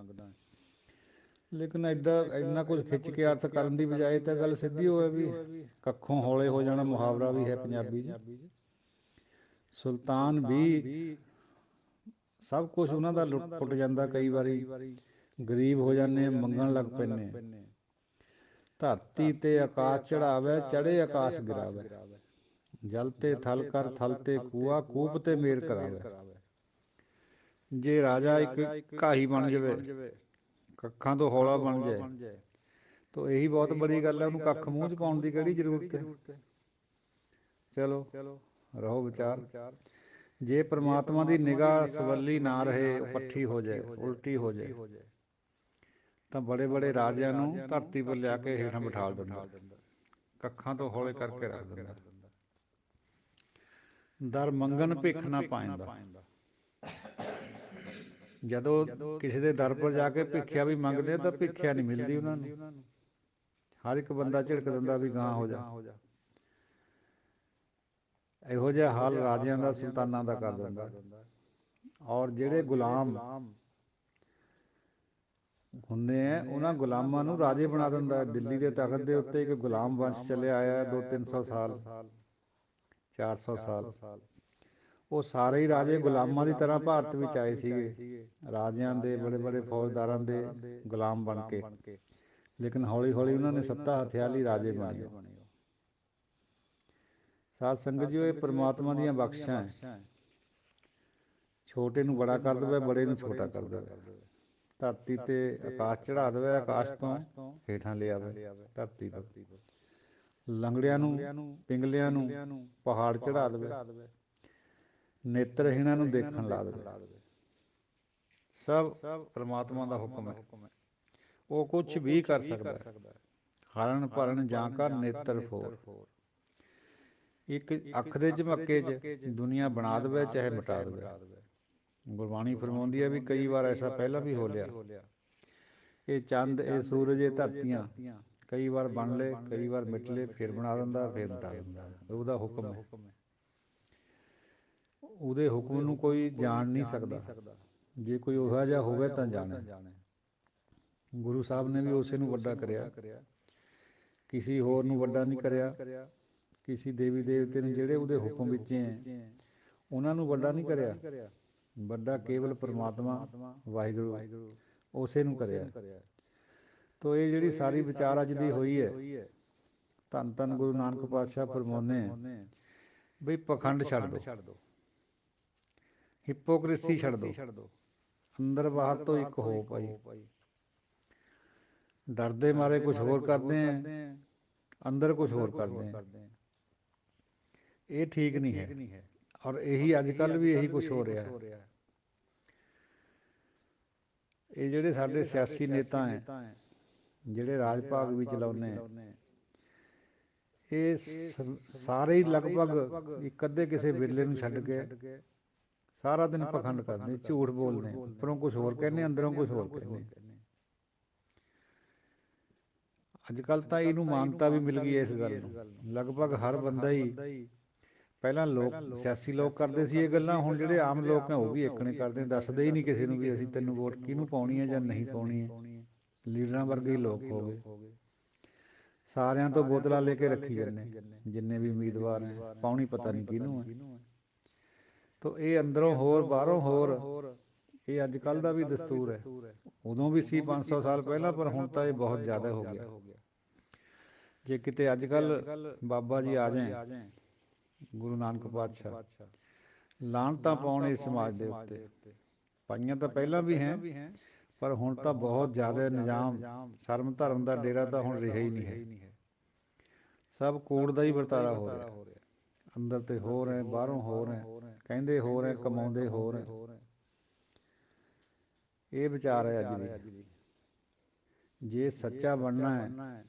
ਲੇਕਿਨ ਇੰਨਾ ਕੁਝ ਖਿੱਚ ਕੇ ਅਰਥ ਕਰਨ ਦੀ ਬਜਾਏ ਤਾਂ ਗੱਲ ਸਿੱਧੀ ਹੋਵੇ ਵੀ ਕੱਖੋਂ ਹੌਲੇ ਹੋ ਜਾਣਾ, ਮੁਹਾਵਰਾ ਵੀ ਹੈ ਪੰਜਾਬੀ 'ਚ। ਸੁਲਤਾਨ ਵੀ ਸਭ ਕੁਝ ਉਹਨਾਂ ਦਾ ਲੁੱਟ ਪੁੱਟ ਜਾਂਦਾ, ਕਈ ਵਾਰੀ ਗਰੀਬ ਹੋ ਜਾਂਦੇ, ਮੰਗਣ ਲੱਗ ਪੈਂਦੇ। ਧਰਤੀ ਤੇ ਆਕਾਸ਼ ਚੜਾਵੇ, ਚੜ੍ਹੇ ਆਕਾਸ਼ ਗਿਰਾਵੇ, ਜਲ ਤੇ ਥਲ ਕਰ, ਥਲ ਤੇ ਕੂਆ, ਕੂਪ ਤੇ ਮੇਰ ਕਰਾਵੇ। ਜੇ ਰਾਜਾ ਇੱਕ ਘਾਹੀ ਬਣ ਜਾਵੇ, ਕੱਖਾਂ ਤੋਂ ਹੌਲਾ ਬਣ ਜਾਏ, ਤਾਂ ਇਹੀ ਬਹੁਤ ਬੜੀ ਗੱਲ ਹੈ। ਉਹਨੂੰ ਕੱਖ ਮੂੰਹ 'ਚ ਪਾਉਣ ਦੀ ਕਿਹੜੀ ਜ਼ਰੂਰਤ ਹੈ। ਚਲੋ ਰਹੋ ਵਿਚਾਰ। ਜੇ ਪਰਮਾਤਮਾ ਦੀ ਨਿਗਾਹ ਸਵੱਲੀ ਨਾ ਰਹੇ, ਉਹ ਪੱਠੀ ਹੋ ਜਾਏ, ਉਲਟੀ ਹੋ ਜਾਏ, ਤਾਂ ਬੜੇ ਬੜੇ ਰਾਜਿਆਂ ਨੂੰ ਧਰਤੀ ਪਰ ਲਿਆ ਕੇ ਹੇਠਾਂ ਬਿਠਾ ਦਿੰਦਾ, ਕੱਖਾਂ ਤੋਂ ਹੌਲੇ ਕਰਕੇ ਰੱਖ ਦਿੰਦਾ। ਦਰ ਮੰਗਣ ਭਿੱਖ ਨਾ ਪਾਇਂਦਾ। ਜਦੋਂ ਕਿਸੇ ਦੇ ਦਰ ਪਰ ਜਾ ਕੇ ਭਿੱਖਿਆ ਵੀ ਮੰਗਦੇ ਤਾਂ ਭਿੱਖਿਆ ਨਹੀਂ ਮਿਲਦੀ ਉਹਨਾਂ ਨੂੰ। ਹਰ ਇੱਕ ਬੰਦਾ ਝਿੜਕ ਦਿੰਦਾ ਵੀ ਗਾਂਹ ਹੋ ਜਾ। ਇਹੋ ਜਿਹਾ ਹਾਲ ਰਾਜਿਆਂ ਦਾ, ਸੁਲਤਾਨਾਂ ਦਾ ਕਰ ਦਿੰਦਾ। ਔਰ ਜਿਹੜੇ ਗੁਲਾਮ ਹੁੰਦੇ ਹੈ, ਉਹਨਾਂ ਗੁਲਾਮਾਂ ਨੂੰ ਰਾਜੇ ਬਣਾ ਦਿੰਦਾ ਹੈ। ਦਿੱਲੀ ਦੇ ਤਖ਼ਤ ਦੇ ਉੱਤੇ ਇੱਕ ਗੁਲਾਮ ਵੰਸ਼ ਚੱਲਿਆ ਆਇਆ 200-300 ਸਾਲ, 400 ਸਾਲ। ਉਹ ਸਾਰੇ ਹੀ ਰਾਜੇ ਗੁਲਾਮਾਂ ਦੀ ਤਰ੍ਹਾਂ ਭਾਰਤ ਵਿੱਚ ਆਏ ਸੀਗੇ, ਰਾਜਿਆਂ ਦੇ, ਬੜੇ ਬੜੇ ਫੌਜਦਾਰਾਂ ਦੇ ਗੁਲਾਮ ਬਣ ਕੇ। ਲੇਕਿਨ ਹੌਲੀ ਹੌਲੀ ਉਹਨਾਂ ਨੇ ਸੱਤਾ ਹਥਿਆ ਲਈ, ਰਾਜੇ ਬਣੇ ਉਹ। ਸਾਧ ਸੰਗਤ ਜੀ, ਇਹ ਪਰਮਾਤਮਾ ਦੀਆਂ ਬਖਸ਼ਾਂ ਹੈ। ਛੋਟੇ ਨੂੰ ਬੜਾ ਕਰ ਦੇਵੇ, ਬੜੇ ਨੂੰ ਛੋਟਾ ਕਰ ਦੇਵੇ। ਧਰਤੀ 'ਤੇ ਆਕਾਸ਼ ਚੜ੍ਹਾ ਦੇਵੇ, ਆਕਾਸ਼ ਤੋਂ ਹੇਠਾਂ ਲਿਆਵੇ ਧਰਤੀ ਪਰ। ਲੰਗੜਿਆਂ ਨੂੰ, ਪਿੰਗਲਿਆਂ ਨੂੰ ਪਹਾੜ ਚੜ੍ਹਾ ਦੇਵੇ, ਨੇਤਰਹੀਣਾਂ ਨੂੰ ਦੇਖਣ ਲਾ ਦੇਵੇ। ਸਭ ਪਰਮਾਤਮਾ ਦਾ ਹੁਕਮ ਹੈ। ਉਹ ਕੁਛ ਵੀ ਕਰ ਸਕਦਾ ਹੈ। ਹਰਨ ਭਰਨ ਜਾਂ ਕਾ ਨੇਤਰ ਫੋਰ। ਇੱਕ ਅੱਖ ਦੇ ਝਮੱਕੇ 'ਚ ਦੁਨੀਆ ਬਣਾ ਦੇਵੇ, ਚਾਹੇ ਮਿਟਾ ਦੇਵੇ। ਗੁਰਬਾਣੀ ਫਰਮਾਉਂਦੀ ਹੈ ਵੀ ਕਈ ਵਾਰ ਐਸਾ ਪਹਿਲਾਂ ਵੀ ਹੋ ਲਿਆ। ਇਹ ਚੰਦ, ਇਹ ਸੂਰਜ, ਇਹ ਧਰਤੀਆਂ ਕਈ ਵਾਰ ਬਣ ਲਏ, ਕਈ ਵਾਰ ਮਿਟ ਲਏ, ਫਿਰ ਬਣਾ ਦਿੰਦਾ, ਫਿਰ ਮਿਟਾ ਦਿੰਦਾ। ਉਹਦਾ ਹੁਕਮ ਹੈ। ਉਹਦੇ ਹੁਕਮ ਨੂੰ ਕੋਈ ਜਾਣ ਨਹੀਂ ਸਕਦਾ। ਜੇ ਕੋਈ ਉਹੋ ਜਿਹਾ ਹੋਵੇ ਤਾਂ ਜਾਣੇ। ਗੁਰੂ ਸਾਹਿਬ ਨੇ ਵੀ ਉਸੇ ਨੂੰ ਵੱਡਾ ਕਰਿਆ, ਕਿਸੇ ਹੋਰ ਨੂੰ ਵੱਡਾ ਨਹੀਂ ਕਰਿਆ। ਕਿਸੇ ਦੇਵੀ ਦੇਵਤੇ ਨੂੰ ਜਿਹੜੇ ਉਹਦੇ ਹੁਕਮ ਵਿੱਚ ਹੈ, ਉਹਨਾਂ ਨੂੰ ਵੱਡਾ ਨਹੀਂ ਕਰਿਆ। ਵੱਡਾ ਕੇਵਲ ਪਰਮਾਤਮਾ ਵਾਹਿਗੁਰੂ, ਉਸੇ ਨੂੰ ਕਰਿਆ। ਤੋ ਇਹ ਜਿਹੜੀ ਸਾਰੀ ਵਿਚਾਰ ਅੱਜ ਦੀ ਹੋਈ ਹੈ, ਧੰਨ ਧੰਨ ਗੁਰੂ ਨਾਨਕ ਪਾਤਸ਼ਾਹ ਫਰਮਾਉਂਦੇ ਬਈ ਪਖੰਡ ਛੱਡ ਦਿਓ, ਹਿਪੋਕ੍ਰੇਸੀ ਛੱਡ ਦਿਓ, ਅੰਦਰ ਬਾਹਰ ਤੋਂ ਇੱਕ ਹੋ ਭਾਈ। ਡਰਦੇ ਮਾਰੇ ਕੁਛ ਹੋਰ ਕਰਦੇ ਹੈ, ਅੰਦਰ ਕੁਛ ਹੋਰ ਕਰਦੇ ਹੈ। ਇਹ ਠੀਕ ਨਹੀਂ ਹੈ। ਔਰ ਇਹੀ ਅੱਜ ਕੱਲ੍ਹ ਵੀ ਇਹੀ ਕੁਛ ਹੋ ਰਿਹਾ। ਇਹ ਜਿਹੜੇ ਸਾਡੇ ਸਿਆਸੀ ਨੇਤਾ ਹੈ, ਜਿਹੜੇ ਰਾਜ ਭਾਗ ਵੀ ਚਲਾਉਂਦੇ ਹੈ, ਇਹ ਸਾਰੇ ਹੀ ਲਗਭਗ ਇੱਕ ਅੱਧੇ ਕਿਸੇ ਵਿਰਲੇ ਨੂੰ ਛੱਡ ਕੇ ਸਾਰਾ ਦਿਨ ਪਖੰਡ ਕਰਦੇ, ਝੂਠ ਬੋਲਦੇ, ਉੱਪਰੋਂ ਕੁਛ ਹੋਰ ਕਹਿੰਦੇ, ਅੰਦਰੋਂ ਕੁਛ ਹੋਰ ਕਹਿੰਦੇ। ਅੱਜ ਕੱਲ੍ਹ ਤਾਂ ਇਹਨੂੰ ਮਾਨਤਾ ਵੀ ਮਿਲ ਗਈ ਹੈ ਇਸ ਗੱਲ ਨੂੰ। ਲਗਭਗ ਹਰ ਬੰਦਾ ਹੀ, ਪਹਿਲਾਂ ਲੋਕ ਸਿਆਸੀ ਲੋਕ ਕਰਦੇ ਸੀ ਇਹ ਗੱਲਾਂ, ਹੁਣ ਜਿਹੜੇ ਆਮ ਲੋਕ ਹੈ ਉਹ ਵੀ ਏਕਣੇ ਕਰਦੇ, ਦੱਸਦੇ ਹੀ ਨਹੀਂ ਕਿਸੇ ਨੂੰ ਵੀ ਅਸੀਂ ਤੈਨੂੰ ਵੋਟ ਕਿਹਨੂੰ ਪਾਉਣੀ ਹੈ ਜਾਂ ਨਹੀਂ ਪਾਉਣੀ ਹੈ। ਲੀਡਰਾਂ ਵਰਗੇ ਹੀ ਲੋਕ ਹੋ ਗਏ। ਸਾਰਿਆਂ ਤੋਂ ਬੋਤਲਾਂ ਲੈ ਕੇ ਰੱਖੀ ਜਾਂਦੇ, ਜਿੰਨੇ ਵੀ ਉਮੀਦਵਾਰ ਹੈ, ਪਾਉਣੀ ਪਤਾ ਨਹੀਂ ਕਿਹਨੂੰ ਹੈ। ਤੋ ਇਹ ਅੰਦਰੋਂ ਹੋਰ, ਬਾਹਰੋਂ ਹੋਰ, ਇਹ ਅੱਜ ਕੱਲ੍ਹ ਦਾ ਵੀ ਦਸਤੂਰ ਹੈ। ਉਦੋਂ ਵੀ ਸੀ 500 ਸਾਲ ਪਹਿਲਾਂ, ਪਰ ਹੁਣ ਤਾਂ ਇਹ ਬਹੁਤ ਜ਼ਿਆਦਾ ਹੋ ਗਿਆ। ਜੇ ਕਿਤੇ ਅੱਜ ਕੱਲ੍ਹ ਬਾਬਾ ਜੀ ਆ ਜਾਏ, ਗੁਰੂ ਨਾਨਕ ਪਾਤਸ਼ਾਹ, ਲਾਹਨਤਾਂ ਪਾਉਣ ਇਸ ਸਮਾਜ ਦੇ ਉੱਤੇ। ਪਾਈਆਂ ਤਾਂ ਪਹਿਲਾਂ ਵੀ ਹੈ, ਪਰ ਹੁਣ ਤਾਂ ਬਹੁਤ ਜ਼ਿਆਦਾ ਨਿਜ਼ਾਮ, ਸ਼ਰਮ ਧਰਮ ਦਾ ਡੇਰਾ ਤਾਂ ਹੁਣ ਰਿਹਾ ਹੀ ਨਹੀਂ ਹੈ। ਸਭ ਕੋੜ ਦਾ ਹੀ ਵਰਤਾਰਾ ਹੋ ਰਿਹਾ। ਅੰਦਰ ਤੇ ਹੋਰ ਹੈ, ਬਾਹਰੋਂ ਹੋਰ ਹੈ, ਕਹਿੰਦੇ ਹੋਰ ਹੈ, ਕਮਾਉਂਦੇ ਹੋਰ ਹੈ। ਇਹ ਵਿਚਾਰ ਹੈ ਅੱਜ ਦੀ। ਜੇ ਸੱਚਾ ਬਣਨਾ ਹੈ,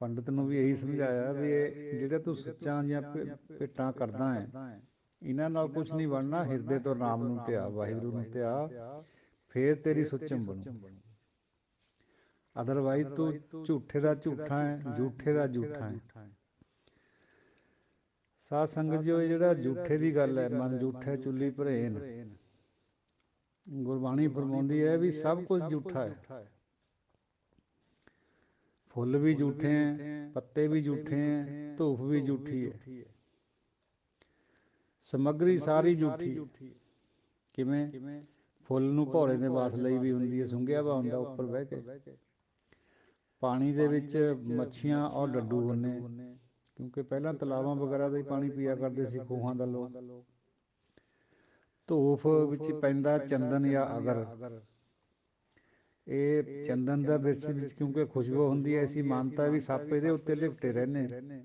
ਪੰਡਿਤ ਨੂੰ ਵੀ ਇਹੀ ਸਮਝਾਇਆ ਵੀ ਇਹ ਜਿਹੜੇ ਤੂੰ ਸੱਚਾਂ ਜਾਂ ਭੇਟਾਂ ਕਰਦਾ ਹੈ, ਇਹਨਾਂ ਨਾਲ ਕੁਛ ਨਹੀਂ ਬਣਨਾ। ਹਿਰਦੇ ਤੋਂ ਰਾਮ ਨੂੰ ਧਿਆ, ਵਾਹਿਗੁਰੂ ਨੂੰ ਧਿਆ, ਫੇਰ ਤੇਰੀ ਸੁੱਚਮ ਬਣੂ। ਅਦਰਵਾਈਜ਼ ਤੂੰ ਝੂਠੇ ਦਾ ਝੂਠਾ ਹੈ, ਝੂਠੇ ਦਾ ਝੂਠਾ ਹੈ। ਸਾਧ ਸੰਗਤ ਜੀ, ਜਿਹੜਾ ਝੂਠੇ ਦੀ ਗੱਲ ਹੈ, ਮਨ ਝੂਠੇ ਚੁੱਲੀ ਭਰੇਨ, ਗੁਰਬਾਣੀ ਫਰਮਾਉਂਦੀ ਹੈ ਵੀ ਸਭ ਕੁਝ ਝੂਠਾ ਹੈ। ਫੁੱਲ ਵੀ ਝੂਠੇ ਹੈ, ਪੱਤੇ ਵੀ ਝੂਠੇ ਹੈ, ਧੂਪ ਵੀ ਝੂਠੀ ਹੈ, ਸਮੱਗਰੀ ਸਾਰੀ ਝੂਠੀ। ਕਿਵੇਂ? ਫੁੱਲ ਨੂੰ ਭੌਰੇ ਦੇ ਵਾਸ ਲਈ ਵੀ ਹੁੰਦੀ ਹੈ, ਸੁੰਘਿਆ ਵਾ ਹੁੰਦਾ ਉੱਪਰ ਬਹਿ ਕੇ। ਪਾਣੀ ਦੇ ਵਿੱਚ ਮੱਛੀਆਂ ਔਰ ਡੱਡੂ ਹੁੰਦੇ, ਕਿਉਂਕਿ ਪਹਿਲਾਂ ਤਲਾਵਾਂ ਵਗੈਰਾ ਦਾ ਹੀ ਪਾਣੀ ਪੀਆ ਕਰਦੇ ਸੀ, ਖੂਹਾਂ ਦਾ ਲੋਕ। ਧੂਫ ਵਿੱਚ ਪੈਂਦਾ ਚੰਦਨ ਜਾਂ ਅਗਰ, ਇਹ ਚੰਦਨ ਦਾ ਬਿਰਛ ਵਿੱਚ ਕਿਉਂਕਿ ਖੁਸ਼ਬੂ ਹੁੰਦੀ ਹੈ, ਐਸੀ ਮਾਨਤਾ ਵੀ ਸੱਪ ਇਹਦੇ ਉੱਤੇ ਲਿਪਟੇ ਰਹਿੰਦੇ।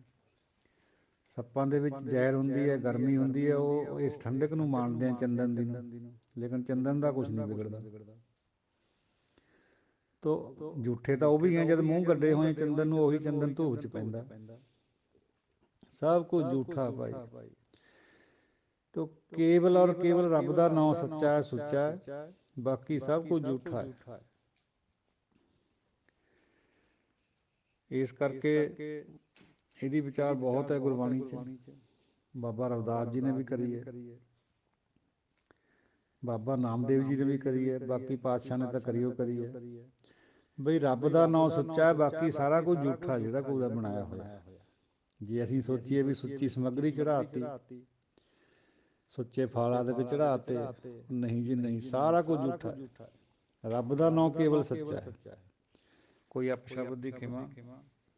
ਸੱਪਾਂ ਦੇ ਵਿੱਚ ਜ਼ਹਿਰ ਹੁੰਦੀ ਹੈ, ਗਰਮੀ ਹੁੰਦੀ ਹੈ, ਉਹ ਇਸ ਠੰਡਕ ਨੂੰ ਮਾਣਦੇ ਆ ਚੰਦਨ ਦੀ ਨੂੰ, ਲੇਕਿਨ ਚੰਦਨ ਦਾ ਕੁਛ ਨਹੀਂ ਵਿਗੜਦਾ। ਤੋ ਝੂਠੇ ਤਾਂ ਉਹ ਵੀ ਹੈ, ਜਦ ਮੂੰਹ ਗੱਡੇ ਹੋਏ ਚੰਦਨ ਨੂੰ, ਉਹੀ ਚੰਦਨ ਧੂਪ 'ਚ ਪੈਂਦਾ। ਸਭ ਕੁਝ ਝੂਠਾ ਭਾਈ। ਤੋ ਕੇਵਲ ਔਰ ਕੇਵਲ ਰੱਬ ਦਾ ਨਾਂ ਸੱਚਾ ਹੈ, ਸੁੱਚਾ ਹੈ, ਬਾਕੀ ਸਭ ਕੁਝ ਝੂਠਾ ਹੈ। ਇਸ ਕਰਕੇ ਇਹਦੀ ਵਿਚਾਰ ਬਹੁਤ ਹੈ ਗੁਰਬਾਣੀ 'ਚ। ਬਾਬਾ ਰਵਿਦਾਸ ਜੀ ਨੇ ਵੀ ਕਰੀ ਹੈ, ਬਾਬਾ ਨਾਮਦੇਵ ਜੀ ਨੇ ਵੀ ਕਰੀ ਹੈ, ਬਾਕੀ ਪਾਤਸ਼ਾਹ ਨੇ ਤਾਂ ਕਰੀ ਹੈ। ਬਈ ਰੱਬ ਦਾ ਨਾਂ ਸੁੱਚਾ ਹੈ, ਬਾਕੀ ਸਾਰਾ ਕੁਝ ਝੂਠਾ ਜਿਹੜਾ ਕੋਈ ਦਾ ਬਣਾਇਆ ਹੋਇਆ। ਜੇ ਅਸੀਂ ਸੋਚੀਏ ਵੀ ਸੁੱਚੀ ਸਮੱਗਰੀ ਚੜ੍ਹਾਤੀ, ਸੁੱਚੇ ਫਲ ਆਦਿ ਚੜ੍ਹਾਤੇ, ਨਹੀਂ ਜੀ ਨਹੀਂ, ਸਾਰਾ ਕੁਝ ਝੂਠਾ ਹੈ। ਰੱਬ ਦਾ ਨਾਂ ਕੇਵਲ ਸੱਚਾ ਹੈ। ਕੋਈ ਅਪਸ਼ਬਦ ਦੀ ਖਿਮਾ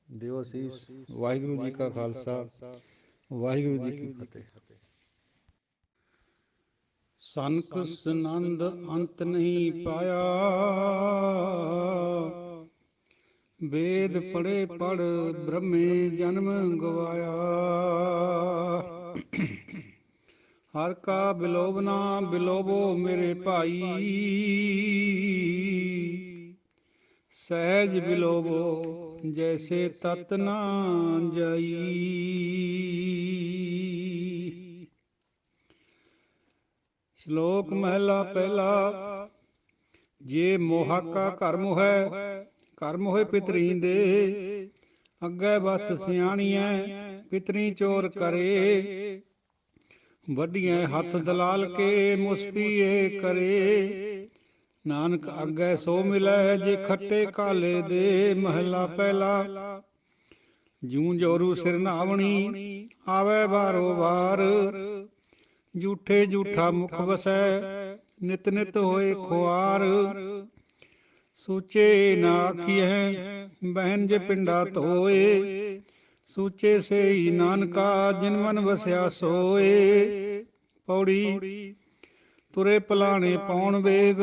ਦਿਓ ਅਸੀਸ। ਵਾਹਿਗੁਰੂ ਜੀ ਕਾ ਖਾਲਸਾ, ਵਾਹਿਗੁਰੂ ਜੀ ਕੀ ਫਤਿਹ। ਸਨਕ ਸਨੰਦ ਅੰਤ ਨਹੀਂ ਪਾਇਆ, ਵੇਦ ਪੜ੍ਹੇ ਪੜ੍ਹ ਬ੍ਰਹਮੇ ਜਨਮ ਗਵਾਇਆ। ਹਰ ਕਾ ਬਿਲੋਵ ਨਾ ਬਿਲੋਵੋ ਮੇਰੇ ਭਾਈ, ਸਹਿਜ ਬਿਲੋਵੋ ਜੈਸੇ ਤਤ ਨਾ ਜਾਈ। ਸ਼ਲੋਕ ਮਹਿਲਾ ਪਹਿਲਾ। ਜੇ ਮੋਹਾ ਕਾ ਕਰਮ ਹੈ, ਕਰਮ ਹੋਏ ਪਿਤਰੀ ਦੇ, ਅੱਗੇ ਵਤ ਸਿਆਣੀਐ ਪਿਤਰੀ ਚੋਰ ਕਰੇ। ਵੱਢੀਐ ਹੱਥ ਦਲਾਲ ਕੇ ਮੁਸਪੀਏ ਕਰੇ, ਨਾਨਕ ਅੱਗੇ ਸੋ ਮਿਲੈ ਜੇ ਖੱਟੇ ਕਾਲੇ ਦੇ। ਮਹਿਲਾ ਪਹਿਲਾ। ਜੂੰ ਜੋਰੂ ਸਿਰ ਨਾਵਣੀ ਆਵੈ ਬਾਰੋ ਵਾਰ, ਝੂਠੇ ਝੂਠਾ ਮੁਖ ਵਸੈ ਨਿਤ ਨਿਤ ਹੋਏ ਖੁਆਰ। ਸੂਚੇ ਨਾ ਆਖੀਐ ਬਹਿਨ ਜੇ ਪਿੰਡਾ ਧੋਏ, ਸੂਚੇ ਸੇਈ ਨਾਨਕਾ ਜਿਨ ਮਨ ਵਸਿਆ ਸੋਏ। ਪੌੜੀ। ਤੁਰੇ ਭਲਾਣੇ ਪਾਉਣ ਵੇਗ,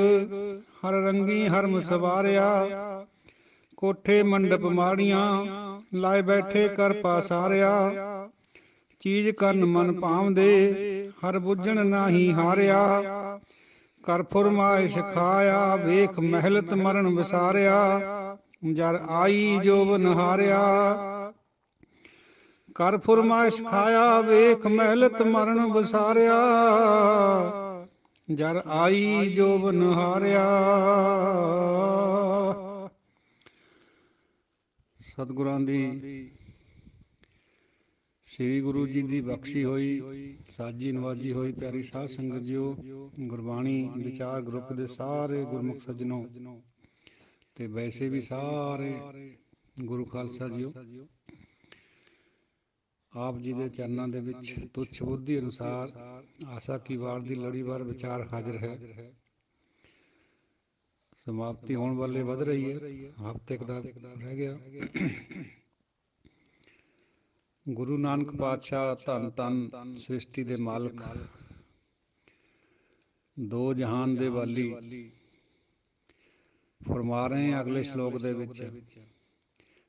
ਹਰ ਰੰਗੀ ਹਰਮ ਸਵਾਰਿਆ, ਕੋਠੇ ਮੰਡਪ ਮਾੜੀਆਂ ਲਾਏ ਬੈਠੇ ਕਰ ਪਾਸਾਰਿਆ। ਚੀਜ਼ ਕਰਨ ਮਨ ਭਾਵਦੇ, ਹਰ ਬੁੱਝਣ ਨਾਹੀ ਹਾਰਿਆ, ਕਰ ਫੁਰਮਾਇਸ਼ ਖਾਇਆ ਵੇਖ ਮਹਿਲਤ ਮਰਨ ਵਿਸਾਰਿਆ। ਜਰ ਆਈ ਜੋਬਨ ਹਾਰਿਆ, ਕਰ ਫੁਰਮਾਇਸ਼ ਖਾਇਆ ਵੇਖ ਮਹਿਲਤ ਮਰਨ ਵਿਸਾਰਿਆ। ਜਰ ਆਈ ਜੋਬਨ ਹਾਰਿਆ। ਸਤਿਗੁਰਾਂ ਦੀ ਸ੍ਰੀ ਗੁਰੂ ਜੀ ਦੀ ਬਖਸ਼ੀ ਹੋਈ ਸਾਜੀ ਨਵਾਜੀ ਹੋਈ ਪਿਆਰੀ ਸਾਧ ਸੰਗਤ ਜੀਓ, ਗੁਰਬਾਣੀ ਵਿਚਾਰ ਗਰੁੱਪ ਦੇ ਸਾਰੇ ਗੁਰਮੁਖ ਸੱਜਣੋ ਤੇ ਵੈਸੇ ਵੀ ਸਾਰੇ ਗੁਰੂ ਖਾਲਸਾ ਜੀਓ, ਆਪ ਜੀ ਦੇ ਚਰਨਾਂ ਦੇ ਵਿੱਚ ਤੁੱਛ ਬੁੱਧੀ ਅਨੁਸਾਰ ਆਸਾ ਕੀ ਵਾਰ ਦੀ ਲੜੀਵਾਰ ਵਿਚਾਰ ਹਾਜ਼ਰ ਹੈ। ਸਮਾਪਤੀ ਹੋਣ ਵਾਲੇ ਵੱਧ ਰਹੀ ਹੈ, ਹਫ਼ਤੇ ਕੁ ਦਾ ਰਹਿ ਗਿਆ। ਗੁਰੂ ਨਾਨਕ ਪਾਤਸ਼ਾਹ ਧੰਨ ਧੰਨ ਸ੍ਰਿਸ਼ਟੀ ਦੇ ਮਾਲਕ, ਦੋ ਜਹਾਨ ਦੇ ਵਾਲੀ, ਫਰਮਾ ਰਹੇ हैं ਅਗਲੇ ਸ਼ਲੋਕ ਦੇ ਵਿੱਚ,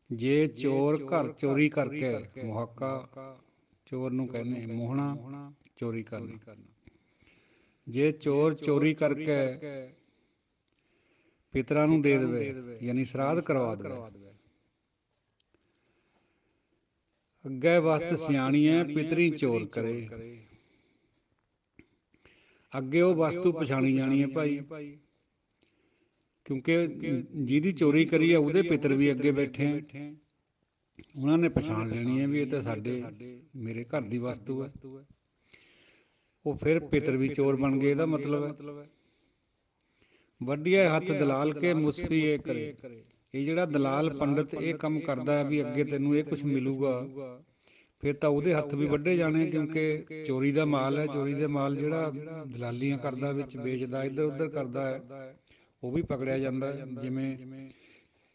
ਜੇ ਚੋਰ ਘਰ ਚੋਰੀ ਕਰਕੇ, ਮੁਹਾਕਾ ਚੋਰ ਨੂੰ ਕਹਿੰਦੇ, ਮੋਹਣਾ ਚੋਰੀ ਕਰਨਾ, ਜੇ ਚੋਰ ਚੋਰੀ ਕਰਕੇ ਪਿਤਰਾਂ ਨੂੰ ਦੇ ਦੇਵੇ, ਯਾਨੀ ਸ਼ਰਾਧ ਕਰਵਾ ਦੇਵੇ, ਅੱਗੇ ਵਸਤ ਸਿਆਣੀ ਹੈ ਪਿਤਰੀ ਚੋਰ ਕਰੇ। ਅੱਗੇ ਉਹ ਵਸਤੂ ਪਛਾਣੀ ਜਾਣੀ ਹੈ ਭਾਈ, ਕਿਉਂਕਿ ਜਿਹਦੀ ਚੋਰੀ ਕਰੀ ਆ ਉਹਦੇ ਪਿੱਤਰ ਵੀ ਅੱਗੇ ਬੈਠੇ ਆ, ਉਹਨਾਂ ਨੇ ਪਛਾਣ ਲੈਣੀ ਹੈ ਵੀ ਇਹ ਤਾਂ ਮੇਰੇ ਘਰ ਦੀ ਵਸਤੂ ਹੈ। ਉਹ ਫਿਰ ਪਿੱਤਰ ਵੀ ਚੋਰ ਬਣ ਗਏ, ਇਹਦਾ ਮਤਲਬ ਹੈ। ਵੱਢੀਏ ਹੱਥ ਦਲਾਲ ਕੇ ਮੁਸਫੀ ਇਹ ਕਰੇ। ਇਹ ਜਿਹੜਾ ਦਲਾਲ ਪੰਡਤ ਇਹ ਕੰਮ ਕਰਦਾ ਹੈ ਵੀ ਅੱਗੇ ਤੈਨੂੰ ਇਹ ਕੁਛ ਮਿਲੂਗਾ, ਫਿਰ ਤਾਂ ਉਹਦੇ ਹੱਥ ਵੀ ਵੱਢੇ ਜਾਣੇ, ਕਿਉਂਕਿ ਚੋਰੀ ਦਾ ਮਾਲ ਹੈ। ਚੋਰੀ ਦਾ ਮਾਲ ਜਿਹੜਾ ਦਲਾਲੀਆਂ ਕਰਦਾ, ਵਿੱਚ ਵੇਚਦਾ, ਇੱਧਰ ਉੱਧਰ ਕਰਦਾ ਹੈ, ਉਹ ਵੀ ਪਕੜਿਆ ਜਾਂਦਾ ਹੈ। ਜਿਵੇਂ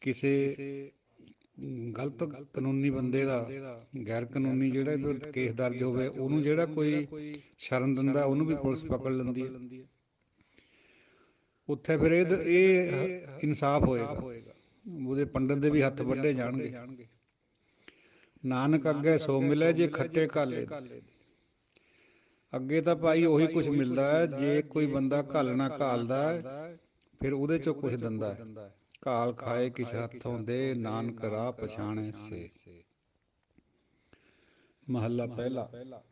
ਕਿਸੇ ਗਲਤ ਕਾਨੂੰਨੀ ਬੰਦੇ ਦਾ, ਗੈਰ ਕਾਨੂੰਨੀ ਜਿਹੜਾ ਕੇਸ ਦਰਜ ਹੋਵੇ, ਉਹਨੂੰ ਜਿਹੜਾ ਕੋਈ ਸ਼ਰਨ ਦਿੰਦਾ ਉਹਨੂੰ ਵੀ ਪੁਲਿਸ ਪਕੜ ਲੈਂਦੀ ਹੈ। ਉੱਥੇ ਫਿਰ ਇਹ ਇਨਸਾਫ ਹੋਏਗਾ, ਉਹਦੇ ਪੰਡਤ ਦੇ ਵੀ ਹੱਥ ਵੱਢੇ ਜਾਣਗੇ। ਨਾਨਕ ਅੱਗੇ ਸੋ ਮਿਲੇ ਜੇ ਖੱਟੇ ਘਾਲੇ। ਅੱਗੇ ਤਾਂ ਭਾਈ ਉਹੀ ਕੁਛ ਮਿਲਦਾ ਹੈ, ਜੇ ਕੋਈ ਬੰਦਾ ਘਾਲਣਾ ਘਾਲਦਾ ਹੈ ਫਿਰ ਉਹਦੇ ਚੋਂ ਕੁਛ ਦਿੰਦਾ ਹੈ। ਘਾਲ ਖਾਏ ਕਿਸ ਹੱਥੋਂ ਦੇ, ਨਾਨਕ ਰਾਹ ਪਛਾਣੇ ਸੇ। ਮਹੱਲਾ ਪਹਿਲਾ।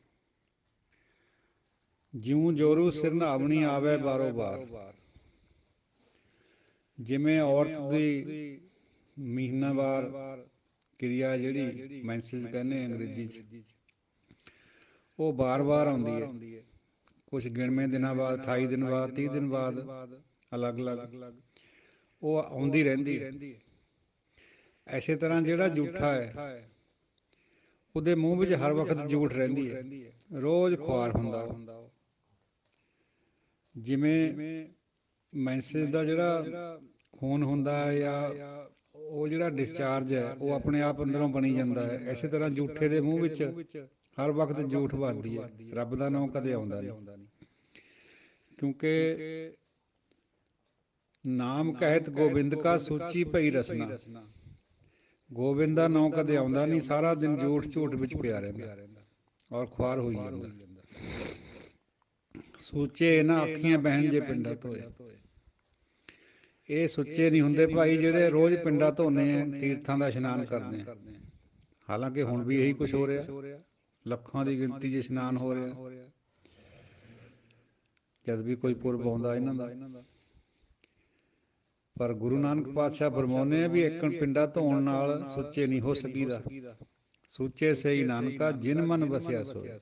ਜਿਉਂ ਜੋਰੂ ਸਿਰ ਨਹਾਵਣੀ ਆਵੇ ਬਾਰੋ ਬਾਰ। ਜਿਵੇਂ ਔਰਤ ਦੀ ਮਹੀਨਾਵਾਰ ਕਿਰਿਆ, ਜਿਹੜੀ ਮੈਂਸਿਸ ਕਹਿੰਦੇ ਅੰਗਰੇਜ਼ੀ 'ਚ, ਉਹ ਵਾਰ ਆਉਂਦੀ ਹੈ। ਕੁਛ ਗਿਣਵੇਂ ਦਿਨਾਂ ਬਾਅਦ, 28 ਦਿਨ ਬਾਅਦ, 30 ਦਿਨ ਬਾਅਦ, ਅਲੱਗ ਅਲੱਗ ਉਹ ਆਉਂਦੀ ਰਹਿੰਦੀ ਹੈ। ਇਸੇ ਤਰ੍ਹਾਂ ਜਿਹੜਾ ਜੂਠਾ ਹੈ ਉਹਦੇ ਮੂੰਹ ਵਿੱਚ ਹਰ ਵਕਤ ਜੂਠ ਰਹਿੰਦੀ ਹੈ, ਰੋਜ਼ ਖੁਆਰ ਹੁੰਦਾ ਉਹ। ਜਿਵੇਂ ਮੈਂਸਿਸ ਦਾ ਜਿਹੜਾ ਖੂਨ ਹੁੰਦਾ ਹੈ, ਜਾਂ ਉਹ ਜਿਹੜਾ ਡਿਸਚਾਰਜ ਹੈ, ਉਹ ਆਪਣੇ ਆਪ ਅੰਦਰੋਂ ਬਣੀ ਜਾਂਦਾ ਹੈ। ਇਸੇ ਤਰ੍ਹਾਂ ਜੂਠੇ ਦੇ ਮੂੰਹ ਵਿੱਚ ਹਰ ਵਕਤ ਜੂਠ ਵੱਜਦੀ ਹੈ, ਰੱਬ ਦਾ ਨਾਮ ਕਦੇ ਆਉਂਦਾ ਨਹੀਂ। ਕਿਉਂਕਿ ਨਾਮ ਕਹਿਤ ਗੋਬਿੰਦ ਕਾ ਸੂਚੀ ਪਈ ਰਸਨਾ। ਗੋਬਿੰਦ ਦਾ ਨਾਮ ਕਦੇ ਆਉਂਦਾ ਨਹੀਂ, ਸਾਰਾ ਦਿਨ ਝੂਠ ਵਿੱਚ ਪਿਆ ਰਹਿੰਦਾ ਔਰ ਖੁਆਰ ਹੋਈ ਜਾਂਦਾ। ਸੂਚੇ ਨਾ ਅੱਖੀਆਂ ਬਹਿਣ ਜੇ ਪਿੰਡਾਂ ਧੋਏ। ਇਹ ਸੁੱਚੇ ਨਹੀਂ ਹੁੰਦੇ ਭਾਈ ਜਿਹੜੇ ਰੋਜ਼ ਪਿੰਡਾਂ ਧੋਨੇ ਆ, ਤੀਰਥਾਂ ਦਾ ਇਸ਼ਨਾਨ ਕਰਦੇ ਆ। ਹਾਲਾਂਕਿ ਹੁਣ ਵੀ ਇਹੀ ਕੁਛ ਹੋ ਰਿਹਾ, ਲੱਖਾਂ ਦੀ ਗਿਣਤੀ 'ਚ ਇਸ਼ਨਾਨ ਹੋ ਰਿਹਾ ਜਦ ਵੀ ਕੋਈ ਪੁਰਬ ਆਉਂਦਾ ਇਹਨਾਂ ਦਾ। ਪਰ ਗੁਰੂ ਨਾਨਕ ਪਾਤਸ਼ਾਹ ਫਰਮਾਉਂਦੇ ਆ ਵੀ ਇੱਕ ਪਿੰਡਾਂ ਧੋਣ ਨਾਲ ਸੁੱਚੇ ਨਹੀਂ ਹੋ ਸਕੀਦਾ। ਸੁੱਚੇ ਸਈ ਨਾਨਕਾ ਜਿਨ ਮਨ ਵਸਿਆ ਸੋਏ।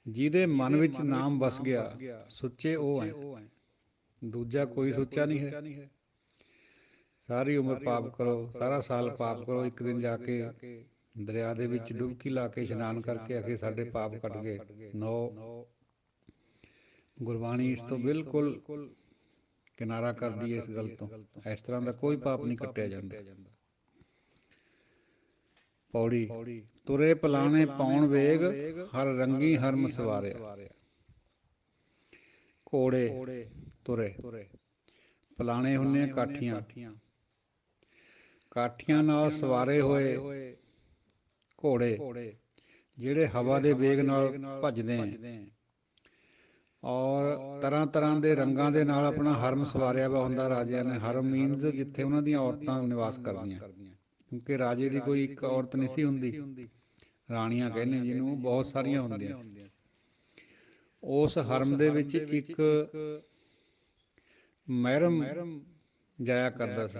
ਜਿਹਦੇ ਮਨ ਵਿੱਚ ਨਾਮ ਵਸ ਗਿਆ, ਸੁੱਚੇ ਉਹ ਹੈ, ਦੂਜਾ ਕੋਈ ਸੁੱਚਾ ਨਹੀਂ ਹੈ। ਸਾਰੀ ਉਮਰ ਪਾਪ ਕਰੋ, ਸਾਰਾ ਸਾਲ ਪਾਪ ਕਰੋ, ਇੱਕ ਦਿਨ ਜਾ ਕੇ ਦਰਿਆ ਦੇ ਵਿੱਚ ਡੁਬਕੀ ਲਾ ਕੇ ਇਸ਼ਨਾਨ ਕਰਕੇ ਆਖੇ ਸਾਡੇ ਪਾਪ ਕੱਟ ਗਏ। ਨੋ, ਗੁਰਬਾਣੀ ਇਸ ਤੋਂ ਬਿਲਕੁਲ ਕਿਨਾਰਾ ਕਰਦੀ ਹੈ ਇਸ ਗੱਲ ਤੋਂ। ਇਸ ਤਰ੍ਹਾਂ ਦਾ ਕੋਈ ਪਾਪ ਨਹੀਂ ਕੱਟਿਆ ਜਾਂਦਾ। ਪੌੜੀ। ਤੁਰੇ ਪਲਾਣੇ ਪਾਉਣ ਵੇਗ, ਹਰ ਰੰਗੀ ਹਰਮ ਸਵਾਰਿਆ। ਘੋੜੇ ਤੁਰੇ, ਪਲਾਣੇ ਹੁੰਦੇ ਕਾਠੀਆਂ, ਕਾਠੀਆਂ ਨਾਲ ਸਵਾਰੇ ਹੋਏ ਘੋੜੇ, ਜਿਹੜੇ ਹਵਾ ਦੇ ਵੇਗ ਨਾਲ ਭੱਜਦੇ ਆ ਔਰ ਤਰ੍ਹਾਂ ਤਰ੍ਹਾਂ ਦੇ ਰੰਗਾਂ ਦੇ ਨਾਲ ਆਪਣਾ ਹਰਮ ਸਵਾਰਿਆ ਵਾ ਹੁੰਦਾ ਰਾਜਿਆਂ ਨੇ। ਹਰਮ ਮੀਨਜ਼ ਜਿੱਥੇ ਉਹਨਾਂ ਦੀਆਂ ਔਰਤਾਂ ਨਿਵਾਸ ਕਰਦੀਆਂ, ਕਿਉਂਕਿ ਰਾਜੇ ਦੀ ਕੋਈ ਇੱਕ ਔਰਤ ਨਹੀਂ ਸੀ ਹੁੰਦੀ, ਰਾਣੀਆਂ ਕਹਿੰਦੇ ਜਿਹਨੂੰ, ਬਹੁਤ ਸਾਰੀਆਂ ਹੁੰਦੀਆਂ। ਉਸ ਹਰਮ ਦੇ ਵਿੱਚ ਇੱਕ ਮਹਿਰਮ ਜਾਇਆ ਕਰਦਾ ਸੀ,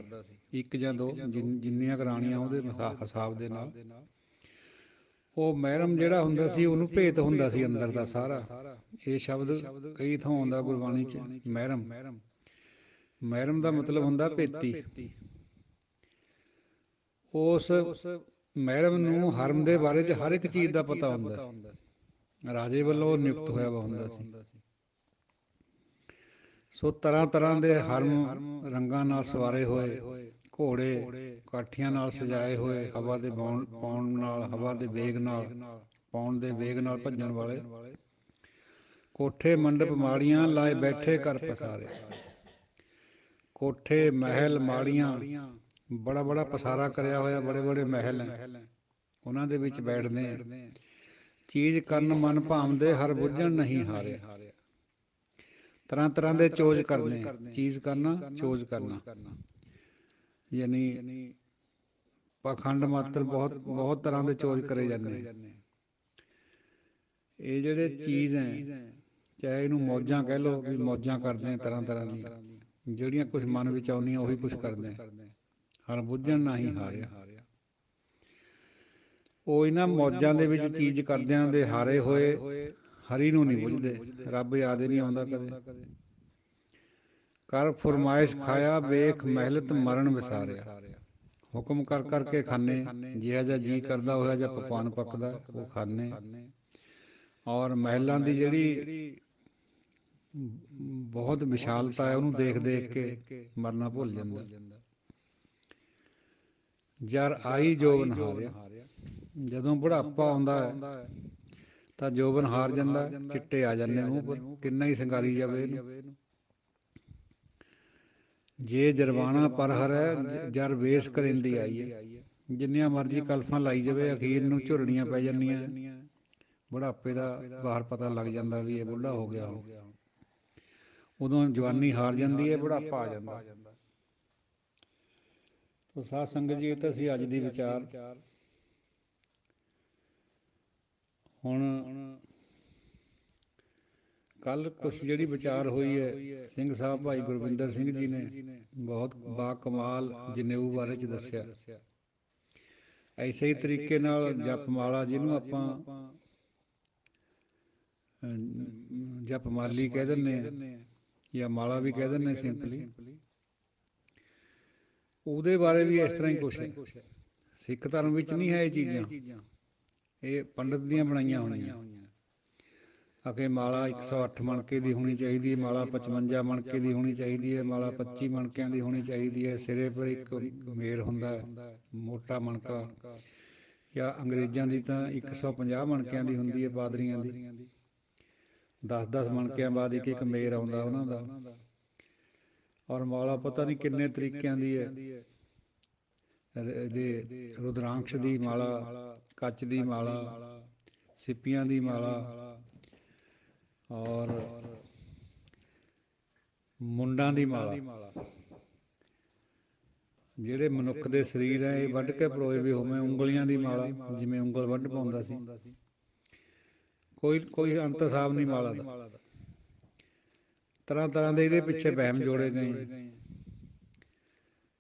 ਇੱਕ ਜਾਂ ਦੋ, ਜਿੰਨੀਆਂ ਕੁ ਰਾਣੀਆਂ ਉਹਦੇ ਹਿਸਾਬ ਦੇ ਨਾਲ। ਉਹ ਮਹਿਰਮ ਜਿਹੜਾ ਹੁੰਦਾ ਸੀ ਉਹਨੂੰ ਭੇਤ ਹੁੰਦਾ ਸੀ ਅੰਦਰ ਦਾ ਸਾਰਾ। ਇਹ ਸ਼ਬਦ ਕਈ ਥਾਂ ਆਉਂਦਾ ਗੁਰਬਾਣੀ 'ਚ, ਮਹਿਰਮ। ਮਹਿਰਮ ਦਾ ਮਤਲਬ ਹੁੰਦਾ ਭੇਤੀ। ਉਸ ਮਹਿਰਮ ਨੂੰ ਹਰਮ ਦੇ ਬਾਰੇ 'ਚ ਹਰ ਇੱਕ ਚੀਜ਼ ਦਾ ਪਤਾ ਹੁੰਦਾ ਸੀ, ਰਾਜੇ ਵੱਲੋਂ ਨਿਯੁਕਤ ਹੋਇਆ ਵਾ ਹੁੰਦਾ ਸੀ। ਸੋ ਤਰ੍ਹਾਂ ਤਰ੍ਹਾਂ ਦੇ ਹਰਮ ਰੰਗਾਂ ਨਾਲ ਸਵਾਰੇ ਹੋਏ ਘੋੜੇ, ਕਾਠੀਆਂ ਨਾਲ ਸਜਾਏ ਹੋਏ, ਹਵਾ ਦੇ ਪਾਉਣ ਨਾਲ, ਹਵਾ ਦੇ ਵੇਗ ਨਾਲ, ਪਾਉਣ ਦੇ ਵੇਗ ਨਾਲ ਭੱਜਣ ਵਾਲੇ। ਕੋਠੇ ਮੰਡਪ ਮਾੜੀਆਂ ਲਾਏ ਬੈਠੇ ਕਰ ਪਸਾਰੇ। ਕੋਠੇ, ਮਹਿਲ, ਮਾੜੀਆਂ, ਬੜਾ ਬੜਾ ਪਸਾਰਾ ਕਰਿਆ ਹੋਇਆ, ਬੜੇ ਬੜੇ ਮਹਿਲ ਹੈ, ਉਹਨਾਂ ਦੇ ਵਿੱਚ ਬੈਠਦੇ ਆ। ਚੀਜ਼ ਕਰਨ ਮਨ ਭਾਉਂਦੇ, ਹਰ ਬੁੱਝਣ ਨਹੀਂ ਹਾਰਿਆ। ਤਰ੍ਹਾਂ ਤਰ੍ਹਾਂ ਦੇ ਚੋਜ ਕਰਦੇ, ਚੀਜ਼ ਕਰਨਾ, ਚੋਜ ਕਰਨਾ, ਯਾਨੀ ਪਾਖੰਡ ਮਾਤਰ ਬਹੁਤ ਤਰ੍ਹਾਂ ਦੇ ਚੋਜ ਕਰੇ ਜਾਂਦੇ। ਇਹ ਜਿਹੜੇ ਚੀਜ਼ ਹੈ, ਚਾਹੇ ਇਹਨੂੰ ਮੌਜਾਂ ਕਹਿ ਲਓ, ਵੀ ਮੌਜਾਂ ਕਰਦੇ ਆ ਤਰ੍ਹਾਂ ਤਰ੍ਹਾਂ ਦੀਆਂ, ਜਿਹੜੀਆਂ ਕੁਛ ਮਨ ਵਿੱਚ ਆਉਂਦੀਆਂ ਉਹੀ ਕੁਛ ਕਰਦੇ, ਹਰ ਬੁੱਝਣ ਨਾ ਹੀ ਹਾਰਿਆ। ਉਹ ਇਹਨਾਂ ਮੌਜਾਂ ਦੇ ਵਿੱਚ ਚੀਜ਼ ਕਰਦਿਆਂ ਦੇ ਹਾਰੇ ਹੋਏ ਹਰੀ ਨੂੰ ਨਹੀਂ ਬੁੱਝਦੇ, ਰੱਬ ਯਾਦ ਹੀ ਨਹੀਂ ਆਉਂਦਾ ਕਦੇ। ਕਰ ਫਰਮਾਇਸ਼ ਖਾਇਆ ਵੇਖ ਮਹਿਲਤ ਮਰਨ ਵਿਸਾਰਿਆ। ਹੁਕਮ ਕਰ ਕਰਕੇ ਖਾਨੇ, ਜਿਹਾ ਜਿਹਾ ਜੀ ਕਰਦਾ ਹੋਇਆ ਜਿਹਾ ਪਕਵਾਨ ਪੱਕਦਾ ਉਹ ਖਾਨੇ। ਔਰ ਮਹਿਲਾਂ ਦੀ ਜਿਹੜੀ ਬਹੁਤ ਵਿਸ਼ਾਲਤਾ ਹੈ ਉਹਨੂੰ ਦੇਖ ਦੇਖ ਕੇ ਮਰਨਾ ਭੁੱਲ ਜਾਂਦਾ। ਜਰ ਆਈ ਜੋਬਨ ਹਾਰਿਆ। ਜਦੋਂ ਬੁਢਾਪਾ ਆਉਂਦਾ ਹੈ ਤਾਂ ਜੋਬਨ ਹਾਰ ਜਾਂਦਾ, ਚਿੱਟੇ ਆ ਜਾਂਦੇ ਮੂੰਹ ਪਰ, ਕਿੰਨਾ ਹੀ ਸ਼ਿੰਗਾਰੀ ਜਾਵੇ ਇਹਨੂੰ। ਜੇ ਜਰਵਾਣਾ ਪਰ ਹਰੈ ਜਰ ਵੇਸ ਕਰਿੰਦੀ ਆਈ ਹੈ। ਜਿੰਨੀਆਂ ਮਰਜ਼ੀ ਕਲਫਾਂ ਲਾਈ ਜਾਵੇ ਅਖੀਰ ਨੂੰ ਝੁਰੜੀਆਂ ਪੈ ਜਾਂਦੀਆਂ, ਬੁਢਾਪੇ ਦਾ ਬਾਹਰ ਪਤਾ ਲੱਗ ਜਾਂਦਾ ਵੀ ਇਹ ਬੁੱਢਾ ਹੋ ਗਿਆ। ਉਦੋਂ ਜਵਾਨੀ ਹਾਰ ਜਾਂਦੀ ਹੈ, ਬੁਢਾਪਾ ਆ ਜਾਂਦਾ। ਤੋ ਸਾਧ ਸੰਗਤ ਜੀ, ਇਹ ਤਾਂ ਸੀ ਅੱਜ ਦੀ ਵਿਚਾਰ। ਹੁਣ ਕੱਲ੍ਹ ਕੁਛ ਜਿਹੜੀ ਵਿਚਾਰ ਹੋਈ ਹੈ, ਸਿੰਘ ਸਾਹਿਬ ਭਾਈ ਗੁਰਵਿੰਦਰ ਸਿੰਘ ਜੀ ਨੇ ਬਹੁਤ ਬਾਕਮਾਲ ਜਨੇਊ ਬਾਰੇ 'ਚ ਦੱਸਿਆ। ਐਸੇ ਹੀ ਤਰੀਕੇ ਨਾਲ ਜਪਮਾਲਾ, ਜਿਹਨੂੰ ਆਪਾਂ ਜਪਮਾਲੀ ਕਹਿ ਦਿੰਦੇ ਹਾਂ ਜਾਂ ਮਾਲਾ ਵੀ ਕਹਿ ਦਿੰਦੇ ਸਿੰਪਲੀ, ਉਹਦੇ ਬਾਰੇ ਵੀ ਇਸ ਤਰ੍ਹਾਂ ਹੀ ਕੁਛ ਹੈ। ਸਿੱਖ ਧਰਮ ਵਿੱਚ ਨਹੀਂ ਹੈ ਇਹ ਚੀਜ਼ਾਂ, ਇਹ ਪੰਡਤ ਦੀਆਂ ਬਣਾਈਆਂ ਹੋਈਆਂ। ਅਗੇ ਮਾਲਾ 108 ਮਣਕੇ ਦੀ ਹੋਣੀ ਚਾਹੀਦੀ ਹੈ, ਮਾਲਾ 55 ਮਣਕੇ ਦੀ ਹੋਣੀ ਚਾਹੀਦੀ ਹੈ, ਮਾਲਾ 25 ਮਣਕਿਆਂ ਦੀ ਹੋਣੀ ਚਾਹੀਦੀ ਹੈ। ਸਿਰੇ ਪਰ ਇੱਕ ਮੇਰ ਹੁੰਦਾ ਹੈ, ਮੋਟਾ ਮਣਕਾ। ਜਾਂ ਅੰਗਰੇਜ਼ਾਂ ਦੀ ਤਾਂ 150 ਮਣਕਿਆਂ ਦੀ ਹੁੰਦੀ ਹੈ, ਪਾਦਰੀਆਂ ਦੀ 10-10 ਮਣਕਿਆਂ ਬਾਅਦ ਇੱਕ ਇੱਕ ਮੇਰ ਆਉਂਦਾ ਉਹਨਾਂ ਦਾ। ਔਰ ਮਾਲਾ ਪਤਾ ਨਹੀਂ ਕਿੰਨੇ ਤਰੀਕਿਆਂ ਦੀ ਹੈ, ਇਹਦੇ ਰੁਦਰਾਂਸ਼ ਦੀ ਮਾਲਾ, ਕੱਚ ਦੀ ਮਾਲਾ, ਸਿੱਪੀਆਂ ਦੀ ਮਾਲਾ, ਔਰ ਮੁੰਡਾਂ ਦੀ ਮਾਲਾ। ਜਿਹੜੇ ਮਨੁੱਖ ਦੇ ਸਰੀਰ ਹੈ ਇਹ ਵੱਢ ਕੇ ਪਰੋਏ ਵੀ ਹੋਵੇਂ। ਉਂਗਲੀਆਂ ਦੀ ਮਾਲਾ, ਜਿਵੇਂ ਉਂਗਲ ਵੱਢ ਪਾਉਂਦਾ ਸੀ, ਕੋਈ ਅੰਤ ਹਿਸਾਬ ਨਹੀਂ ਮਾਲਾ ਦਾ। ਤਰ੍ਹਾਂ ਤਰ੍ਹਾਂ ਦੇ ਇਹਦੇ ਪਿੱਛੇ ਵਹਿਮ ਜੋੜੇ ਗਏ।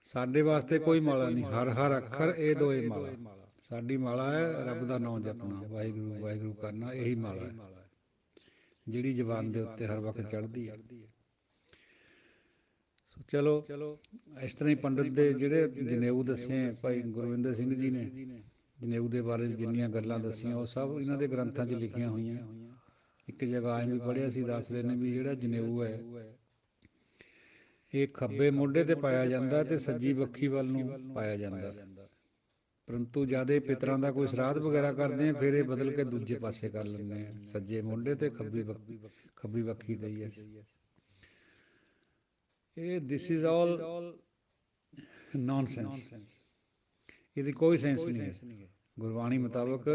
ਸਾਡੇ ਵਾਸਤੇ ਕੋਈ ਮਾਲਾ ਨਹੀਂ, ਹਰ ਹਰ ਅੱਖਰ ਇਹ ਦੋਏ ਮਾਲਾ। ਸਾਡੀ ਮਾਲਾ ਹੈ ਰੱਬ ਦਾ ਨਾਮ ਜਪਣਾ, ਵਾਹਿਗੁਰੂ ਵਾਹਿਗੁਰੂ ਕਰਨਾ, ਇਹੀ ਮਾਲਾ ਹੈ ਜਿਹੜੀ ਜ਼ੁਬਾਨ ਦੇ ਉੱਤੇ ਹਰ ਵਕਤ ਚੜ੍ਹਦੀ ਹੈ। ਚਲੋ ਇਸ ਤਰ੍ਹਾਂ ਹੀ ਪੰਡਤ ਦੇ ਜਿਹੜੇ ਜਨੇਊ ਦੱਸੇ ਭਾਈ ਗੁਰਵਿੰਦਰ ਸਿੰਘ ਜੀ ਨੇ, ਜਨੇਊ ਦੇ ਬਾਰੇ ਜਿੰਨੀਆਂ ਗੱਲਾਂ ਦੱਸੀਆਂ ਉਹ ਸਭ ਇਹਨਾਂ ਦੇ ਗ੍ਰੰਥਾਂ 'ਚ ਲਿਖੀਆਂ ਹੋਈਆਂ। ਇੱਕ ਜਗ੍ਹਾ ਐਂ ਵੀ ਪੜ੍ਹਿਆ ਸੀ, ਦੱਸ ਰਹੇ ਨੇ ਵੀ ਜਿਹੜਾ ਜਨੇਊ ਹੈ ਇਹ ਖੱਬੇ ਮੋਢੇ 'ਤੇ ਪਾਇਆ ਜਾਂਦਾ ਅਤੇ ਸੱਜੀ ਬੱਖੀ ਵੱਲ ਨੂੰ ਪਾਇਆ ਜਾਂਦਾ। ਪਰੰਤੂ ਜਦ ਇਹ ਪਿਤਰਾਂ ਦਾ ਕੋਈ ਸ਼ਰਾਧ ਵਗੈਰਾ ਕਰਦੇ ਆ ਫਿਰ ਇਹ ਬਦਲ ਕੇ ਦੂਜੇ ਪਾਸੇ ਕਰ ਲੈਂਦੇ ਆ, ਸੱਜੇ ਮੋਢੇ 'ਤੇ ਖੱਬੀ ਬੱਖੀ 'ਤੇ ਹੀ। ਇਹ ਦਿਸ ਇਜ਼ ਆਲ ਨੌਨਸੈਂਸ, ਇਹਦੀ ਕੋਈ ਸੈਂਸ ਨਹੀਂ ਹੈ। ਗੁਰਬਾਣੀ ਮੁਤਾਬਕ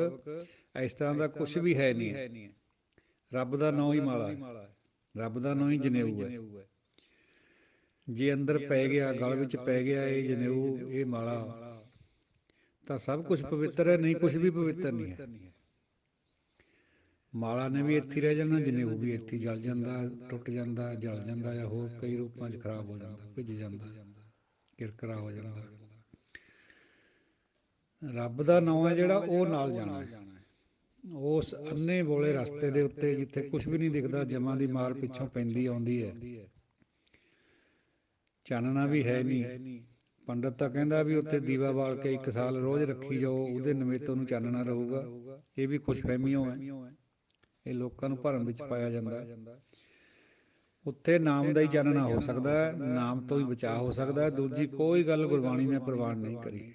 ਇਸ ਤਰ੍ਹਾਂ ਦਾ ਕੁਛ ਵੀ ਹੈ ਨਹੀਂ। ਰੱਬ ਦਾ ਨਾਂ ਹੀ ਮਾਲਾ ਹੈ, ਰੱਬ ਦਾ ਨਾਂ ਹੀ ਜਨੇਊ ਹੈ। ਜੇ ਅੰਦਰ ਪੈ ਗਿਆ, ਗਲ ਵਿੱਚ ਪੈ ਗਿਆ ਇਹ ਜਨੇਊ, ਇਹ ਮਾਲਾ, ਤਾਂ ਸਭ ਕੁਛ ਪਵਿੱਤਰ ਹੈ, ਨਹੀਂ ਕੁਛ ਵੀ ਪਵਿੱਤਰ ਨਹੀਂ ਹੈ। ਮਾਲਾ ਨੇ ਵੀ ਇੱਥੇ ਰਹਿ ਜਾਣਾ, ਜਨੇਊ ਵੀ ਇੱਥੇ ਜਲ ਜਾਂਦਾ, ਟੁੱਟ ਜਾਂਦਾ, ਜਲ ਜਾਂਦਾ, ਜਾਂ ਹੋਰ ਕਈ ਰੂਪਾਂ 'ਚ ਖਰਾਬ ਹੋ ਜਾਂਦਾ, ਭਿੱਜ ਜਾਂਦਾ, ਕਿਰਕਰਾ ਹੋ ਜਾਂਦਾ। ਰੱਬ ਦਾ ਨਾਂ ਹੈ ਜਿਹੜਾ ਉਹ ਨਾਲ ਜਾਣਾ ਹੈ। ਉਸ ਅੰਨੇ ਬੋਲੇ ਰਸਤੇ ਦੇ ਉੱਤੇ ਜਿੱਥੇ ਕੁਛ ਵੀ ਨਹੀਂ ਦਿਖਦਾ, ਜਮਾਂ ਦੀ ਮਾਰ ਪਿੱਛੋਂ ਪੈਂਦੀ ਆਉਂਦੀ ਹੈ, ਚਾਨਣਾ ਵੀ ਹੈ ਨਹੀਂ। ਪੰਡਤ ਤਾਂ ਕਹਿੰਦਾ ਵੀ ਉੱਥੇ ਦੀਵਾ ਬਾਲ ਕੇ 1 ਸਾਲ ਰੋਜ਼ ਰੱਖੀ ਜਾਓ, ਉਹਦੇ ਨਿਮਿਤ ਉਹਨੂੰ ਚਾਨਣਾ ਰਹੂਗਾ। ਇਹ ਵੀ ਖੁਸ਼ਫਹਿਮੀਓ ਹੈ, ਇਹ ਲੋਕਾਂ ਨੂੰ ਭਰਮ ਵਿੱਚ ਪਾਇਆ ਜਾਂਦਾ। ਉੱਥੇ ਨਾਮ ਦਾ ਹੀ ਚਾਨਣਾ ਹੋ ਸਕਦਾ ਹੈ, ਨਾਮ ਤੋਂ ਹੀ ਬਚਾਅ ਹੋ ਸਕਦਾ ਹੈ। ਦੂਜੀ ਕੋਈ ਗੱਲ ਗੁਰਬਾਣੀ ਨੇ ਪ੍ਰਵਾਨ ਨਹੀਂ ਕਰੀ।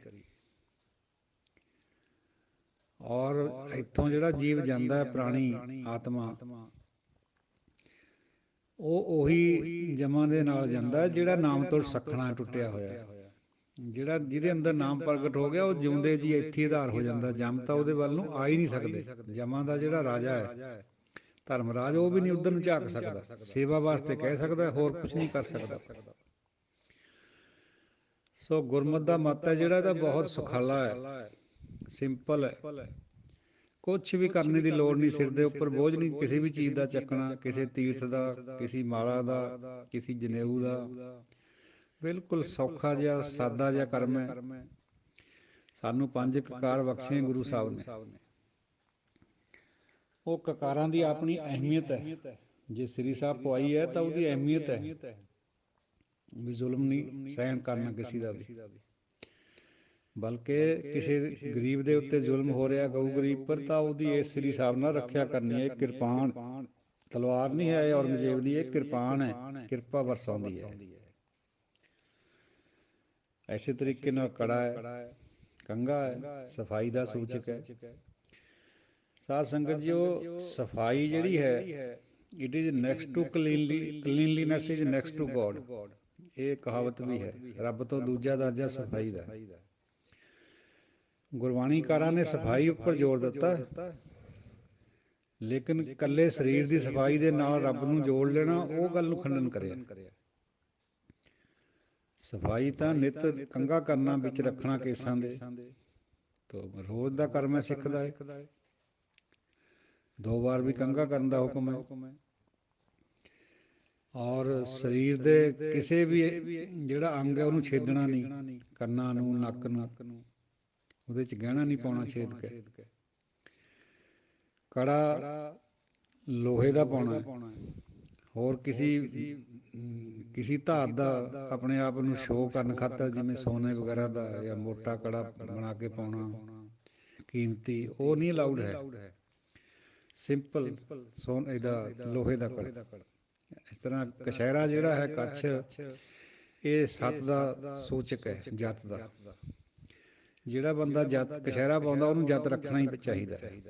ਔਰ ਇੱਥੋਂ ਜਿਹੜਾ ਜੀਵ ਜਾਂਦਾ ਹੈ, ਪ੍ਰਾਣੀ ਆਤਮਾ, ਉਹ ਉਹੀ ਜਮਾਂ ਦੇ ਨਾਲ ਜਾਂਦਾ ਜਿਹੜਾ ਨਾਮ ਤੋਂ ਸੱਖਣਾ ਟੁੱਟਿਆ ਹੋਇਆ, ਜਿਹੜਾ ਜਿਹਦੇ ਅੰਦਰ ਨਾਮ ਪ੍ਰਗਟ ਹੋ ਗਿਆ ਉਹ ਜਿਉਂਦੇ ਜੀ ਇੱਥੇ ਆਧਾਰ ਹੋ ਜਾਂਦਾ। ਜਮ ਤਾਂ ਉਹਦੇ ਵੱਲ ਨੂੰ ਆ ਹੀ ਨਹੀਂ ਸਕਦੇ। ਜਮਾਂ ਦਾ ਜਿਹੜਾ ਰਾਜਾ ਹੈ, ਧਰਮਰਾਜ, ਉਹ ਵੀ ਨਹੀਂ ਉੱਧਰ ਨੂੰ ਝਾਕ ਸਕਦਾ, ਸੇਵਾ ਵਾਸਤੇ ਕਹਿ ਸਕਦਾ, ਹੋਰ ਕੁਛ ਨਹੀਂ ਕਰ ਸਕਦਾ। ਸੋ ਗੁਰਮਤਿ ਦਾ ਮੱਤ ਹੈ ਜਿਹੜਾ, ਇਹਦਾ ਬਹੁਤ ਸੁਖਾਲਾ ਹੈ, ਸਿੰਪਲ ਹੈ। ਕੁਛ ਵੀ ਕਰਨੇ ਦੀ ਲੋੜ ਨਹੀਂ, ਸਿਰ ਦੇ ਉੱਪਰ ਬੋਝ ਨਹੀਂ ਕਿਸੇ ਵੀ ਚੀਜ਼ ਦਾ ਚੱਕਣਾ, ਕਿਸੇ ਤੀਰਥ ਦਾ, ਕਿਸੇ ਮਾਲਾ ਦਾ, ਕਿਸੇ ਜਨੇਊ ਦਾ। ਬਿਲਕੁਲ ਸੌਖਾ ਜਿਹਾ ਸਾਦਾ ਜਿਹਾ ਕਰਮ ਹੈ। ਸਾਨੂੰ 5 ਕਕਾਰ ਬਖਸ਼ੇ ਗੁਰੂ ਸਾਹਿਬ ਨੇ। ਉਹ ਕਕਾਰਾਂ ਦੀ ਆਪਣੀ ਅਹਿਮੀਅਤ ਹੈ। ਜੇ ਸ੍ਰੀ ਸਾਹਿਬ ਪਵਾਈ ਹੈ ਤਾਂ ਉਹਦੀ ਅਹਿਮੀਅਤ ਹੈ ਵੀ ਜ਼ੁਲਮ ਨਹੀਂ ਸਹਿਣ ਕਰਨਾ ਕਿਸੇ ਦਾ ਵੀ। ਬਲਕਿ ਕਿਸੇ ਗਰੀਬ ਦੇ ਉੱਤੇ ਜ਼ੁਲਮ ਹੋ ਰਿਹਾ, ਗਊ ਗਰੀਬ ਪਰ, ਤਾਂ ਉਹਦੀ ਇਸ ਸ੍ਰੀ ਸਾਹਿਬ ਨਾਲ ਰੱਖਿਆ ਕਰਨੀ ਹੈ। ਇਹ ਕਿਰਪਾਨ ਤਲਵਾਰ ਨਹੀਂ ਹੈ ਔਰੰਗਜ਼ੇਬ ਦੀ, ਇਹ ਕਿਰਪਾਨ ਹੈ, ਕਿਰਪਾ ਵਰਸਾਉਂਦੀ ਹੈ। ਐਸੇ ਤਰੀਕੇ ਨਾਲ ਕੜਾ ਹੈ, ਕੰਘਾ ਹੈ, ਸਫਾਈ ਦਾ ਸੂਚਕ ਹੈ। ਸਾਧ ਸੰਗਤ ਜੀ, ਉਹ ਸਫਾਈ ਜਿਹੜੀ ਹੈ, it is next to cleanliness is next to God. ਇਹ ਕਹਾਵਤ ਵੀ ਹੈ, ਰੱਬ ਤੋਂ ਦੂਜਾ ਦਰਜਾ ਸਫਾਈ ਦਾ। ਗੁਰਬਾਣੀਕਾਰਾਂ ਨੇ ਸਫਾਈ ਉੱਪਰ ਜ਼ੋਰ ਦਿੱਤਾ, ਲੇਕਿਨ ਇਕੱਲੇ ਸਰੀਰ ਦੀ ਸਫਾਈ ਦੇ ਨਾਲ ਰੱਬ ਨੂੰ ਜੋੜ ਲੈਣਾ, ਉਹ ਗੱਲ ਨੂੰ ਖੰਡਨ ਕਰਿਆ। ਸਫਾਈ ਤਾਂ ਨਿਤ ਕੰਘਾ ਕਰਨਾ, ਵਿੱਚ ਰੱਖਣਾ ਕੇਸਾਂ ਦੇ, ਤਾਂ ਰੋਜ਼ ਦਾ ਕਰਮ ਹੈ ਸਿੱਖ ਦਾ। 2 ਵਾਰ ਵੀ ਕੰਘਾ ਕਰਨ ਦਾ ਹੁਕਮ ਹੈ। ਔਰ ਸਰੀਰ ਦੇ ਕਿਸੇ ਵੀ ਜਿਹੜਾ ਅੰਗ ਹੈ ਉਹਨੂੰ ਛੇਦਣਾ ਨਹੀਂ, ਕੰਨਾਂ ਨੂੰ, ਨੱਕ ਨੂੰ, ਉਹਦੇ 'ਚ ਗਹਿਣਾ ਨਹੀਂ ਪਾਉਣਾ ਛੇਦ ਕੇ। ਕੜਾ ਲੋਹੇ ਦਾ ਪਾਉਣਾ, ਹੋਰ ਕਿਸੇ ਧਾਤ ਦਾ ਆਪਣੇ ਆਪ ਨੂੰ ਸ਼ੋਅ ਕਰਨ ਖਾਤਰ, ਜਿਵੇਂ ਸੋਨੇ ਵਗੈਰਾ ਦਾ ਜਾਂ ਮੋਟਾ ਕੜਾ ਬਣਾ ਕੇ ਪਾਉਣਾ ਕੀਮਤੀ, ਉਹ ਨਹੀਂ ਅਲਾਊਡ ਹੈ। ਸਿੰਪਲ ਸੋਨੇ ਦਾ, ਲੋਹੇ ਦਾ ਕੜਾ। ਇਸ ਤਰ੍ਹਾਂ ਕਛਹਿਰਾ ਜਿਹੜਾ ਹੈ, ਕੱਛ, ਇਹ ਸੱਤ ਦਾ ਸੂਚਕ ਹੈ, ਜੱਤ ਦਾ। ਜਿਹੜਾ ਬੰਦਾ ਜੱਤ ਕਛਹਿਰਾ ਪਾਉਂਦਾ ਉਹਨੂੰ ਜੱਤ ਰੱਖਣਾ ਹੀ ਚਾਹੀਦਾ ਹੈ।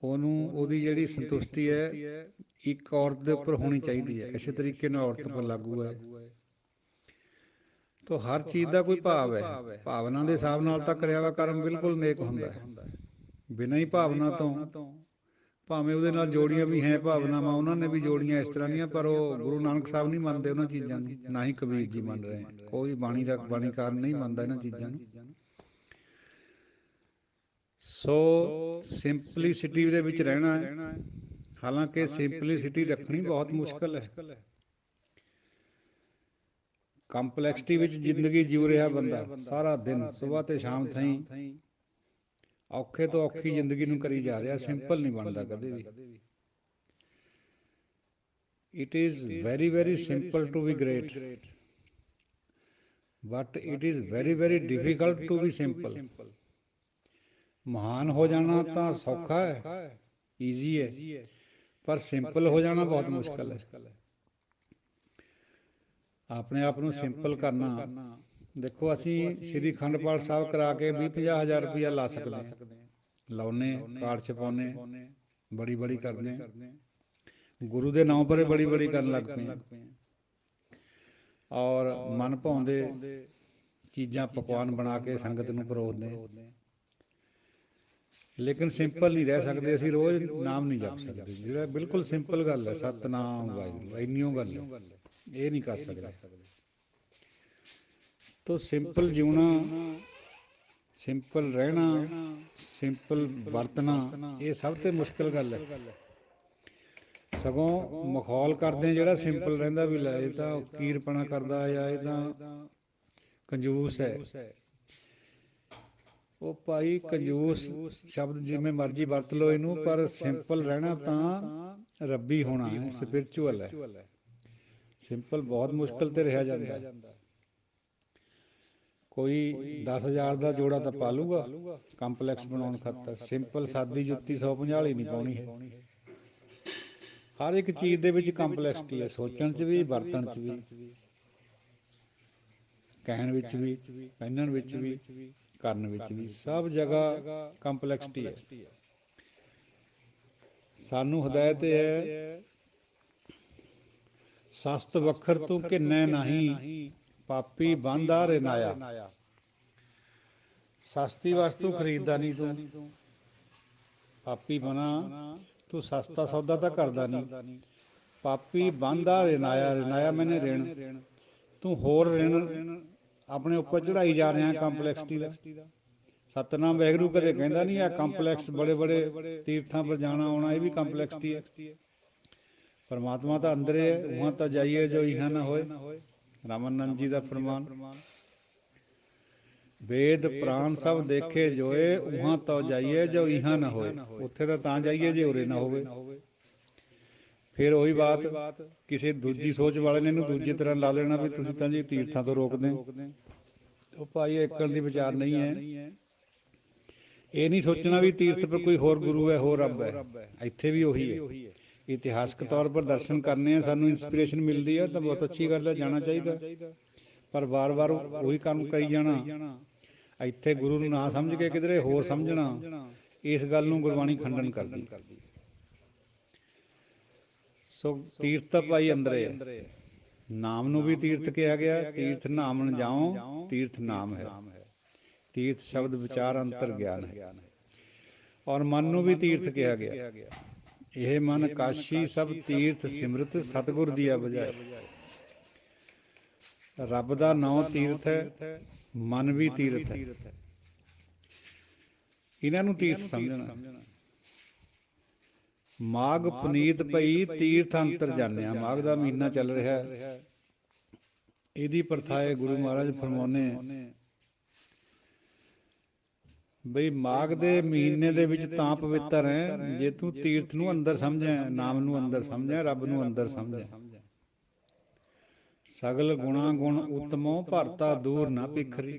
ਉਹਨੂੰ ਉਹਦੀ ਜਿਹੜੀ ਸੰਤੁਸ਼ਟੀ ਹੈ ਇੱਕ ਔਰਤ ਦੇ ਉੱਪਰ ਹੋਣੀ ਚਾਹੀਦੀ ਹੈ। ਇਸੇ ਤਰੀਕੇ ਨਾਲ ਔਰਤ ਪਰ ਲਾਗੂ ਹੈ। ਤਾਂ ਹਰ ਚੀਜ਼ ਦਾ ਕੋਈ ਭਾਵ ਹੈ, ਭਾਵਨਾ ਦੇ ਹਿਸਾਬ ਨਾਲ ਤਾਂ ਕਰਿਆ ਵਾ ਕਰਮ ਬਿਲਕੁਲ ਨੇਕ ਹੁੰਦਾ ਹੈ। ਬਿਨਾਂ ਹੀ ਭਾਵਨਾ ਤੋਂ, ਭਾਵੇਂ ਉਹਦੇ ਨਾਲ ਜੋੜੀਆਂ ਵੀ ਹੈ ਭਾਵਨਾਵਾਂ, ਉਹਨਾਂ ਨੇ ਵੀ ਜੋੜੀਆਂ ਇਸ ਤਰ੍ਹਾਂ ਦੀਆਂ, ਪਰ ਉਹ ਗੁਰੂ ਨਾਨਕ ਸਾਹਿਬ ਨਹੀਂ ਮੰਨਦੇ ਉਹਨਾਂ ਚੀਜ਼ਾਂ ਨੂੰ, ਨਾ ਹੀ ਕਬੀਰ ਜੀ ਮੰਨ ਰਹੇ, ਕੋਈ ਬਾਣੀਕਾਰ ਨਹੀਂ ਮੰਨਦਾ ਇਹਨਾਂ ਚੀਜ਼ਾਂ ਨੂੰ। ਸੋ ਸਿੰਪਲੀਸਿਟੀ ਦੇ ਵਿੱਚ ਰਹਿਣਾ ਹੈ। ਹਾਲਾਂਕਿ ਸਿੰਪਲੀਸਿਟੀ ਰੱਖਣੀ ਬਹੁਤ ਮੁਸ਼ਕਲ ਹੈ। ਕੰਪਲੈਕਸਿਟੀ ਵਿੱਚ ਜ਼ਿੰਦਗੀ ਜਿਉ ਰਿਹਾ ਬੰਦਾ ਸਾਰਾ ਦਿਨ, ਸੁਬਾਹ ਤੇ ਸ਼ਾਮ ਤਾਈਂ ਔਖੇ ਤੋਂ ਔਖੀ ਜ਼ਿੰਦਗੀ ਨੂੰ ਕਰੀ ਜਾ ਰਿਹਾ, ਸਿੰਪਲ ਨਹੀਂ ਬਣਦਾ ਕਦੇ ਵੀ। It is very very simple to be great, but it is very very difficult to be simple. ਮਹਾਨ ਹੋ ਜਾਣਾ ਤਾਂ ਸੌਖਾ ਹੈ, ਈਜ਼ੀ ਹੈ, ਪਰ ਸਿੰਪਲ ਹੋ ਜਾਣਾ ਬਹੁਤ ਮੁਸ਼ਕਲ ਹੈ। ਆਪਣੇ ਆਪ ਨੂੰ ਸਿੰਪਲ ਕਰਨਾ, ਦੇਖੋ ਅਸੀਂ ਸ਼੍ਰੀ ਅਖੰਡ ਪਾਠ ਸਾਹਿਬ ਕਰਾ ਕੇ 20-50 ਹਜ਼ਾਰ ਰੁਪਇਆ ਲਾ ਸਕਦੇ ਹਾਂ, ਲਾਉਨੇ, ਕਾਰਡ ਛਪਾਉਨੇ, ਬੜੀ ਕਰਦੇ, ਗੁਰੂ ਦੇ ਨਾਂ ਪਰ ਬੜੀ ਕਰਨ ਲੱਗ ਪਏ, ਔਰ ਮਨ ਭਾਉਂਦੇ ਚੀਜ਼ਾਂ ਪਕਵਾਨ ਬਣਾ ਕੇ ਸੰਗਤ ਨੂੰ ਪਰੋਸਦੇ। ਲੇਕਿਨ ਸਿੰਪਲ ਨਹੀਂ ਰਹਿ ਸਕਦੇ ਅਸੀਂ, ਰੋਜ਼ ਨਾਮ ਨਹੀਂ ਜਪ ਸਕਦੇ, ਜਿਹੜਾ ਬਿਲਕੁਲ ਸਿੰਪਲ ਗੱਲ ਹੈ, ਸਤਿਨਾਮ ਵਾਹਿਗੁਰੂ, ਇੰਨੀਓ ਗੱਲ ਹੈ, ਇਹ ਨਹੀਂ ਕਰ ਸਕਦੇ। ਤੋ ਸਿੰਪਲ ਜਿਉਣਾ, ਸਿੰਪਲ ਰਹਿਣਾ, ਸਿੰਪਲ ਵਰਤਣਾ, ਇਹ ਸਭ ਤੋਂ ਮੁਸ਼ਕਿਲ ਗੱਲ ਹੈ। ਸਗੋਂ ਮਖੌਲ ਕਰਦੇ ਜਿਹੜਾ ਸਿੰਪਲ ਰਹਿੰਦਾ, ਵੀ ਲੈ ਇਹ ਤਾਂ ਕੀਰਪਣਾ ਕਰਦਾ, ਜਾਂ ਇਹ ਤਾਂ ਕੰਜੂਸ ਹੈ। ਉਹ ਭਾਈ ਕੰਜੂਸ ਸ਼ਬਦ ਜਿਵੇਂ ਮਰਜ਼ੀ ਵਰਤ ਲਓ ਇਹਨੂੰ, ਪਰ ਸਿੰਪਲ ਰਹਿਣਾ ਤਾਂ ਰੱਬੀ ਹੋਣਾ ਹੈ, ਸਪਿਰਚੁਅਲ ਹੈ। ਸਿੰਪਲ ਬਹੁਤ ਮੁਸ਼ਕਿਲ ਤੇ ਰਿਹਾ ਜਾਂਦਾ। ਕੋਈ 10,000 ਦਾ ਜੋੜਾ ਤਾਂ ਪਾ ਲੂਗਾ ਕੰਪਲੈਕਸ ਬਣਾਉਣ ਖਾਤਰ, ਸਿੰਪਲ ਸਾਦੀ ਜੁੱਤੀ 150 ਨਹੀਂ ਪਾਉਣੀ ਹੈ। ਹਰ ਇੱਕ ਚੀਜ਼ ਦੇ ਵਿੱਚ ਕੰਪਲੈਕਸਿਟੀ ਹੈ, ਸੋਚਣ 'ਚ ਵੀ, ਵਰਤਣ 'ਚ ਵੀ, ਕਹਿਣ ਵਿੱਚ ਵੀ, ਪਹਿਨਣ ਵਿੱਚ ਵੀ, ਕਰਨ ਵਿੱਚ ਵੀ, ਸਭ ਜਗ੍ਹਾ ਕੰਪਲੈਕਸਿਟੀ ਹੈ। ਸਾਨੂੰ ਹਦਾਇਤ ਹੈ, ਸਸਤ ਵਖਰ ਤੂੰ ਘਿਨੈ ਨਾਹੀਂ, ਪਾਪੀ ਬੰਦਾ ਰਿਨਾਇਆ। ਸਸਤੀ ਵਸਤੂ ਖਰੀਦਦਾ ਨਹੀਂ ਤੂੰ, ਪਾਪੀ ਬਣਾ, ਤੂੰ ਸਸਤਾ ਸੌਦਾ ਤਾਂ ਕਰਦਾ ਨਹੀਂ। ਪਾਪੀ ਬੰਦਾ ਰਿਨਾਇਆ ਮੈਨੇ ਰਿਣ, ਤੂੰ ਹੋਰ ਰਿਣ ਆਪਣੇ ਉੱਪਰ ਚੜਾਈ ਜਾ ਰਿਹਾ ਕੰਪਲੈਕਸਿਟੀ ਦਾ। ਸਤਨਾਮ ਵਾਹਿਗੁਰੂ ਕਦੇ ਕਹਿੰਦਾ ਨਹੀਂ ਆ ਕੰਪਲੈਕਸ ਬੜੇ ਬੜੇ ਤੀਰਥਾਂ ਪਰ ਜਾਣਾ ਆਉਣਾ ਇਹ ਵੀ ਕੰਪਲੈਕਸਟੀ ਹੈ। परमात्मा तो अंदर है, वहाँ तो जाइए जो यहाँ न होए। रामानंद जी का फरमान, वेद प्राण सब देखे जोए, वहाँ तो जाइए जो यहाँ न होए। उत्थे तो तां जाइए जे उरे ना होवे। फिर वही बात किसी दूजी सोच वाले ने दूजी तरह ला लेना भी तुसीं तां जी तीर्थां तो रोकदे हो। भाई एकड़ दी विचार नहीं है। ये नहीं सोचना भी तीर्थ पर कोई होर गुरु है होर रब है, इत्थे भी वही है। इतिहासक तौर पर दर्शन करने हैं, सानू इंस्पिरेशन मिलती है तो बहुत अच्छी गल है, जाना चाहिए। पर बार बार वही काम करी जाना, इत्थे गुरु नूं ना समझ के किधरे होर समझना, इस गल नूं गुरबाणी खंडन करदी। सो तीर्थ तो भाई अंदर है, नाम नूं भी तीर्थ कहा गया। तीर्थ नामन जाओ, तीर्थ नाम है। तीर्थ शब्द विचार अंतर ज्ञान है। और मन नूं भी तीर्थ कहा गया। यह मन काशी सब तीर्थ सिमरत सतगुर दिया बजाए। रब दा नाम तीर्थ है, मन भी तीर्थ है। इन्हां नूं तीर्थ समझना। माघ पुनीत पई तीर्थ अंतर जानिया। माघ दा महीना चल रहा है, इहदी प्रथा है। गुरु महाराज फरमाउने बई माघ दे महीने दे विच तां पवित्र है जे तू तीर्थ नूं अंदर समझे, नाम नूं अंदर समझे, रब नूं अंदर समझे। सगल गुणा गुण उत्तमो भरता दूर ना पिखरी।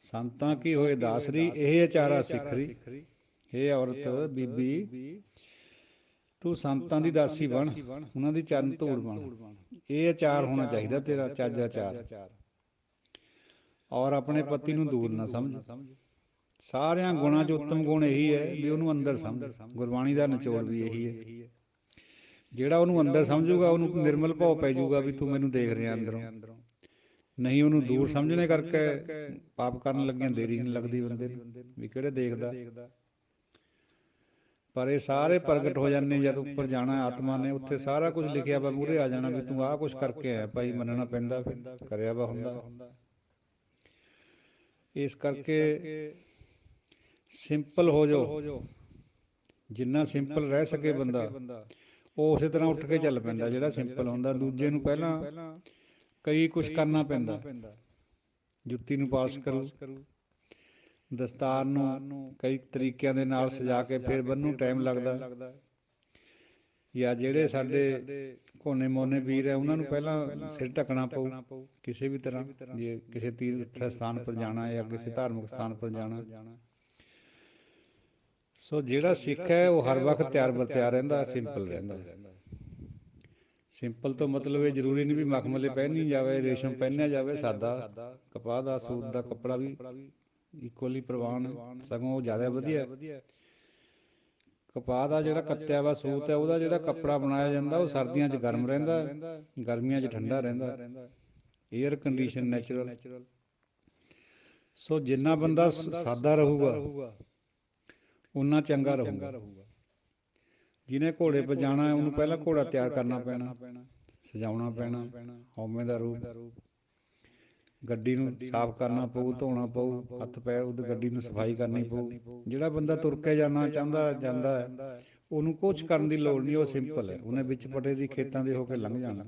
संतां की होए दासरी यह अचारा सिखरी। हे औरत बीबी तू संतां दी दासी बन, उन्हां दी चरण धूड़ बन। ये अचार होना चाहिए तेरा, चज अचार। और अपने पति नूं दूर ना समझ। सारियां गुणां च उत्तम गुण यही है भी उहनूं अंदर समझ। गुरबाणी दा निचोड़ भी यही है। जिहड़ा उहनूं अंदर समझूगा उहनूं निर्मल भाव पै जाऊगा भी तू मैनूं देख रिहा अंदरों। नहीं उहनूं दूर समझने करके पाप करन लगियां देरी नहीं लगदी बंदे नूं भी किहड़े देखदा। पर ये सारे प्रगट हो जाने जद उपर जाना आत्मा ने, उत्थे सारा कुछ लिखिया वा मूहरे आ जाना भी तू आह कुछ करके आया भाई, मनना पैंदा, करिया वा हुंदा। इस करके सिंपल हो जाओ, जिन्ना सिंपल रह सके बंदा वो उस तरह उठ के चल पैंदा जिहड़ा सिंपल हुंदा। दूजे नूं पहलां कई कुछ करना पैंदा। जुत्ती नूं पालिश करू, दस्तार नूं कई तरीकिਆਂ ਦੇ ਨਾਲ सजा के फिर बन्नू टाइम लगदा। या ਜਿਹੜੇ ਸਾਡੇ ਕੋਨੇ ਮੋਨੇ ਵੀਰ है उन्हां नूं ਪਹਿਲਾਂ सिर ढकना पऊ किसी भी तरह। जे किसी तीर्थ स्थान पर जाना या किसी धार्मिक स्थान पर जाना। सो ਜਿਹੜਾ सिख है वो हर वक्त ਤਿਆਰ ਬਰ ਤਿਆਰ ਰਹਿੰਦਾ, सिंपल ਰਹਿੰਦਾ। सिंपल तो मतलब ये जरूरी नहीं भी मखमले पहनी जाए, रेशम पहनिया जाए। सादा कपाह का सूत का कपड़ा भी इक्वली प्रवान, सगों ज़्यादा वधिया। कपाह का जिहड़ा कत्तिया वा सूत है ਉਹਦਾ ਜਿਹੜਾ कपड़ा बनाया जाता वो सर्दियों च गर्म रहिंदा, गर्मियों च ठंडा रहिंदा। Air condition natural. सो जिन्ना बंदा सादा रहूगा उन्ना चंगा रहूगा। जिन्हें घोड़े पर जाना है उन्होंने पहला घोड़ा तैयार करना पैना, सजाउणा पैना, हौमे का रूप। गड्डी नूं साफ करना पऊ, धोना पऊ, हत्थ पैर उहदी गड्डी नूं सफाई करनी पऊ। जिहड़ा बंदा तुर के जाना चाहता जांदा है उहनूं कुछ करन दी लोड़ नहीं, वो सिंपल है। उन्हें विच पटे दी खेतां दे हो के लंघ जाना।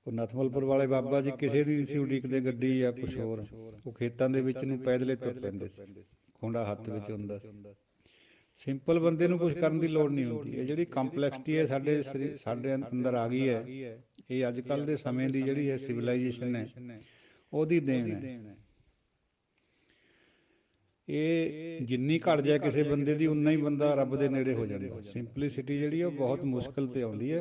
नथमलपुर वाले बाबा जी किसी दी सी उਡੀਕਦੇ गड्डी या कुछ होर, वो खेतां दे विच नूं पैदले तुर पैंदे सी, खुंडा हत्थ विच हुंदा। सिंपल बंदे नूं कुछ करन दी लोड़ नहीं हुंदी। ये जिहड़ी कंपलैक्सिटी है साडे अंदर आ गई है, ये अज कल दे समय दी जिहड़ी है सिविलाइजेशन है ਉਹਦੀ देन है। ਇਹ ਜਿੰਨੀ ਘਟ ਜਾਏ ਕਿਸੇ ਬੰਦੇ ਦੀ ਉਨਾ ਹੀ ਬੰਦਾ ਰੱਬ ਦੇ ਨੇੜੇ ਹੋ ਜਾਂਦਾ। ਸਿੰਪਲਿਸਿਟੀ ਜਿਹੜੀ ਉਹ ਬਹੁਤ ਮੁਸ਼ਕਿਲ ਤੇ ਆਉਂਦੀ ਹੈ।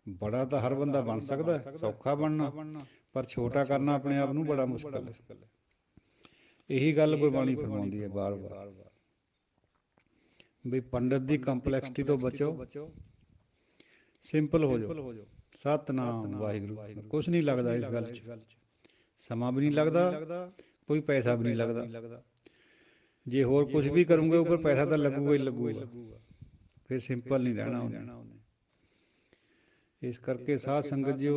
बड़ा तो हर बंदा बन सकता है, सौखा बनना, पर छोटा करना अपने आप नूं बड़ा मुश्किल है। यही गल गुरबाणी फरमाउंदी है बार बार भी पंडित की कंपलैक्सिटी तो बचो, सिंपल हो जाओ। सतनाम वाहिगुरू। कुछ नहीं लगता इस गल च, समा भी नहीं लगता, कोई पैसा भी नहीं लगता। जे होर कुछ भी करूँगे ऊपर पैसा तो लगूगा ही लगूगा, फिर सिंपल नहीं रहना उन्हें। इस करके साध संगत जियो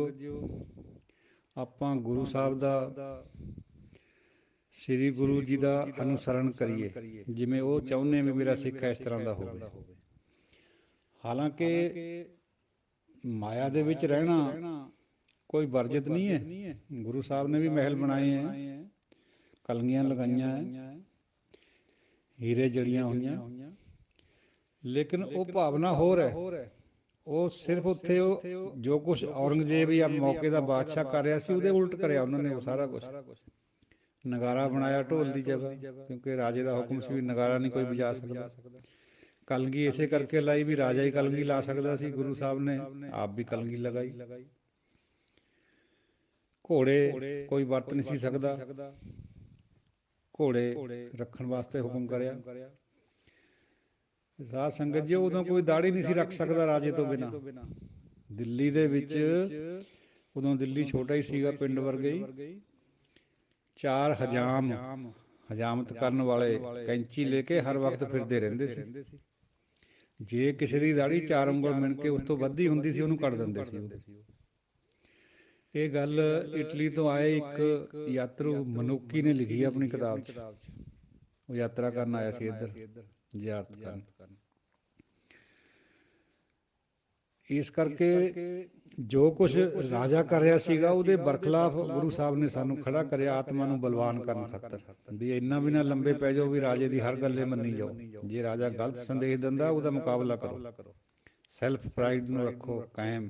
आपां गुरु साहब दा ਸ੍ਰੀ ਗੁਰੂ ਜੀ ਦਾ ਅਨੁਸਰਨ ਕਰੀਏ, ਜਿਵੇਂ ਉਹ ਚਾਹੁੰਦੇ ਵੀ ਮੇਰਾ ਸਿੱਖ ਇਸ ਤਰ੍ਹਾਂ ਦਾ ਹੋਵੇ। ਹਾਲਾਂਕਿ ਮਾਇਆ ਦੇ ਵਿੱਚ ਰਹਿਣਾ ਕੋਈ ਵਰਜਿਤ ਨਹੀਂ ਹੈ। ਗੁਰੂ ਸਾਹਿਬ ਨੇ ਵੀ ਮਹਿਲ ਬਣਾਏ ਹੈ, ਕਲਗੀਆਂ ਲਗਾਈਆਂ ਹੈ, ਹੀਰੇ ਜੜੀਆਂ ਹੋਈਆਂ, ਲੇਕਿਨ ਉਹ ਭਾਵਨਾ ਹੋਰ ਹੈ। ਉਹ ਸਿਰਫ ਉੱਥੇ ਉਹ ਜੋ ਕੁਛ ਔਰੰਗਜ਼ੇਬ ਜਾਂ ਮੌਕੇ ਦਾ ਬਾਦਸ਼ਾਹ ਕਰ ਰਿਹਾ ਸੀ ਉਹਦੇ ਉਲਟ ਕਰਿਆ ਉਹਨਾਂ ਨੇ। ਉਹ ਸਾਰਾ ਕੁਛ ਨਗਾਰਾ ਬਣਾਇਆ ਢੋਲ ਦੀ ਜਗ੍ਹਾ, ਕਿਉਂਕਿ ਰਾਜੇ ਦਾ ਹੁਕਮ ਸੀ ਵੀ ਨਗਾਰਾ ਨਹੀਂ ਕੋਈ ਵਜਾ ਸਕਦਾ। ਕਲਗੀ ਇਸੇ ਕਰਕੇ ਲਾਈ ਵੀ ਰਾਜਾ ਹੀ ਕਲਗੀ ਲਾ ਸਕਦਾ ਸੀ। ਗੁਰੂ ਸਾਹਿਬ ਨੇ ਆਪ ਵੀ ਕਲਗੀ ਲਗਾਈ। ਘੋੜੇ ਕੋਈ ਵਰਤ ਨਹੀਂ ਸੀ ਸਕਦਾ, ਘੋੜੇ ਰੱਖਣ ਵਾਸਤੇ ਹੁਕਮ ਕਰਿਆ। ਸਾਧ ਸੰਗਤ ਜੀ, ਉਦੋਂ ਕੋਈ ਦਾੜੀ ਨਹੀਂ ਸੀ ਰੱਖ ਸਕਦਾ ਰਾਜੇ ਤੋਂ ਬਿਨਾਂ। ਦਿੱਲੀ ਦੇ ਵਿੱਚ ਉਦੋਂ ਦਿੱਲੀ ਛੋਟਾ ਹੀ ਸੀਗਾ, ਪਿੰਡ ਵਰਗੇ ਹੀ। 4 ਹਜਾਮਤ ਕਰਨ ਵਾਲੇ ਕੈਂਚੀ ਲੈ ਕੇ ਹਰ ਵਕਤ ਫਿਰਦੇ ਰਹਿੰਦੇ ਸੀ। ਜੇ ਕਿਸੇ ਦੀ ਦਾੜੀ 4 ਉਂਗਲ ਮਿਣ ਕੇ ਉਸ ਤੋਂ ਵੱਧ ਹੀ ਹੁੰਦੀ ਸੀ, ਉਹਨੂੰ ਕੱਟ ਦਿੰਦੇ ਸੀ। ਇਹ ਗੱਲ ਇਟਲੀ ਤੋਂ ਆਏ ਇੱਕ ਯਾਤਰੂ ਮਨੂਕੀ ਨੇ ਲਿਖੀ ਆਪਣੀ ਕਿਤਾਬ 'ਚ। ਉਹ ਯਾਤਰਾ ਕਰਨ ਆਇਆ ਸੀ ਇੱਧਰ, ਜ਼ਿਆਰਤ ਕਰਨ। ਇਸ ਕਰਕੇ ਜੋ ਕੁਛ ਰਾਜਾ ਕਰ ਰਿਹਾ ਸੀਗਾ ਉਹਦੇ ਬਰਖਲਾਫ ਗੁਰੂ ਸਾਹਿਬ ਨੇ ਸਾਨੂੰ ਖੜਾ ਕਰਿਆ, ਆਤਮਾ ਨੂੰ ਬਲਵਾਨ ਕਰਨ ਖਾਤਰ। ਵੀ ਇੰਨਾ ਵੀ ਨਾ ਲੰਬੇ ਪੈ ਜਾਓ ਵੀ ਰਾਜੇ ਦੀ ਹਰ ਗੱਲੇ ਮੰਨੀ ਜਾਓ। ਜੇ ਰਾਜਾ ਗਲਤ ਸੰਦੇਸ਼ ਦਿੰਦਾ ਉਹਦਾ ਮੁਕਾਬਲਾ ਕਰੋ। ਸੈਲਫ ਪ੍ਰਾਈਡ ਨੂੰ ਰੱਖੋ ਕਾਇਮ।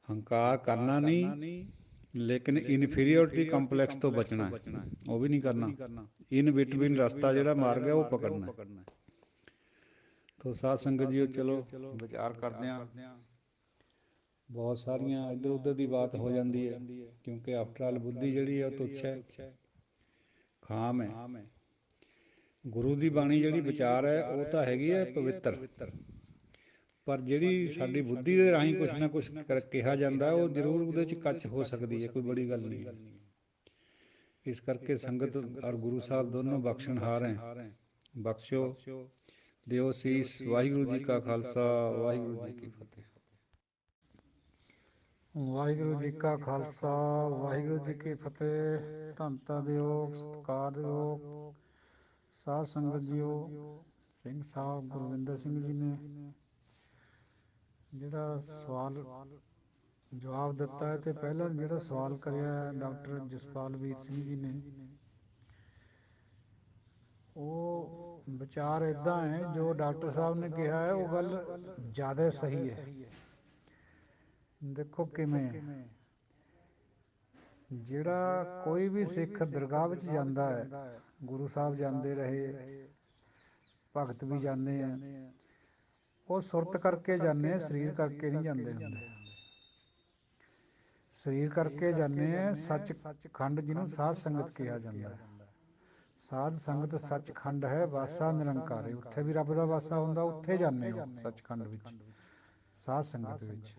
ਹੰਕਾਰ ਕਰਨਾ ਨਹੀਂ, ਲੇਕਿਨ ਇਨਫੀਰੀਅਰਟੀ ਕੰਪਲੈਕਸ ਤੋਂ ਬਚਣਾ, ਉਹ ਵੀ ਨਹੀਂ ਕਰਨਾ। ਇਨ ਬਿਟਵੀਨ ਰਸਤਾ ਜਿਹੜਾ ਮਾਰ ਗਿਆ ਉਹ ਪਕੜਨਾ। ਤੋ ਸਾਧ ਸੰਗਤ ਜੀ, ਚਲੋ ਵਿਚਾਰ ਕਰਦੇ ਹਾਂ। ਬਹੁਤ ਸਾਰੀਆਂ ਇੱਧਰ ਉੱਧਰ ਦੀ ਬਾਤ ਹੋ ਜਾਂਦੀ ਹੈ, ਕਿਉਂਕਿ ਆਫਟਰ ਆਲ ਬੁੱਧੀ ਜਿਹੜੀ ਹੈ ਉਹ ਤੁੱਛ ਹੈ, ਖਾਮ ਹੈ। ਗੁਰੂ ਦੀ ਬਾਣੀ ਜਿਹੜੀ ਵਿਚਾਰ ਹੈ ਉਹ ਤਾਂ ਹੈਗੀ ਹੈ ਪਵਿੱਤਰ, ਪਰ ਜਿਹੜੀ ਸਾਡੀ ਬੁੱਧੀ ਦੇ ਰਾਹੀਂ ਕੁਛ ਨਾ ਕੁਛ ਕਿਹਾ ਜਾਂਦਾ ਉਹ ਜ਼ਰੂਰ ਉਹਦੇ 'ਚ ਕੱਚ ਹੋ ਸਕਦੀ ਹੈ, ਕੋਈ ਬੜੀ ਗੱਲ ਨਹੀਂ। ਇਸ ਕਰਕੇ ਸੰਗਤ ਔਰ ਗੁਰੂ ਸਾਹਿਬ ਦੋਨੋਂ ਬਖਸ਼ਣਹਾਰ ਹੈ। ਬਖਸ਼ੋ, ਦਿਓ ਸੀਸ। ਵਾਹਿਗੁਰੂ ਜੀ ਕਾ ਖਾਲਸਾ, ਵਾਹਿਗੁਰੂ ਜੀ ਕੀ ਫਤਿਹ। ਵਾਹਿਗੁਰੂ ਜੀ ਕਾ ਖਾਲਸਾ, ਵਾਹਿਗੁਰੂ ਜੀ ਕੀ ਫਤਿਹ। ਧੰਨਤਾ ਦਿਓ, ਸਤਿਕਾਰ ਦਿਓ ਸਾਧ ਸੰਗਤ ਜੀਓ। ਸਿੰਘ ਸਾਹਿਬ ਗੁਰਵਿੰਦਰ ਸਿੰਘ ਜੀ ਨੇ ਜਿਹੜਾ ਸਵਾਲ ਜਵਾਬ ਦਿੱਤਾ ਹੈ, ਤੇ ਪਹਿਲਾਂ ਜਿਹੜਾ ਸਵਾਲ ਕਰਿਆ ਡਾਕਟਰ ਜਸਪਾਲ ਵੀਰ ਸਿੰਘ ਜੀ ਨੇ, ਉਹ ਵਿਚਾਰ ਇੱਦਾਂ ਹੈ ਜੋ ਡਾਕਟਰ ਸਾਹਿਬ ਨੇ ਕਿਹਾ ਹੈ ਉਹ ਗੱਲ ਜ਼ਿਆਦਾ ਸਹੀ ਹੈ। ਦੇਖੋ ਕਿਵੇਂ, ਜਿਹੜਾ ਕੋਈ ਵੀ ਸਿੱਖ ਦਰਗਾਹ ਵਿੱਚ ਜਾਂਦਾ ਹੈ, ਗੁਰੂ ਸਾਹਿਬ ਜਾਂਦੇ ਰਹੇ, ਭਗਤ ਵੀ ਜਾਂਦੇ ਆ, ਉਹ ਸੁਰਤ ਕਰਕੇ ਜਾਂਦੇ ਆ, ਸਰੀਰ ਕਰਕੇ ਨਹੀਂ ਜਾਂਦੇ ਹੁੰਦੇ। ਸਰੀਰ ਕਰਕੇ ਜਾਂਦੇ ਆ ਸੱਚਖੰਡ, ਜਿਹਨੂੰ ਸਾਧ ਸੰਗਤ ਕਿਹਾ ਜਾਂਦਾ ਹੈ। ਸਾਧ ਸੰਗਤ ਸੱਚਖੰਡ ਹੈ, ਵਾਸਾ ਨਿਰੰਕਾਰੇ। ਉੱਥੇ ਵੀ ਰੱਬ ਦਾ ਵਾਸਾ ਹੁੰਦਾ, ਉੱਥੇ ਜਾਂਦੇ ਹੋ ਸੱਚਖੰਡ ਵਿੱਚ, ਸਾਧ ਸੰਗਤ ਵਿੱਚ।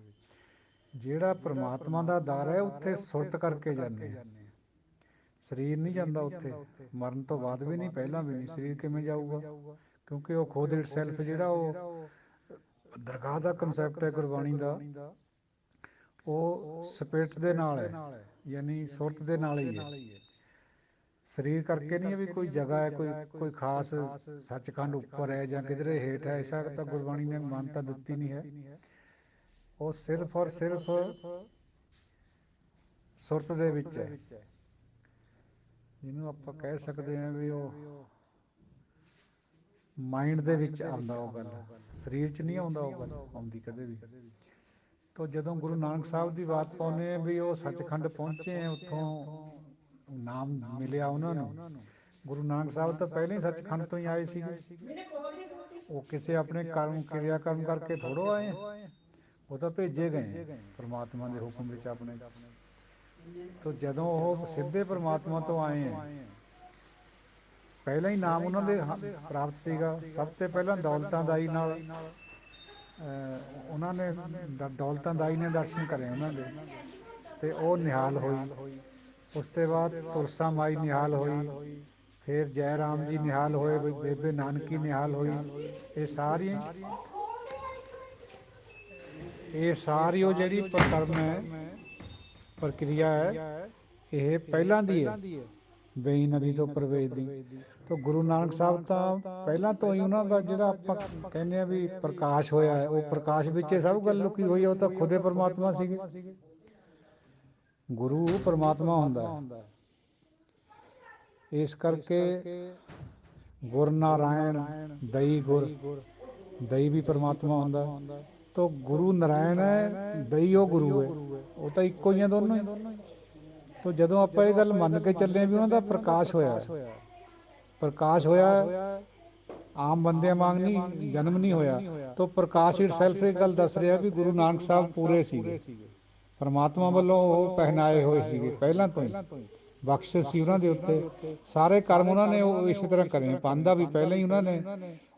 ਜਿਹੜਾ ਪ੍ਰਮਾਤਮਾ ਦਾ ਦਰ ਹੈ ਉੱਥੇ ਸੁਰਤ ਕਰਕੇ ਜਾਂਦੇ ਆ, ਸਰੀਰ ਨਹੀਂ ਜਾਂਦਾ ਉੱਥੇ। ਮਰਨ ਤੋਂ ਬਾਅਦ ਵੀ ਨਹੀਂ, ਪਹਿਲਾਂ ਵੀ ਨਹੀਂ। ਸਰੀਰ ਕਿਵੇਂ ਜਾਊਗਾ? ਕਿਉਂਕਿ ਉਹ ਖੁਦ ਇਟ ਸੈਲਫ ਜਿਹੜਾ ਉਹ ਦਰਗਾਹ ਦਾ ਕੰਸੈਪਟ ਹੈ ਗੁਰਬਾਣੀ ਦਾ, ਉਹ ਸਪਿਰਿਟ ਦੇ ਨਾਲ ਹੈ, ਯਾਨੀ ਸੁਰਤ ਦੇ ਨਾਲ ਹੀ ਹੈ। ਸਰੀਰ ਕਰਕੇ ਨਹੀਂ ਹੈ ਵੀ ਕੋਈ ਜਗ੍ਹਾ ਹੈ, ਕੋਈ ਖਾਸ ਸੱਚਖੰਡ ਉੱਪਰ ਹੈ ਜਾਂ ਕਿਧਰੇ ਹੇਠ ਹੈ, ਐਸਾ ਤਾਂ ਗੁਰਬਾਣੀ ਨੇ ਮਾਨਤਾ ਦਿੱਤੀ ਨਹੀਂ ਹੈ। ਉਹ ਸਿਰਫ ਔਰ ਸਿਰਫ ਸੁਰਤ ਦੇ ਵਿੱਚ ਹੈ, ਜਿਹਨੂੰ ਆਪਾਂ ਕਹਿ ਸਕਦੇ ਹਾਂ ਵੀ ਉਹ ਮਾਈਂਡ ਦੇ ਵਿੱਚ ਆਉਂਦਾ। ਉਹ ਗੱਲ ਸਰੀਰ 'ਚ ਨਹੀਂ ਆਉਂਦਾ, ਉਹ ਗੱਲ ਆਉਂਦੀ ਕਦੇ ਵੀ। ਤਾਂ ਜਦੋਂ ਗੁਰੂ ਨਾਨਕ ਸਾਹਿਬ ਦੀ ਬਾਤ ਪਾਉਂਦੇ ਆ ਵੀ ਉਹ ਸੱਚਖੰਡ ਪਹੁੰਚੇ, ਉੱਥੋਂ ਨਾਮ ਮਿਲਿਆ ਉਹਨਾਂ ਨੂੰ। ਗੁਰੂ ਨਾਨਕ ਸਾਹਿਬ ਤਾਂ ਪਹਿਲਾਂ ਹੀ ਸੱਚਖੰਡ ਤੋਂ ਹੀ ਆਏ ਸੀਗੇ। ਉਹ ਕਿਸੇ ਆਪਣੇ ਕਿਰਿਆ ਕਰਮ ਕਰਕੇ ਥੋੜ੍ਹੋ ਆਏ, ਉਹ ਤਾਂ ਭੇਜੇ ਗਏ ਪਰਮਾਤਮਾ ਦੇ ਹੁਕਮ ਵਿੱਚ ਆਪਣੇ। ਤਾਂ ਜਦੋਂ ਉਹ ਸਿੱਧੇ ਪਰਮਾਤਮਾ ਤੋਂ ਆਏ ਹੈ, ਪਹਿਲਾਂ ਹੀ ਨਾਮ ਉਹਨਾਂ ਦੇ ਪ੍ਰਾਪਤ ਸੀਗਾ। ਸਭ ਤੋਂ ਪਹਿਲਾਂ ਦੌਲਤਾਂ-ਦਾਈ ਨਾਲ ਉਹਨਾਂ ਨੇ ਦੌਲਤਾਂ-ਦਾਈ ਨੇ ਦਰਸ਼ਨ ਕਰੇ ਉਹਨਾਂ ਦੇ, ਅਤੇ ਉਹ ਨਿਹਾਲ ਹੋਈ। ਉਸ ਤੋਂ ਬਾਅਦ ਤੁਲਸਾ ਮਾਈ ਨਿਹਾਲ ਹੋਈ, ਫਿਰ ਜੈ ਰਾਮ ਜੀ ਨਿਹਾਲ ਹੋਏ, ਬੇਬੇ ਨਾਨਕੀ ਨਿਹਾਲ ਹੋਈ। ਇਹ ਸਾਰੀ ਉਹ ਜਿਹੜੀ ਪ੍ਰਕਰਮ ਹੈ, ਪ੍ਰਕਿਰਿਆ ਹੈ, ਇਹ ਪਹਿਲਾਂ ਦੀ ਹੈ। ਬੇਈ ਨਦੀ ਤੋਂ ਪ੍ਰਵੇਸ਼ ਦੀ। ਤਾਂ ਗੁਰੂ ਨਾਨਕ ਸਾਹਿਬ ਤਾਂ ਪਹਿਲਾਂ ਤੋਂ ਹੀ ਉਹਨਾਂ ਦਾ ਜਿਹੜਾ ਆਪਾਂ ਕਹਿੰਦੇ ਆ ਵੀ ਪ੍ਰਕਾਸ਼ ਹੋਇਆ ਹੈ, ਉਹ ਪ੍ਰਕਾਸ਼ ਵਿੱਚ ਇਹ ਸਭ ਗੱਲ ਲੁਕੀ ਹੋਈ ਹੈ। ਉਹ ਤਾਂ ਖੁਦੇ ਪਰਮਾਤਮਾ ਸੀਗੇ। ਗੁਰੂ ਪਰਮਾਤਮਾ ਹੁੰਦਾ ਹੈ। ਇਸ ਕਰਕੇ ਗੁਰ ਨਾਰਾਇਣ ਦਈ ਗੁਰ, ਦਈ ਵੀ ਪਰਮਾਤਮਾ ਹੁੰਦਾ। ਤਾਂ ਗੁਰੂ ਨਾਰਾਇਣ ਹੈ, ਦਈ ਉਹ ਗੁਰੂ ਹੈ, ਉਹ ਤਾਂ ਇੱਕੋ ਹੀ ਆ ਦੋਨੋਂ ਹੀ। ਤਾਂ ਜਦੋਂ ਆਪਾਂ ਇਹ ਗੱਲ ਮੰਨ ਕੇ ਚੱਲੇ ਵੀ ਉਹਨਾਂ ਦਾ ਪ੍ਰਕਾਸ਼ ਹੋਇਆ, ਪ੍ਰਕਾਸ਼ ਹੋਇਆ, ਆਮ ਬੰਦਿਆਂ ਵਾਂਗ ਨਹੀਂ, ਜਨਮ ਨਹੀਂ ਹੋਇਆ। ਤਾਂ ਪ੍ਰਕਾਸ਼ ਇਟ ਸੈਲਫ ਇਹ ਗੱਲ ਦੱਸ ਰਿਹਾ ਵੀ ਗੁਰੂ ਨਾਨਕ ਸਾਹਿਬ ਪੂਰੇ ਸੀਗੇ, ਪਰਮਾਤਮਾ ਵੱਲੋਂ ਉਹ ਪਹਿਨਾਏ ਹੋਏ ਸੀਗੇ ਪਹਿਲਾਂ ਤੋਂ ਹੀ। ਬਖਸ਼ਿਸ਼ ਸੀ ਉਹਨਾਂ ਦੇ ਉੱਤੇ, ਸਾਰੇ ਕਰਮ ਉਹਨਾਂ ਨੇ ਉਹ ਇਸੇ ਤਰ੍ਹਾਂ ਕਰੇ। ਪਾਂਧਾ ਵੀ ਪਹਿਲਾਂ ਹੀ ਉਹਨਾਂ ਨੇ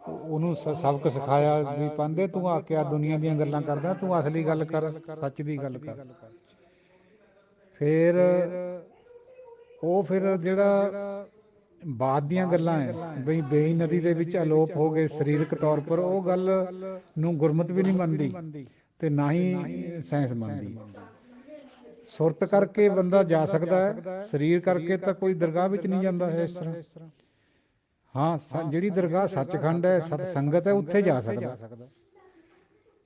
ਉਹਨੂੰ ਸਬਕ ਸਿਖਾਇਆ ਵੀ ਪਾਂਧੇ ਤੂੰ ਆ ਕੇ ਆ ਦੁਨੀਆ ਦੀਆਂ ਗੱਲਾਂ ਕਰਦਾ, ਤੂੰ ਅਸਲੀ ਗੱਲ ਕਰ, ਸੱਚ ਦੀ ਗੱਲ ਕਰ। ਫਿਰ ਉਹ ਫਿਰ ਜਿਹੜਾ ਬਾਅਦ ਦੀਆਂ ਗੱਲਾਂ ਹੈ ਬਈ ਬੇਈ ਨਦੀ ਦੇ ਵਿੱਚ ਅਲੋਪ ਹੋ ਗਏ ਸਰੀਰਕ ਤੌਰ ਪਰ, ਉਹ ਗੱਲ ਨੂੰ ਗੁਰਮਤਿ ਵੀ ਨਹੀਂ ਮੰਨਦੀ ਤੇ ਨਾ ਹੀ ਸਾਇੰਸ ਮੰਨਦੀ। ਸੁਰਤ ਕਰਕੇ ਬੰਦਾ ਜਾ ਸਕਦਾ ਹੈ, ਸਰੀਰ ਕਰਕੇ ਤਾਂ ਕੋਈ ਦਰਗਾਹ ਵਿੱਚ ਨਹੀਂ ਜਾਂਦਾ ਹੈ ਇਸ ਤਰ੍ਹਾਂ। ਹਾਂ, ਜਿਹੜੀ ਦਰਗਾਹ ਸੱਚਖੰਡ ਹੈ, ਸਤ ਸੰਗਤ ਹੈ, ਉੱਥੇ ਜਾ ਸਕਦਾ।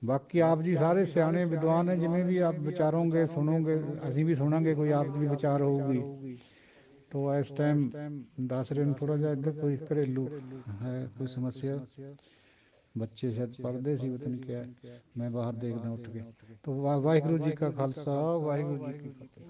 ਬਾਕੀ ਆਪ ਜੀ ਸਾਰੇ ਸਿਆਣੇ ਵਿਦਵਾਨ ਹੈ, ਜਿਵੇਂ ਵੀ ਆਪ ਵਿਚਾਰੋਗੇ ਸੁਣੋਗੇ, ਅਸੀਂ ਵੀ ਸੁਣਾਂਗੇ, ਕੋਈ ਆਪ ਦੀ ਵਿਚਾਰ ਹੋਊਗੀ। तो इस टाइम दस रहे थोड़ा जा इधर कोई घरेलू है कोई समस्या, बच्चे शायद पढ़ते सी पता नहीं क्या, मैं बाहर देखदा उठ के। तो वाहिगुरू जी का खालसा वाहिगुरू जी की फतेह।